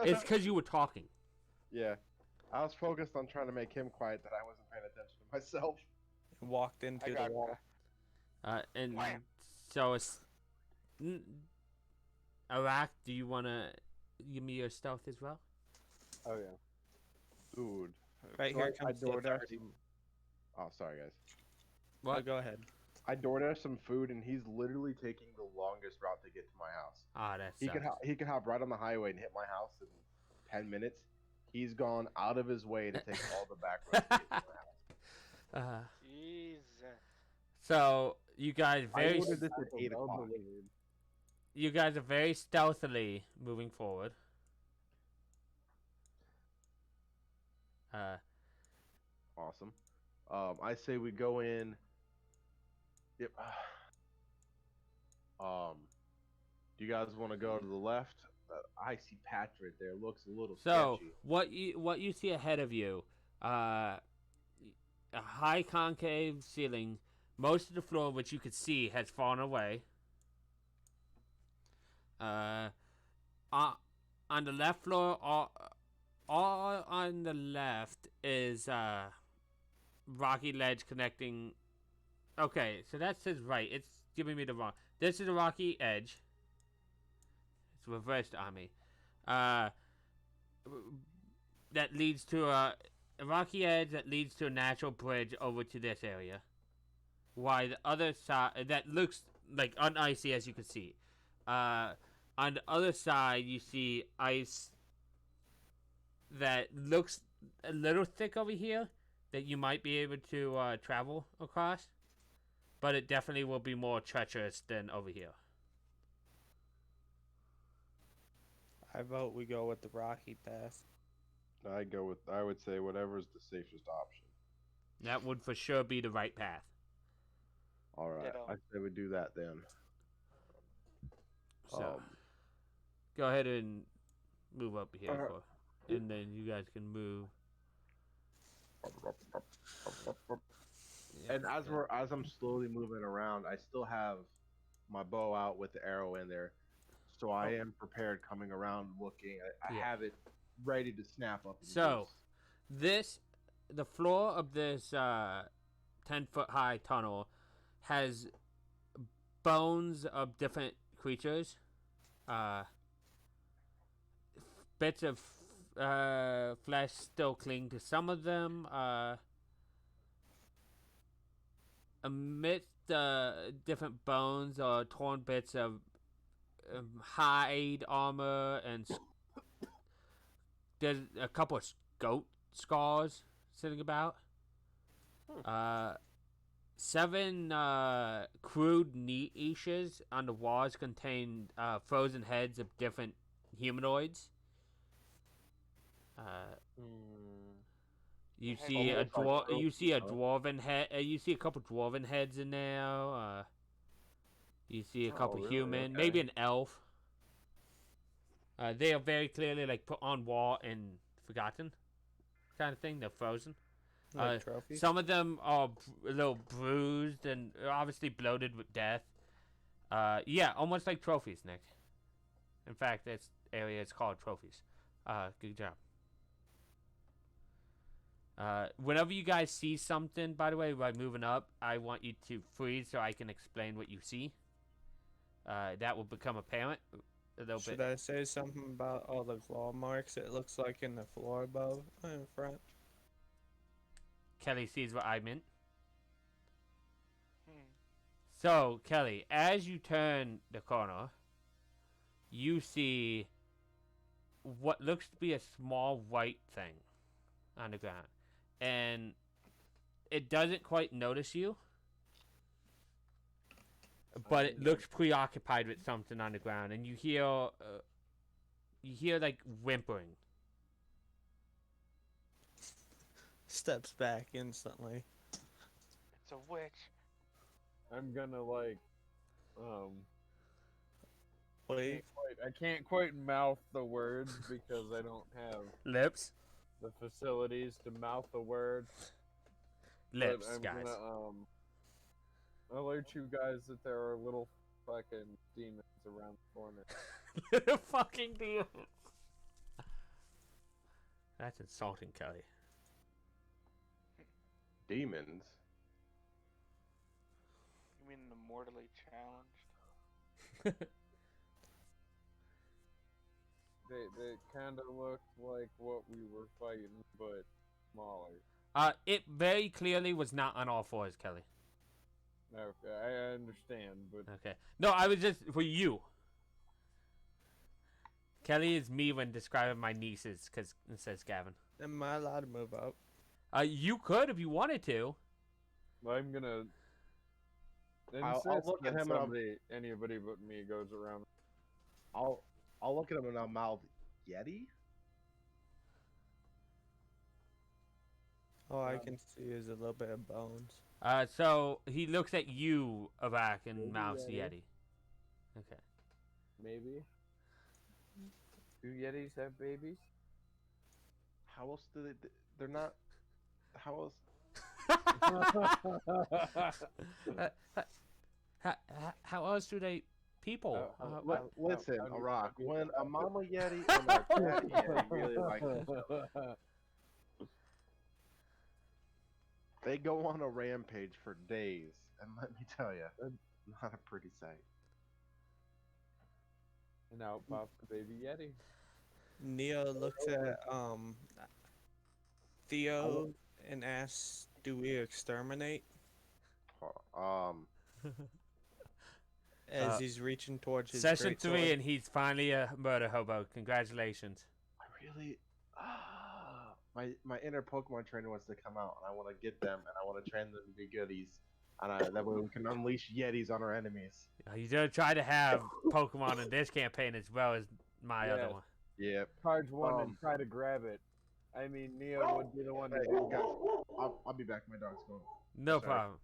It's because you were talking. Yeah. I was focused on trying to make him quiet that I wasn't paying attention to myself. walked into I the got wall. And Wham. so it's. Arak, do you want to give me your stealth as well? Oh yeah. Dude. Right So here I comes the adored dark. already- Oh, sorry, guys. What? Oh, go ahead. I DoorDash some food, and he's literally taking the longest route to get to my house. Ah, that He sucks. can hop right on the highway and hit my house in 10 minutes. He's gone out of his way to take all the back roads to get to my house. Jesus. So you guys I very ordered this at Taco 8 Bell o'clock. delivered. you guys are very stealthily moving forward. Awesome. I say we go in. Yep. Do you guys want to go to the left? I see patch right there. Looks a little So sketchy. what you see ahead of you, a high concave ceiling. Most of the floor, which you could see, has fallen away. On the left floor, all on the left is rocky ledge connecting. Okay, so that says right. It's giving me the wrong. This is a rocky edge. It's reversed on me. That leads to a rocky edge that leads to a natural bridge over to this area. While the other side that looks like unicy as you can see. On the other side, you see ice that looks a little thick over here that you might be able to travel across, but it definitely will be more treacherous than over here. I vote we go with the rocky path. I would say whatever's the safest option. That would for sure be the right path. All right, Ditto. I say we do that then. So, go ahead and move up here, and then you guys can move. And as I'm slowly moving around, I still have my bow out with the arrow in there, so I am prepared coming around looking. I Yeah. have it ready to snap up. And So, use. the floor of this 10-foot high tunnel has bones of different creatures. Bits of flesh still cling to some of them. Amidst the different bones are torn bits of hide, armor, and there's a couple of goat scars sitting about. 7 crude niches on the walls contain frozen heads of different humanoids. You Heads see a almost like you see a trophies, huh? dwarven head. You see a couple dwarven heads in there. You see a couple really? human, Okay. maybe an elf. They are very clearly like put on wall and forgotten, kind of thing. They're frozen. Like trophies. Some of them are a little bruised and obviously bloated with death. Yeah, almost like trophies, Nick. In fact, this area is called trophies. Good job. Whenever you guys see something, by the way, by moving up, I want you to freeze so I can explain what you see. That will become apparent a little Should bit. I say something about all the claw marks it looks like in the floor above in front? Kelly sees what I meant. Hmm. So, Kelly, as you turn the corner, you see what looks to be a small white thing on the ground. And it doesn't quite notice you, but it looks preoccupied with something on the ground. And you hear like whimpering. Steps back instantly. It's a witch. I'm gonna Wait. I can't quite mouth the words because I don't have Lips? the facilities to mouth the words. Lips, but I'm guys. gonna alert you guys that there are little fucking demons around the corner. Little fucking demons. That's insulting, Kelly. Demons. You mean the mortally challenged? They kind of looked like what we were fighting, but smaller. It very clearly was not on all fours, Kelly. Okay, I understand, but Okay. No, I was just for you. Kelly is me when describing my nieces, because it says Gavin. Am I allowed to move up? You could if you wanted to. I'm gonna I'll insist look at that him and anybody but me goes around. I'll look at him and I'll mouth Yeti. All I can see is a little bit of bones. So he looks at you, Avak, and Maybe mouths Yeti. Yeti. Okay. Maybe. Do Yetis have babies? How else do they? They're not. How else? How else do they people? Listen, how do- Arak. how do- When a mama Yeti and a daddy Yeti really like each other, they go on a rampage for days, and let me tell you, not a pretty sight. And out pops the baby Yeti. Neo looks at Theo and asks, "Do we exterminate?" As he's reaching towards his Session great 3, sword. and he's finally a murder hobo. Congratulations. I really, my inner Pokemon trainer wants to come out, and I want to get them, and I want to train them to be goodies, and that way we can unleash Yetis on our enemies. He's gonna try to have Pokemon in this campaign as well as my other Yes. one. Yep. Charge one and try to grab it. I mean, Neo would be the one to Hey, do guys, it. I'll be back. My dog's going. No Sorry. problem.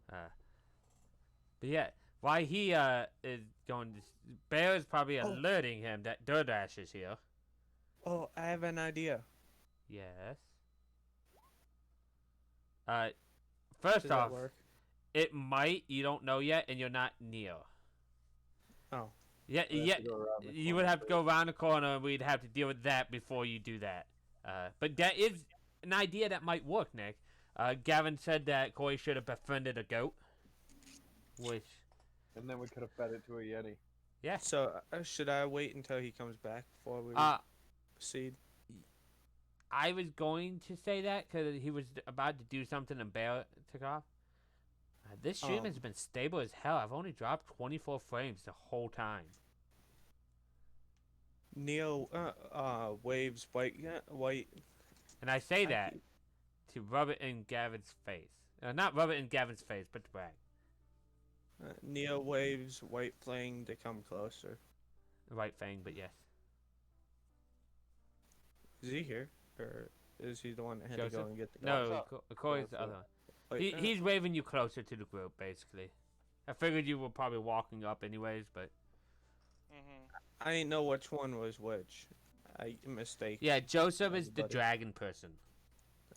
But yeah, why he is going to... Bear is probably alerting him that DoorDash is here. Oh, I have an idea. Yes. First Does that off, work? it might. You don't know yet, and you're not Neo. Oh. Yeah, We have yeah. to go around the You would corner have to go around the corner, and we'd have to deal with that before you do that. But that is an idea that might work, Nick. Gavin said that Corey should have befriended a goat. Which, And then we could have fed it to a Yeti. yeah. So should I wait until he comes back before we proceed? I was going to say that because he was about to do something and Bear took off. This stream has been stable as hell. I've only dropped 24 frames the whole time. Neo waves white. And I say that to rub it in Gavin's face. Not rub it in Gavin's face, but to brag. Neo waves white flame to come closer. Right thing, but yes. Is he here, or is he the one that had to Joseph? go and get the? No, up? Corey's the other one. Wait, He's waving you closer to the group, basically. I figured you were probably walking up anyways, but... I didn't know which one was which. I mistake. Yeah, Joseph is the Everybody. dragon person.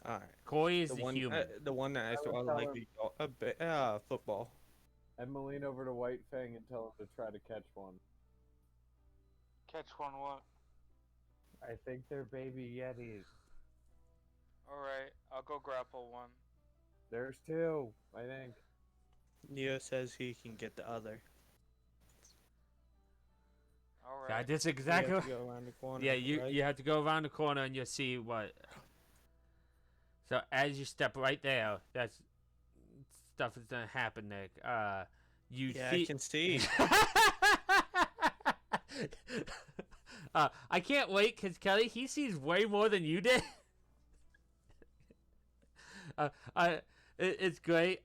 All right. Corey is the one, human. the one that I would saw tell like football. I'm gonna lean over to White Fang and tell him to try to catch one. Catch one what? I think they're baby Yetis. Alright, I'll go grapple one. There's two, I think. Neo says he can get the other. Yeah, Alright. that's You exactly have to go around the corner. Yeah, you right? you have to go around the corner and you'll see what. So as you step right there, that's stuff is gonna happen, Nick. You Yeah, see. I can see. I can't wait because Kelly, he sees way more than you did. It's great.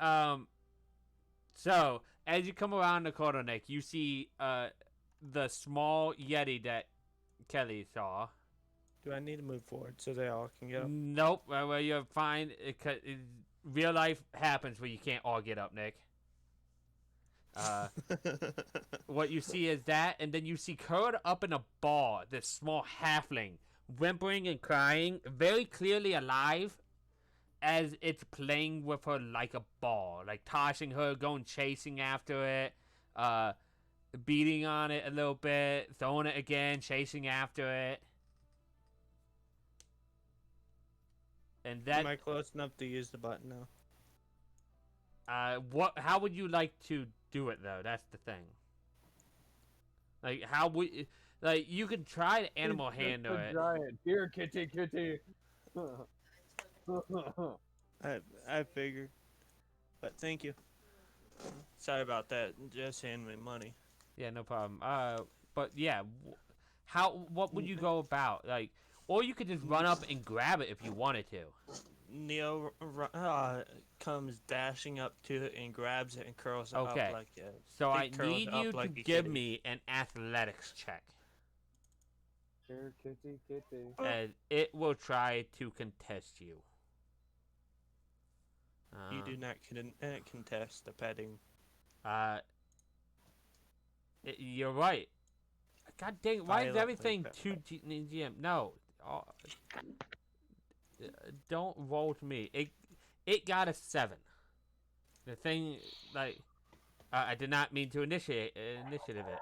So as you come around the corner, Nick, you see the small Yeti that Kelly saw. Do I need to move forward so they all can get up? Nope. Well, you're fine. Real life happens where you can't all get up, Nick. What you see is that, and then you see curled up in a ball, this small halfling, whimpering and crying, very clearly alive, as it's playing with her like a ball, like tossing her, going chasing after it, beating on it a little bit, throwing it again, chasing after it. And that Am I close enough to use the button now? what? How would you like to do it though? That's the thing. Like, how would like you can try to animal He's just handle a it. Giant. Here, kitty. I figured. But thank you. Sorry about that. Just hand me money. Yeah, no problem. But yeah, how? What would you go about? Like, or you could just run up and grab it if you wanted to. Neo comes dashing up to it and grabs it and curls it up Okay. like a. So He I curls need up you to like a give kitty. me an athletics check, Here, kitty, kitty. and it will try to contest you. You do not contest the petting. You're right. God dang! Why is Violently everything pet. too GM? No. Don't roll to me. It got a 7. The thing, like, I did not mean to initiative it.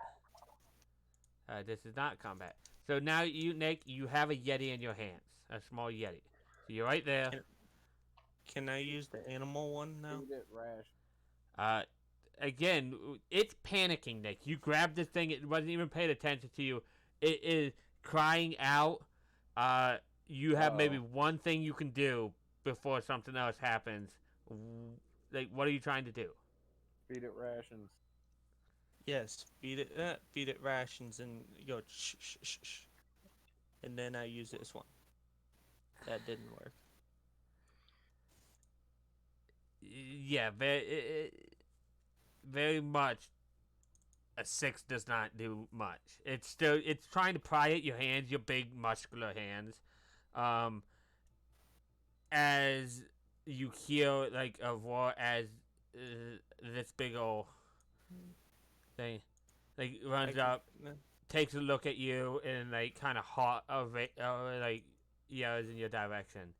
This is not combat. So now you, Nick, you have a Yeti in your hands, a small Yeti. So you're right there. Can I use the animal one now? Feed it rash. Again, it's panicking, Nick. You grabbed this thing; it wasn't even paying attention to you. It is crying out. You have maybe one thing you can do before something else happens. Like, what are you trying to do? Feed it rations. Yes, feed it rations and go shh shh shh shh. And then I use this one. That didn't work. Yeah, very much. A 6 does not do much. It's trying to pry at your hands, your big muscular hands. As you hear like a roar as this big old thing like runs up, takes a look at you, and like kind of hot like yells in your direction.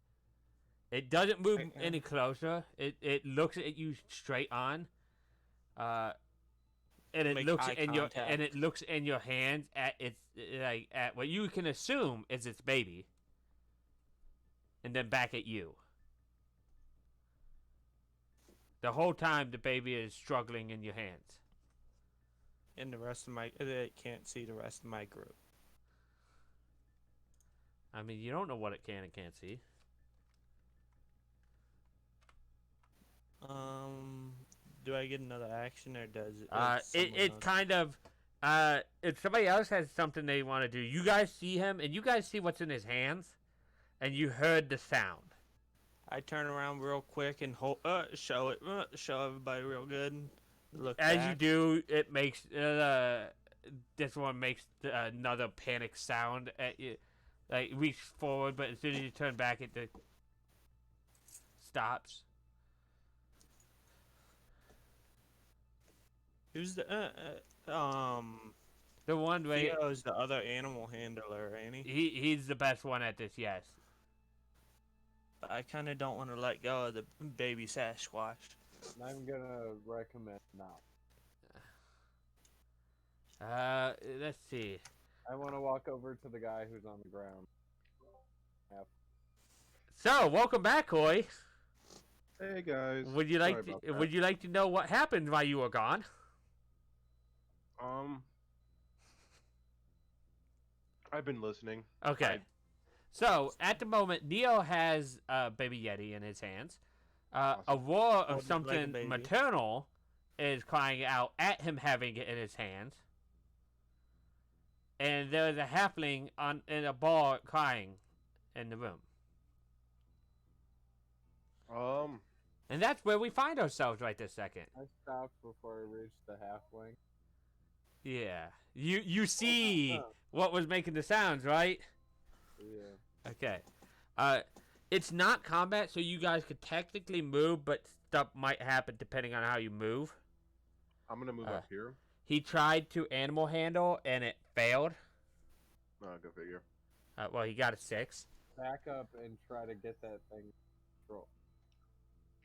It doesn't move any closer. It looks at you straight on. And it Make looks eye in contact. your hands at its like at what you can assume is its baby, and then back at you. The whole time the baby is struggling in your hands. And the rest of my it can't see the rest of my group. I mean, you don't know what it can and can't see. Do I get another action or does it? It's kind of if somebody else has something they want to do, you guys see him and you guys see what's in his hands, and you heard the sound. I turn around real quick and show everybody real good. Look As back. you do, it makes this one makes another panic sound at you, like reach forward, but as soon as you turn back, it stops. Who's the The one way Theo's the other animal handler, ain't he? he's the best one at this. Yes. But I kind of don't want to let go of the baby Sasquatch. I'm gonna recommend now. Let's see. I want to walk over to the guy who's on the ground. So, welcome back, Coy. Hey guys. Would you like to know what happened while you were gone? I've been listening. Okay. So, at the moment, Neo has Baby Yeti in his hands. A roar of Holding it like a something baby. maternal is crying out at him having it in his hands. And there's a halfling in a bar crying in the room. And that's where we find ourselves right this second. I stopped before I reached the halfling. Yeah. You see what was making the sounds, right? Yeah. Okay. It's not combat, so you guys could technically move, but stuff might happen depending on how you move. I'm gonna move up here. He tried to animal handle, and it failed. Oh, go figure. Well, he got a 6. Back up and try to get that thing control.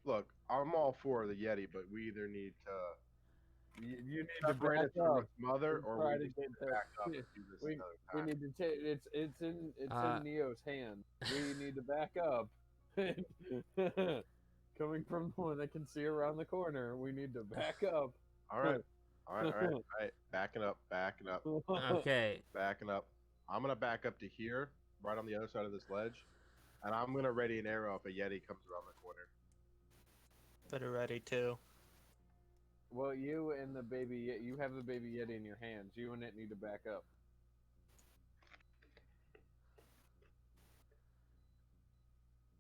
Look, I'm all for the Yeti, but we either need to You need to separate back it from up. its mother, or Try we to need get to the- back up and do this We another time. need to take it's in Neo's hand. We need to back up. Coming from the one that can see around the corner, we need to back up. All right. All right. Backing up. Okay. Backing up. I'm gonna back up to here, right on the other side of this ledge, and I'm gonna ready an arrow if a Yeti comes around the corner. Better ready too. Well, you and the baby, you have the baby Yeti in your hands. You and it need to back up.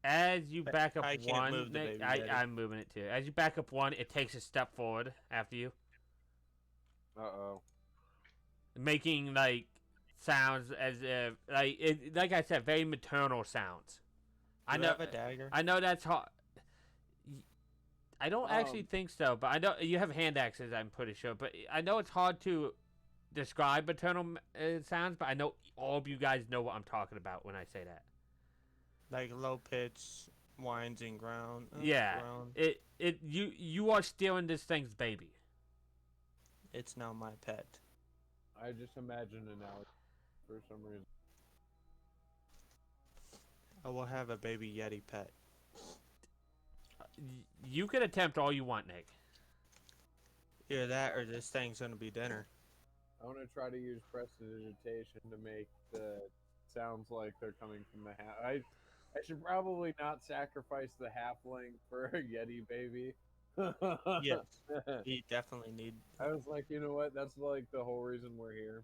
As you back up I can't one, move the Nick, baby Yeti. I'm moving it too. As you back up one, it takes a step forward after you, Uh-oh. making like sounds as if like I said, very maternal sounds. Do I you know. have a dagger? I know that's hard. I don't actually think so, but I know you have hand axes. I'm pretty sure, but I know it's hard to describe maternal sounds. But I know all of you guys know what I'm talking about when I say that. Like low pitch whines and ground. Yeah, ground. you are stealing this thing's baby. It's now my pet. I just imagined it now for some reason. I will have a baby Yeti pet. You can attempt all you want, Nick. Either that or this thing's gonna be dinner. I want to try to use prestidigitation to make the sounds like they're coming from the I should probably not sacrifice the halfling for a Yeti baby. Yes. You definitely need. I was like, you know what? That's like the whole reason we're here.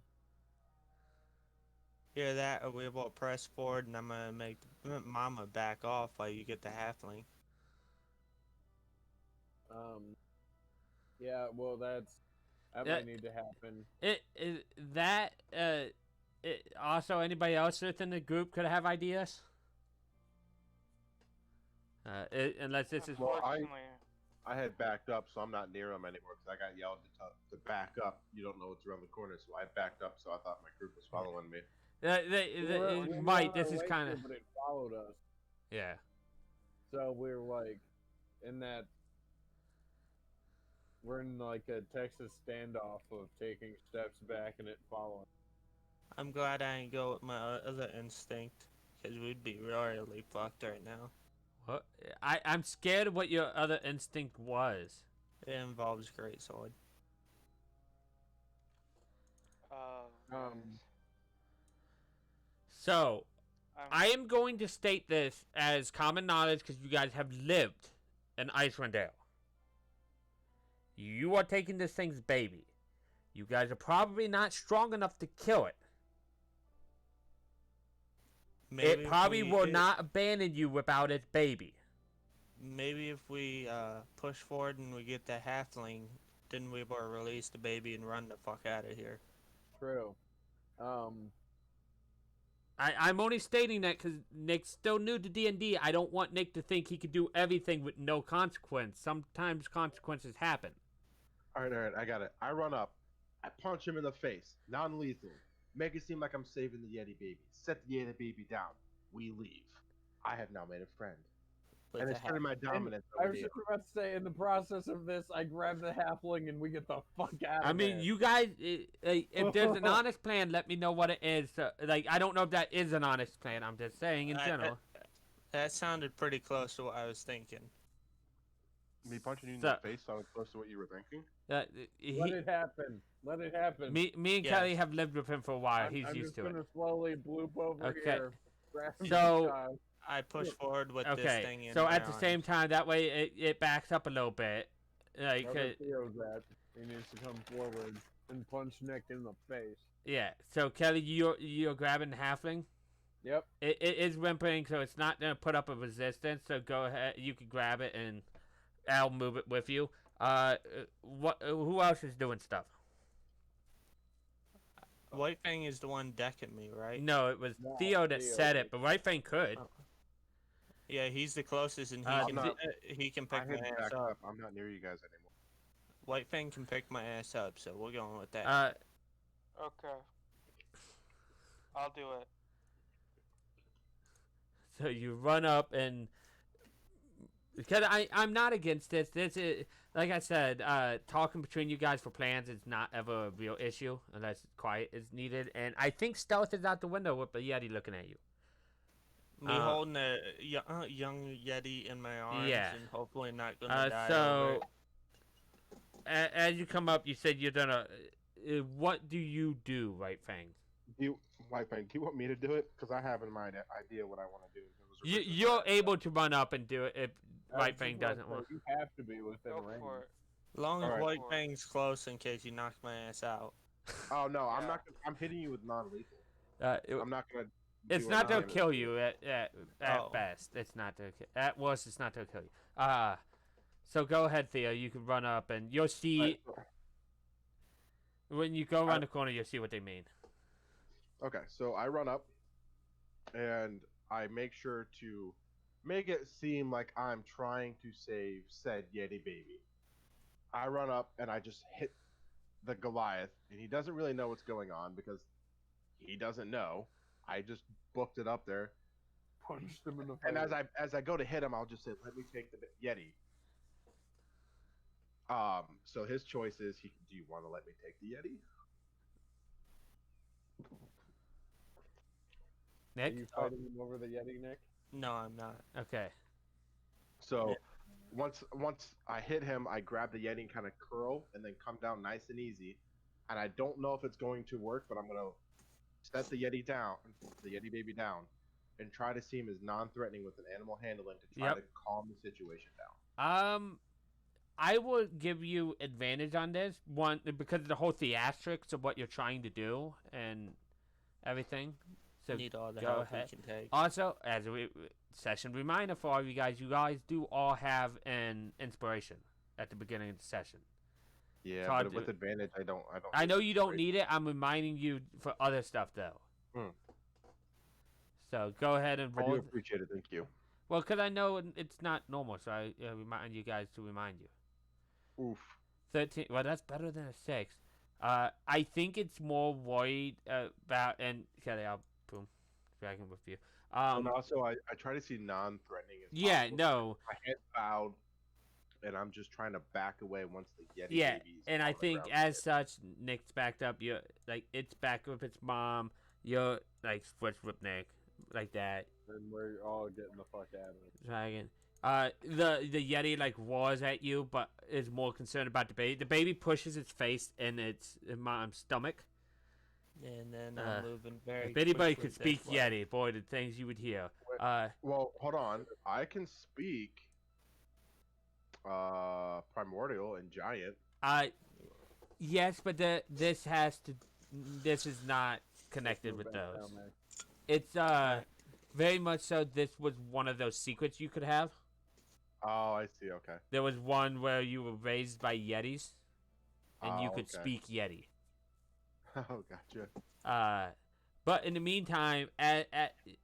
Either that or we will press forward and I'm gonna make Mama back off while you get the halfling. Yeah, well, that might need to happen. Also, anybody else within the group could have ideas. Unless this is Well, Unfortunately, I had backed up, so I'm not near him anymore because I got yelled to back up. You don't know what's around the corner, so I backed up. So I thought my group was following me. We were Mike, on this our is way kind here, of but it followed us. yeah. So we're like in that. We're in like a Texas standoff of taking steps back and it following. I'm glad I didn't go with my other instinct, because we'd be royally fucked right now. What? I'm scared of what your other instinct was. It involves greatsword. So I am going to state this as common knowledge because you guys have lived in Icewind Dale. You are taking this thing's baby. You guys are probably not strong enough to kill it. Maybe It probably will not abandon you without its baby. Maybe if we push forward and we get the halfling, then we will release the baby and run the fuck out of here. True. I'm only stating that because Nick's still new to D&D. I don't want Nick to think he could do everything with no consequence. Sometimes consequences happen. All right, I got it. I run up, I punch him in the face, non-lethal. Make it seem like I'm saving the Yeti baby. Set the Yeti baby down. We leave. I have now made a friend. With And the it's turning my dominance I over was to just about to say, in the process of this, I grab the halfling and we get the fuck out of I mean, there. you guys, if there's an honest plan, let me know what it is. I don't know if that is an honest plan. I'm just saying in general. That sounded pretty close to what I was thinking. Me punching you in So- the face sounded close to what you were thinking. Let it happen. Let it happen. Me and Yes. Kelly have lived with him for a while. He's I'm used to just it. gonna slowly bloop over Okay. here. Grab So- the child. I push forward with this Okay, thing in so my at the same arms. time, that way it backs up a little bit. Like, Wherever Theo's at, he needs to come forward and punch Nick in the face. yeah. So Kelly, you're grabbing the halfling. Yep. It is whimpering, so it's not gonna put up a resistance. So go ahead, you can grab it, and I'll move it with you. Who else is doing stuff? White Fang is the one decking me, right? No, it was No, Theo that Theo said did. it, but Right Fang could. Oh. Yeah, he's the closest, and I'm he not- can I pick my had ass backed up. up. I'm not near you guys anymore. White Fang can pick my ass up, so we're going with that. okay. I'll do it. So you run up and because I'm not against this. This is like I said, talking between you guys for plans is not ever a real issue unless quiet is needed. And I think stealth is out the window with the Yeti looking at you. Me holding a young Yeti in my arms yeah. and hopefully not gonna die. So as you come up, you said you're gonna. What do you do, Right Fang? White Fang, do you want me to do it? Because I have in mind an idea what I want to do. You're able to run up and do it if Right Fang doesn't want. You have to be within Go range. for it. As long as Alright. White Fang's close in case you knock my ass out. Oh no, I'm Yeah. not. I'm hitting you with non-lethal. It- I'm not gonna. it's do not enough to damage kill to you at Oh. best. It's not to at worst. It's not to kill you. So go ahead, Theo. You can run up and you'll see when you go around the corner. You'll see what they mean. Okay, so I run up, and I make sure to make it seem like I'm trying to save said Yeti baby. I run up and I just hit the Goliath, and he doesn't really know what's going on because he doesn't know. I just booked it up there, Punched him in the face. and as I go to hit him, I'll just say, "Let me take the Yeti." So his choice is, do you want to let me take the Yeti? Are Nick. you fighting him over the Yeti, Nick? No, I'm not. Okay. So once I hit him, I grab the Yeti and kind of curl, and then come down nice and easy. And I don't know if it's going to work, but I'm gonna set the Yeti down, the Yeti baby down, and try to seem as non-threatening with an animal handling to try Yep. to calm the situation down. I would give you advantage on this one because of the whole theatrics of what you're trying to do and everything. So Need all the go help ahead. we can take. Also, as a session reminder for all of you guys do all have an inspiration at the beginning of the session. Yeah, hard but to- with advantage, I don't. I know you don't need it. I'm reminding you for other stuff though. Hmm. So go ahead and I roll. do appreciate it. Thank you. Well, because I know it's not normal, so I remind you guys to remind you. Oof. 13. Well, that's better than a 6. I think it's more worried about and Kelly, I'll boom, dragging with you. And also, I try to see non-threatening as Yeah, possible. no, My head bowed, and I'm just trying to back away once the Yeti yeah, baby's and on I the think ground. as such, Nick's backed up. You're like it's back with its mom. You're like switch with Nick like that. And we're all getting the fuck out of it. Dragon. The Yeti like roars at you, but is more concerned about the baby. The baby pushes its face in its mom's stomach. And then Uh, I'm moving very If anybody quickly could speak this way. Yeti, boy, the things you would hear. Well, hold on. I can speak primordial and giant. Yes, but this is not connected with Move back those. down there. It's very much so. This was one of those secrets you could have. Oh, I see. Okay. There was one where you were raised by Yetis, and you Oh, could okay. speak Yeti. Oh, gotcha. But in the meantime,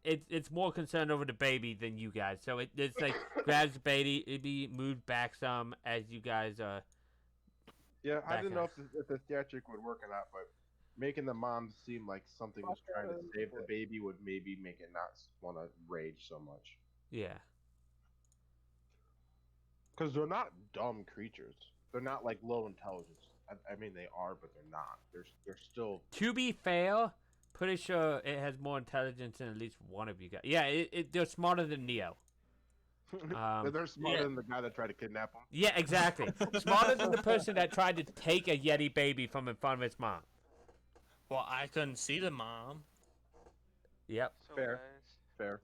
it's more concerned over the baby than you guys. So it's like grabs the baby, moves back some as you guys Yeah, I Back didn't know off. if the theatric would work or not, but making the mom seem like something was trying to save the baby would maybe make it not want to rage so much. yeah. Because they're not dumb creatures. They're not like low intelligence. I mean, they are, but they're not. They're still. To be fair, pretty sure it has more intelligence than at least one of you guys. Yeah, they're smarter than Neo. They're smarter yeah. than the guy that tried to kidnap him. Yeah, exactly. Smarter than the person that tried to take a Yeti baby from in front of its mom. Well, I couldn't see the mom. Yep. So Fair. guys, Fair.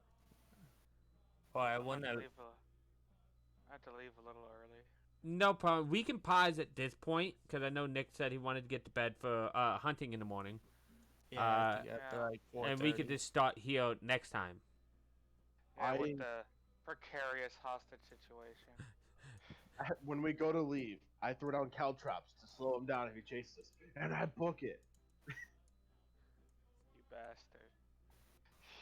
Well, I I wouldn't have. have to leave a little early. No problem. We can pause at this point because I know Nick said he wanted to get to bed for hunting in the morning, Yeah, I have to Yeah. get to like 4:30. and we could just start here next time. Yeah, I- with the precarious hostage situation. When we go to leave, I throw down caltrops to slow him down if he chases us, and I book it. You bastard.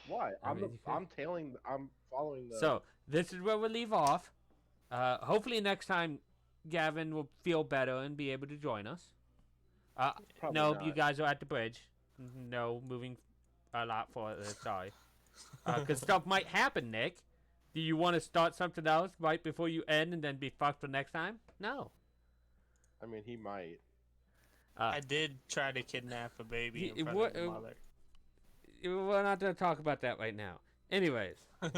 Why? I mean, you could- I'm following the. So this is where we'll leave off. Hopefully next time Gavin will feel better and be able to join us. Probably No, not. you guys are at the bridge. No, moving a lot further. Sorry. Because stuff might happen, Nick. Do you want to start something else right before you end and then be fucked for next time? No. I mean, he might. I did try to kidnap a baby Ye- in front what- of the mother. We're not going to talk about that right now. Anyways. I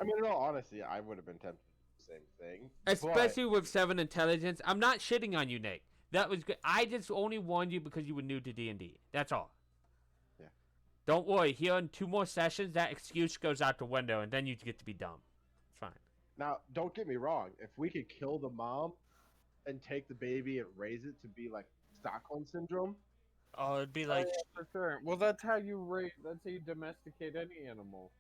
mean, in all honesty, I would have been tempted to do the same thing. Especially with 7 intelligence. I'm not shitting on you, Nick. That was good. I just only warned you because you were new to D&D. That's all. Yeah. Don't worry. Here in 2 more sessions, that excuse goes out the window, and then you get to be dumb. It's fine. Now, don't get me wrong. If we could kill the mom, and take the baby and raise it to be like Stockholm syndrome. Oh, it'd be Oh, like, yeah, for sure. Well, that's how you That's how you domesticate any animal.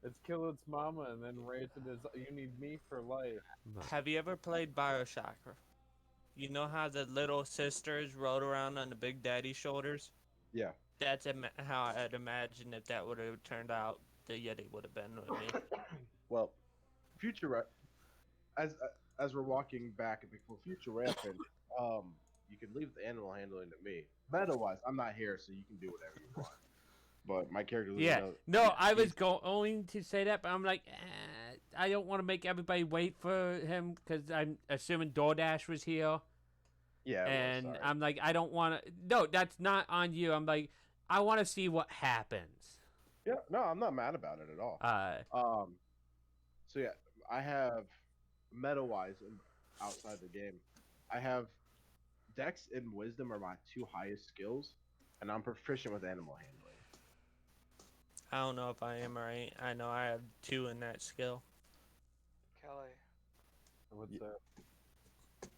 It's kill its mama and then raise it as you need me for life. have you ever played Bioshock? You know how the little sisters rode around on the Big Daddy shoulders? Yeah. That's how I'd imagine if that would have turned out, the Yeti would have been with me. Well, future as we're walking back before future rampant, you can leave the animal handling to me. Meta wise, I'm not here, so you can do whatever you want. But my character, Yeah. know, No, I was he's- going to say that, but I'm like, I don't want to make everybody wait for him because I'm assuming DoorDash was here. Yeah, well, And sorry. I'm like, I don't want to. No, that's not on you. I'm like, I want to see what happens. Yeah, no, I'm not mad about it at all. So yeah, I have meta wise outside the game, I have Dex and Wisdom are my two highest skills, and I'm proficient with animal handling. I don't know if I am right. I know I have 2 in that skill. Kelly, What's Yeah. that?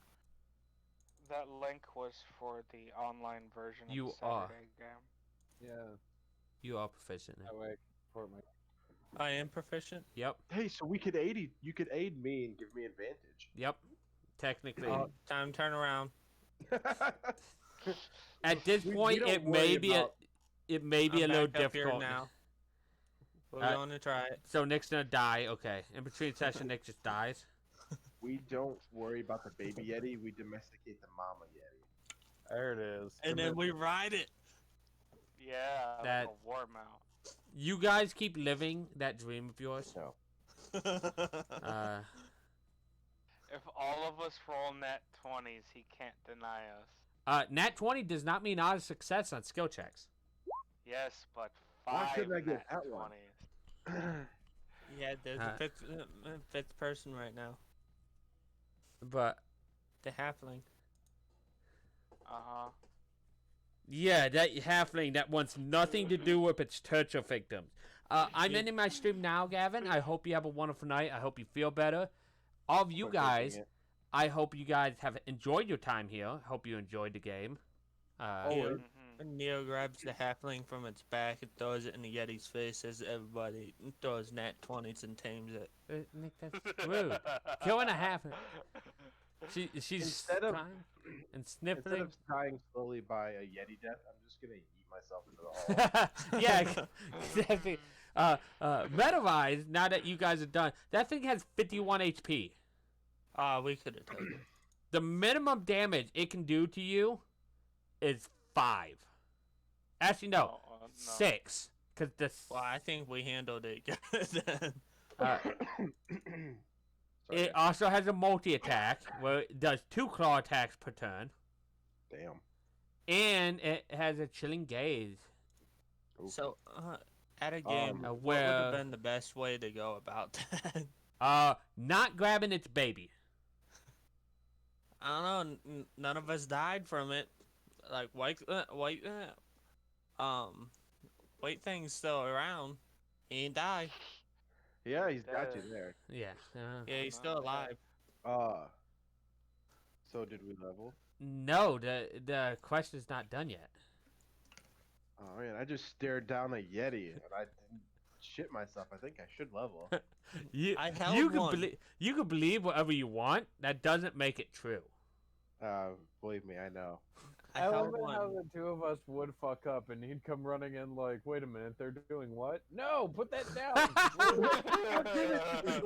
that link was for the online version of You the are. Saturday game. Yeah. You are proficient. That way I can support my. I am proficient. Yep. Hey, so we could aid you could aid me and give me advantage. Yep. Technically, Oh, time turn around. at this we point, don't it worry may be about- it may be I'm a little back up here difficult now. We're Uh, going to try it. So Nick's gonna die. Okay. In between session, Nick just dies. We don't worry about the baby yeti. We domesticate the mama yeti. There it is. And then we ride it. Yeah, That- like a war mount. You guys keep living that dream of yours. No. Uh, If all of us roll net 20s, he can't deny us. Nat 20 does not mean not a success on skill checks. Yes, but Why 5 couldn't I get net that one? 20s. Yeah, there's Uh, a fifth person right now. But The halfling. Uh-huh. yeah, that halfling that wants nothing to do with its torture victims. I'm ending my stream now, Gavin. I hope you have a wonderful night. I hope you feel better. All of you Quit taking guys, it. I hope you guys have enjoyed your time here. Hope you enjoyed the game. Neo, Mhm. Neo grabs the halfling from its back and throws it in the Yeti's face as everybody throws nat 20s and tames it. Nick, that's rude. Killing a halfling. She's Instead of- crying and Instead sniffling. of dying slowly by a yeti death, I'm just gonna eat myself into the hole. Yeah, exactly. Meta-wise, now that you guys are done, that thing has 51 HP. We could have taken it. The minimum damage it can do to you is 5. Actually, no, No. 6. Because Well, I think we handled it good then. Sorry, it also has a multi-attack where it does 2 claw attacks per turn. damn. And it has a chilling gaze. Oof. So, at a game, what would where- have been the best way to go about that? Not grabbing its baby. I don't know. None of us died from it. Like white thing's still around. He ain't died. Yeah, he's got you Dead. there. Yeah. Yeah, he's still alive. So did we level? No, the question's not done yet. Oh man, I just stared down a yeti and I didn't shit myself. I think I should level. You I held you can one. you can believe whatever you want. That doesn't make it true. Believe me, I know. I I held love it how one. the two of us would fuck up and he'd come running in like, wait a minute, they're doing what? No, put that down.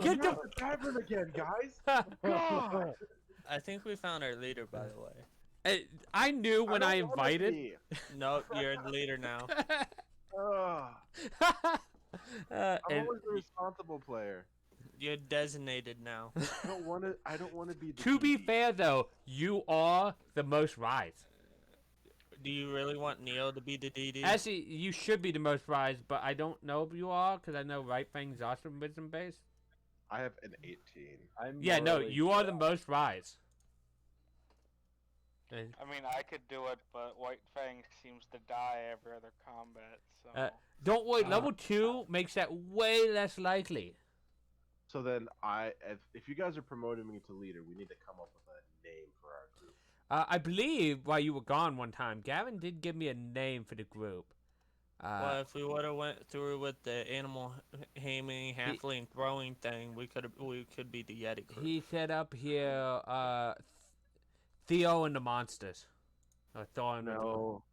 Get the the tavern again, guys. God. I think we found our leader, by the way. I knew when I don't wanna invited. be. Nope, you're the leader now. Ugh. I'm and always the responsible player. You're designated now. I don't want to. I don't want to be. The to be DD. fair, though, you are the most rise. Do you really want Neo to be the DD? Actually, you should be the most rise, but I don't know if you are because I know right thing's awesome wisdom base. I have an 18. I'm Yeah, no, morally you are the most rise. And- I mean, I could do it, but White Fang seems to die every other combat, so... Don't worry, level 2 makes that way less likely. So then, if you guys are promoting me to leader, we need to come up with a name for I believe while you were gone one time, Gavin did give me a name for the group. Well, if we would have went through with the animal haming, halfling throwing thing, we could be the Yeti group. he said up here, Theo and the Monsters. Or Thor and the No.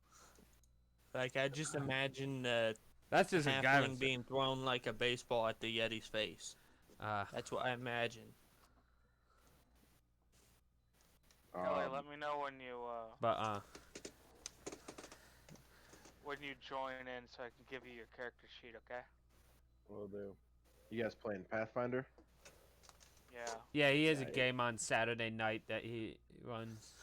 Like I just imagine the That's just a Gavin. halfling being thrown like a baseball at the Yeti's face. That's what I imagine. Ellie, let me know when you join in so I can give you your character sheet, okay? Will do. You guys playing Pathfinder? Yeah. Yeah, he has a Yeah, game on Saturday night that he runs.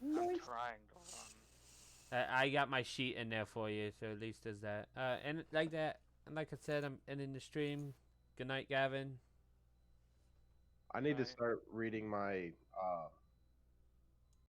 I'm trying to run. I got my sheet in there for you, so at least there's that. And like that, and like I said, I'm ending the stream. Good night, Gavin. I need to Right. start reading my